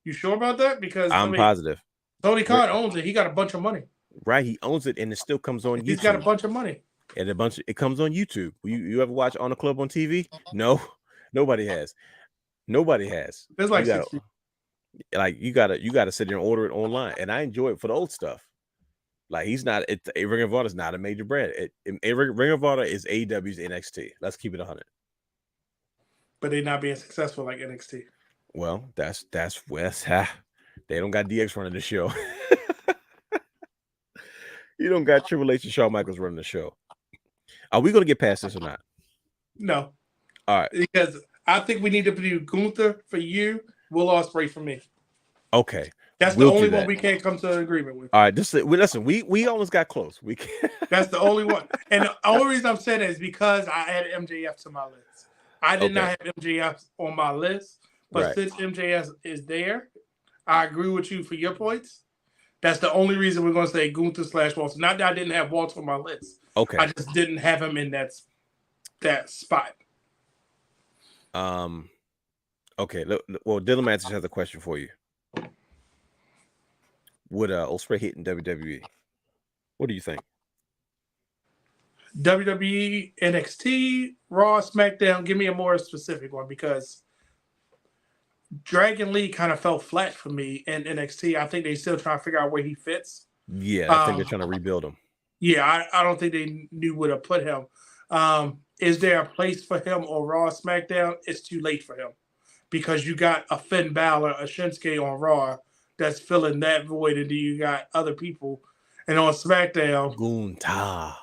You sure about that? Because
I'm positive.
Tony Khan owns it. He got a bunch of money.
Right, he owns it, and it still comes on YouTube.
He's got a bunch of money,
and it comes on YouTube. You ever watch On the Club on TV? No, nobody has.
There's like
you gotta sit there and order it online, and I enjoy it for the old stuff. Like he's not. Ring of Honor is not a major brand. Ring of Honor is AEW's NXT. Let's keep it 100.
But they're not being successful like NXT.
Well, that's West. They don't got DX running the show. You don't got Triple H and Shawn Michaels running the show. Are we going to get past this or not?
No.
All right.
Because I think we need to do Gunther for you, Will Ospreay for me.
Okay.
That's the only one we can't come to an agreement with.
All right. Listen, we almost got close. We can't.
That's the only one. And the only reason I'm saying that is because I added MJF to my list. I did not have MJF on my list. But since MJF is there, I agree with you for your points. That's the only reason we're going to say Gunther / Walter. Not that I didn't have Walter on my list.
Okay.
I just didn't have him in that spot.
Okay. Well, Dylan Matthews has a question for you. Would Ospreay hit in WWE? What do you think?
WWE, NXT, Raw, SmackDown. Give me a more specific one because Dragon Lee kind of fell flat for me in NXT. I think they still trying to figure out where he fits.
Yeah, I think they're trying to rebuild him.
Yeah, I don't think they knew where to put him. Is there a place for him on Raw, SmackDown? It's too late for him because you got a Finn Balor, a Shinsuke on Raw that's filling that void, and then you got other people. And on SmackDown,
Gunther.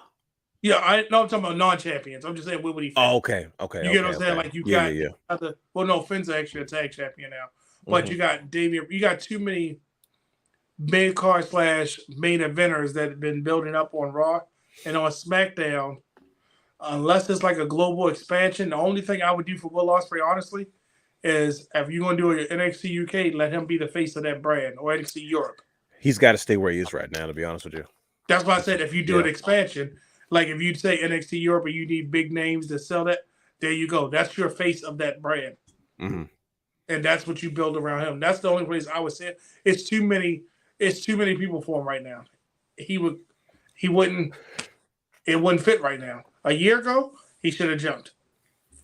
Yeah, I'm talking about non-champions. I'm just saying where would he fit?
Oh, okay.
You get what I'm saying? Like you got other. Well, no, Finn's actually a tag champion now, but you got Damian. You got too many main card / main eventers that have been building up on Raw and on SmackDown. Unless it's like a global expansion, the only thing I would do for Will Ospreay, honestly, is if you're going to do an NXT UK, let him be the face of that brand, or NXT Europe.
He's got to stay where he is right now, to be honest with you.
That's why I said if you do an expansion, like if you say NXT Europe, or you need big names to sell that, there you go. That's your face of that brand, and that's what you build around him. That's the only place I would say it's too many. It's too many people for him right now. It wouldn't fit right now. A year ago, he should have jumped.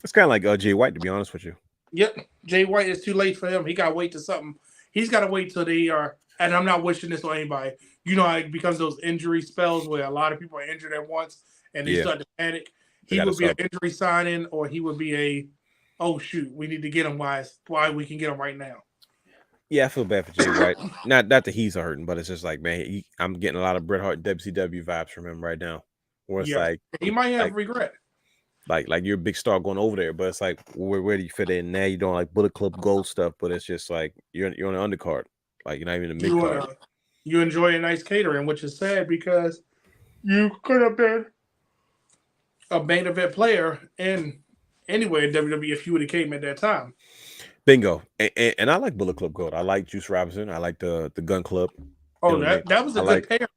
It's kind of like Jay White, to be honest with you.
Yep, Jay White is too late for him. He got to wait till something. He's got to wait till they are. And I'm not wishing this on anybody. You know how it becomes those injury spells where a lot of people are injured at once and they start to panic. He would be an injury signing, or he would be a, oh shoot, we need to get him why we can get him right now.
Yeah, I feel bad for Jay White. not that he's hurting, but it's just like, man, I'm getting a lot of Bret Hart WCW vibes from him right now. Where it's like
he might have regret.
Like you're a big star going over there, but it's like where do you fit in now? You don't like Bullet Club Gold stuff, but it's just like you're on the undercard, like you're not even in the mid card.
You enjoy a nice catering, which is sad because you could have been a main event player in anywhere in WWE if you would have came at that time.
Bingo. And I like Bullet Club Gold. I like Juice Robinson. I like the Gun Club.
Oh, that was a good pair.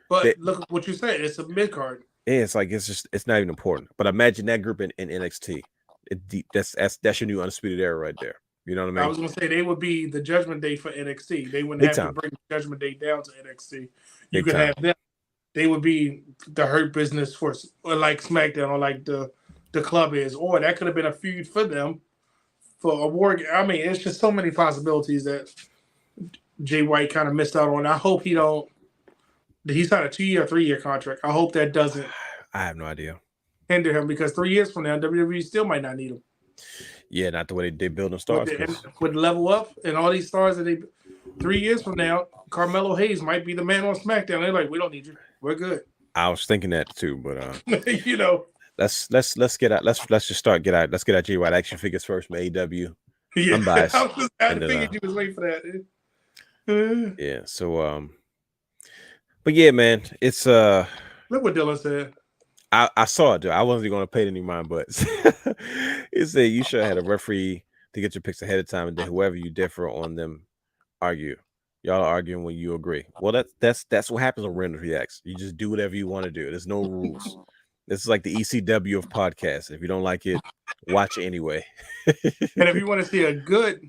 But look at what you said. It's a mid card.
Yeah, it's like it's not even important. But imagine that group in NXT. That's your new Undisputed Era right there. You know what I mean?
I was gonna say they would be the Judgment Day for NXT. They wouldn't have to bring the Judgment Day down to NXT. You could have them. They would be the Hurt Business for like SmackDown or like the club is, or that could have been a feud for them for a war. I mean, it's just so many possibilities that Jay White kind of missed out on. I hope he don't. He's signed a 2-year, 3-year contract. I hope that doesn't.
I have no idea.
Hinder him because 3 years from now, WWE still might not need him.
Yeah, not the way they build them stars.
With Level Up and all these stars that 3 years from now, Carmelo Hayes might be the man on SmackDown. They're like, we don't need you. We're good.
I was thinking that too, but
you know,
let's get out. Let's just get out Jay White action figures first from AEW.
Yeah,
I'm biased.
I figured you was waiting for that.
Yeah. So but yeah, man, it's
look what Dylan said.
I saw it, dude. I wasn't going to pay any mind, but it said you should have had a referee to get your picks ahead of time, and then whoever you differ on them argue. Y'all are arguing when you agree. Well, that's what happens on Random Reacts. You just do whatever you want to do. There's no rules. This is like the ECW of podcasts. If you don't like it, watch it anyway.
And if you want to see a good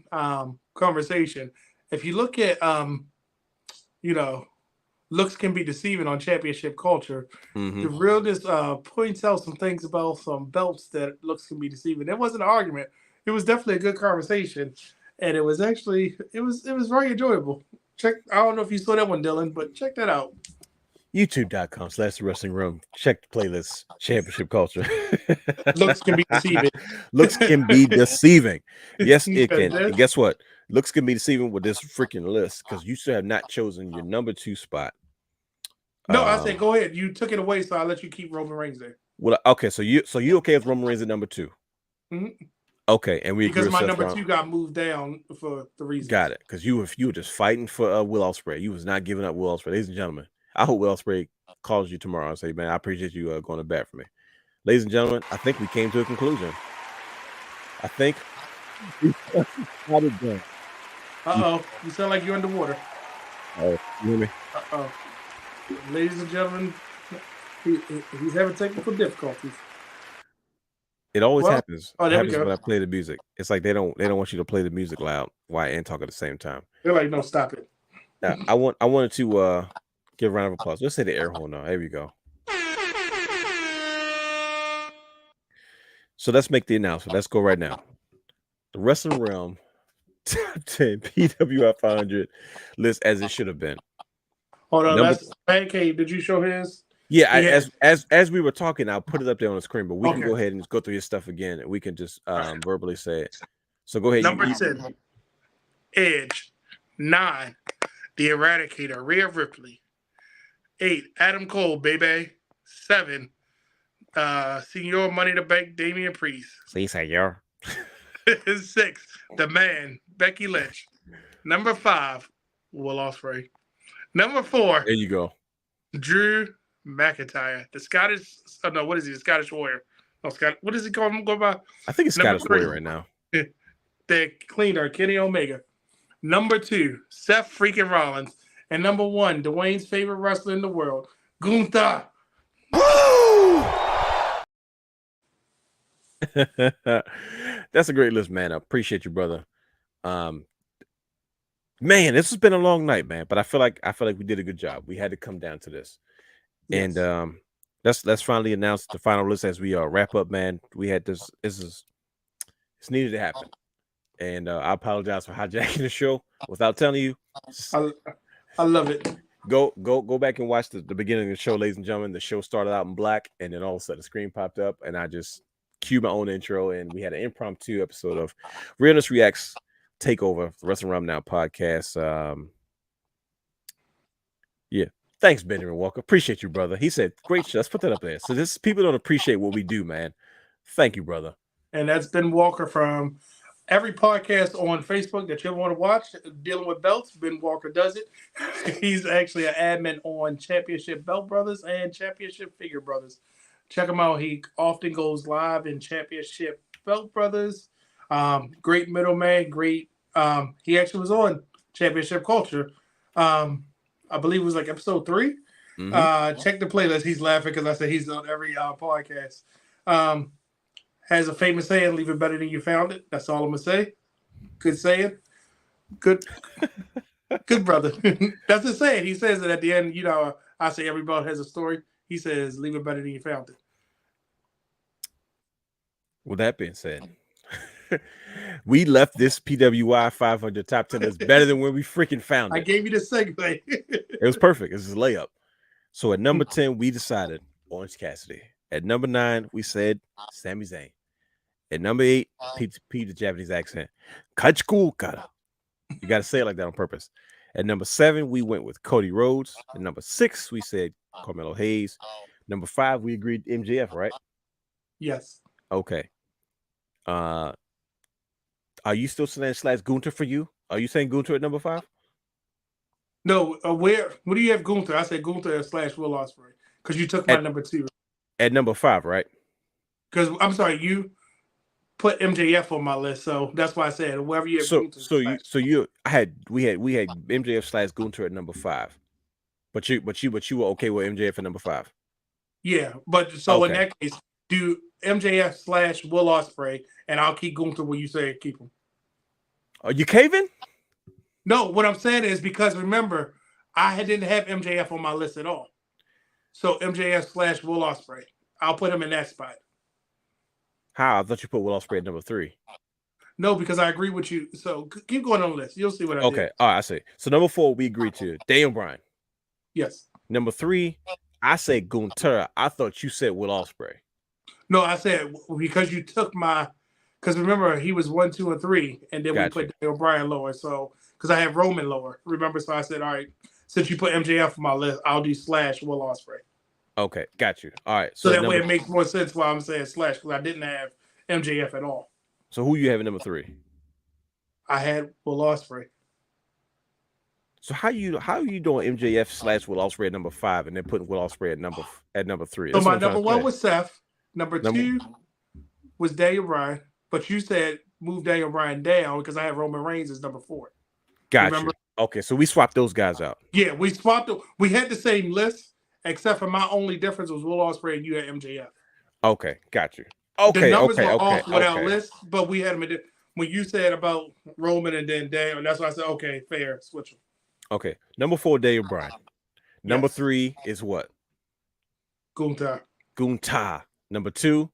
conversation, if you look at looks can be deceiving on Championship Culture. The realness points out some things about some belts that looks can be deceiving. It wasn't an argument. It was definitely a good conversation, and it was actually it was very enjoyable. I don't know if you saw that one, Dylan, but check that out.
YouTube.com/Wrestling Wrealm. Check the playlist. Championship Culture.
Looks can be deceiving.
Looks can be deceiving. Yes, it can. And guess what? Looks can be deceiving with this freaking list because you still have not chosen your number 2 spot.
No, I said go ahead. You took it away, so I'll let you keep Roman Reigns there.
Well, okay, so you okay with Roman Reigns at number 2?
Mm-hmm.
Okay, and we
because my number 2 got moved down for the reason.
Got it, because you were just fighting for Will Ospreay. You was not giving up Will Ospreay, ladies and gentlemen. I hope Will Ospreay calls you tomorrow and say, "Man, I appreciate you going to bat for me." Ladies and gentlemen, I think we came to a conclusion. I think.
You sound like you're underwater.
Oh, you hear me?
Ladies and gentlemen, he's having technical difficulties.
It always happens.
Oh, there we go.
When I play the music. It's like they don't want you to play the music loud and talk at the same time.
They're like, no, stop it.
Now, I wanted to give a round of applause. Let's say the air horn now. There we go. So let's make the announcement. Let's go right now. The Wrestling Wrealm Top 10 PWI 500 list as it should have been.
Hold on, that's Pancake. Did you show his?
Yeah, as we were talking, I'll put it up there on the screen, but we can go ahead and go through your stuff again, and we can just verbally say it. So go ahead.
Number 10, Edge. 9, The Eradicator, Rhea Ripley. 8, Adam Cole, baby. 7, Senor Money to Bank, Damian Priest.
Sí, señor.
6, The Man, Becky Lynch. Number 5, Will Ospreay. Number 4,
there you go,
Drew McIntyre, the Scottish. Oh no, what is he? The Scottish Warrior. No, Scott. What is he called? Go by.
I think it's Scottish Warrior right now.
They cleaned her, Kenny Omega. Number 2, Seth freaking Rollins, and number 1, Dwayne's favorite wrestler in the world, Gunther.
That's a great list, man. I appreciate you, brother. Man, this has been a long night, man. But I feel like we did a good job. We had to come down to this, yes. And let's finally announce the final list as we wrap up, man. We had this. It's needed to happen. And I apologize for hijacking the show without telling you.
I love it.
Go back and watch the beginning of the show, ladies and gentlemen. The show started out in black, and then all of a sudden the screen popped up, and I just cued my own intro, and we had an impromptu episode of Realness Reacts Takeover, the Wrestling Wrealm Now podcast. Yeah. Thanks, Benjamin Walker. Appreciate you, brother. He said, great show. Let's put that up there. So this people don't appreciate what we do, man. Thank you, brother.
And that's Ben Walker from every podcast on Facebook that you ever want to watch dealing with belts. Ben Walker does it. He's actually an admin on Championship Belt Brothers and Championship Figure Brothers. Check him out. He often goes live in Championship Belt Brothers. Great middleman. Great. He actually was on Championship Culture. I believe it was like episode 3.
Mhm.
Check the playlist. He's laughing because I said he's on every podcast. Has a famous saying, leave it better than you found it. That's all I'm going to say. Good saying. Good brother. That's his saying. He says it at the end. You know, I say every belt has a story. He says, leave it better than you found it.
With that being said, we left this PWI 500 top 10 list better than when we freaking found it.
I gave you the segue.
It was perfect. It was a layup. So at number 10, we decided Orange Cassidy. At number 9, we said Sami Zayn. At number 8, Pete the Japanese accent. Cardgilll. You got to say it like that on purpose. At number 7, we went with Cody Rhodes. At number 6, we said Carmelo Hayes. Number 5, we agreed MJF, right?
Yes.
Okay. Are you still saying / Gunther for you? Are you saying Gunther at number 5?
No, what do you have Gunther? I said Gunther / Will Ospreay because you took my number 2.
At number 5, right?
Because I'm sorry, you put MJF on my list, so that's why I said wherever you have Gunther.
We had MJF / Gunther at number 5, but you were okay with MJF at number 5.
Yeah, but so in that case, do MJF / Will Ospreay, and I'll keep Gunther where you say keep him.
Are you caving?
No, what I'm saying is because remember, I didn't have MJF on my list at all. So MJF / Will Ospreay, I'll put him in that spot.
How? I thought you put Will Ospreay at number 3.
No, because I agree with you. So keep going on the list. You'll see what I did.
Okay, all right, I see. So number 4, we agreed to Daniel Bryan.
Yes.
Number 3, I said Gunther. I thought you said Will Ospreay.
No, I said because you took my. Because remember, he was 1, 2, and 3, and then we put Daniel Bryan lower. So because I have Roman lower, remember? So I said, all right, since you put MJF on my list, I'll do / Will Ospreay.
Okay, got you. All right.
So that way it makes more sense why I'm saying / because I didn't have MJF at all.
So who you have at number 3?
I had Will Ospreay.
So how you doing MJF / Will Ospreay at number 5 and then putting Will Ospreay at number 3?
So my number 1 was Seth. Number 2 was Daniel Bryan. But you said move Daniel Bryan down because I have Roman Reigns as number 4.
Gotcha. Okay, so we swapped those guys out.
Yeah, we swapped. We had the same list, except for my only difference was Will Ospreay and you had MJF.
Okay, got you. Okay,
the numbers were off with our list, but we had them. When you said about Roman and then Daniel, that's why I said, okay, fair, switch them.
Okay, number 4, Daniel Bryan. Number 3 is what?
Gunther.
Number 2,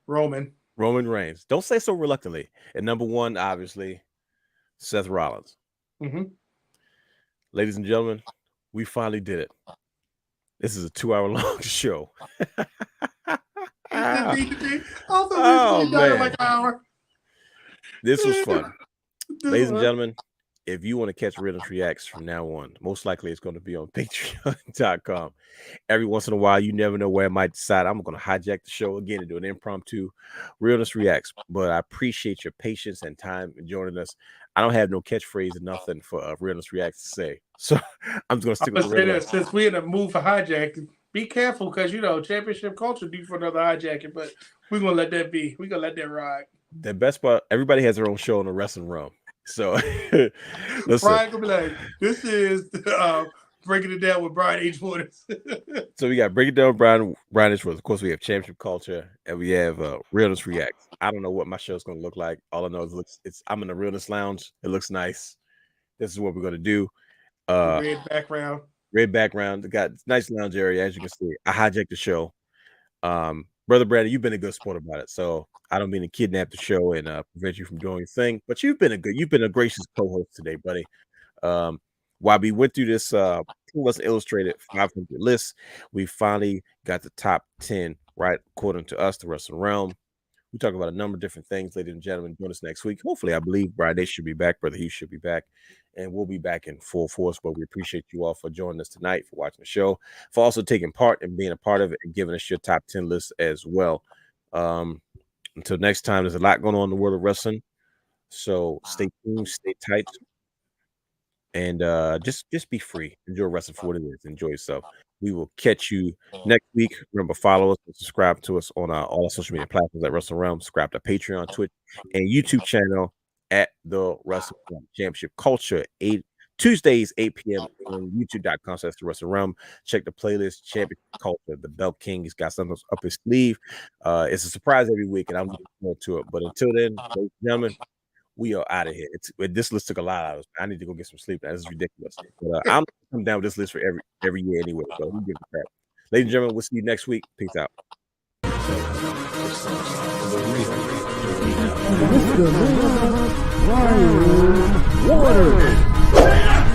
Roman
Reigns. Don't say so reluctantly. And number 1, obviously, Seth Rollins.
Mm-hmm.
Ladies and gentlemen, we finally did it. This is a 2-hour-long show.
Oh man! Like an hour.
This was fun. Ladies and gentlemen, if you want to catch Realness Reacts from now on, most likely it's going to be on patreon.com. Every once in a while, you never know where I might decide I'm going to hijack the show again and do an impromptu Realness Reacts. But I appreciate your patience and time in joining us. I don't have no catchphrase or nothing for Realness Reacts to say. So I'm just going to stick with the
since we're in a move for hijacking, be careful because, championship culture due for another hijacking, but we're going to let that be. We're going to let that ride.
The best part, everybody has their own show on the Wrestling Wrealm. So listen.
Brian gonna be like, this is Breaking It Down with Brian H. Waters.
So we got Break It Down with Brian H. Waters. Of course, we have Championship Culture and we have Realness Reacts. I don't know what my show's going to look like. All I know is I'm in the Realness Lounge. It looks nice. This is what we're going to do.
Red background.
Red background. Got nice lounge area, as you can see. I hijacked the show. Brother Brandon, you've been a good sport about it. So I don't mean to kidnap the show and prevent you from doing your thing, but you've been a gracious co-host today, buddy. While we went through this Wrestling Illustrated 500 list, we finally got the top 10 right, according to us, the Wrestling Realm. We talk about a number of different things, ladies and gentlemen. Join us next week. Hopefully, I believe Brian Day should be back, Brother Hughes should be back, and we'll be back in full force. But we appreciate you all for joining us tonight, for watching the show, for also taking part and being a part of it, and giving us your top 10 list as well. Until next time, there's a lot going on in the world of wrestling. So stay tuned, stay tight, and just be free. Enjoy wrestling for what it is. Enjoy yourself. We will catch you next week. Remember, follow us and subscribe to us on all our social media platforms at Wrestling Wrealm. Subscribe to Patreon, Twitch, and YouTube channel at the Wrestling Wrealm Championship Culture. Tuesdays, 8 p.m. on YouTube.com/The Wrestling Wrealm. Check the playlist, Championship Culture. The Belt King has got something up his sleeve. It's a surprise every week, and I'm looking forward to it. But until then, ladies and gentlemen, we are out of here. This list took a lot out of us. I need to go get some sleep. That is ridiculous. But I'm coming down with this list for every year anyway. So we give a crap. Ladies and gentlemen, we'll see you next week. Peace out.
Mr. Water.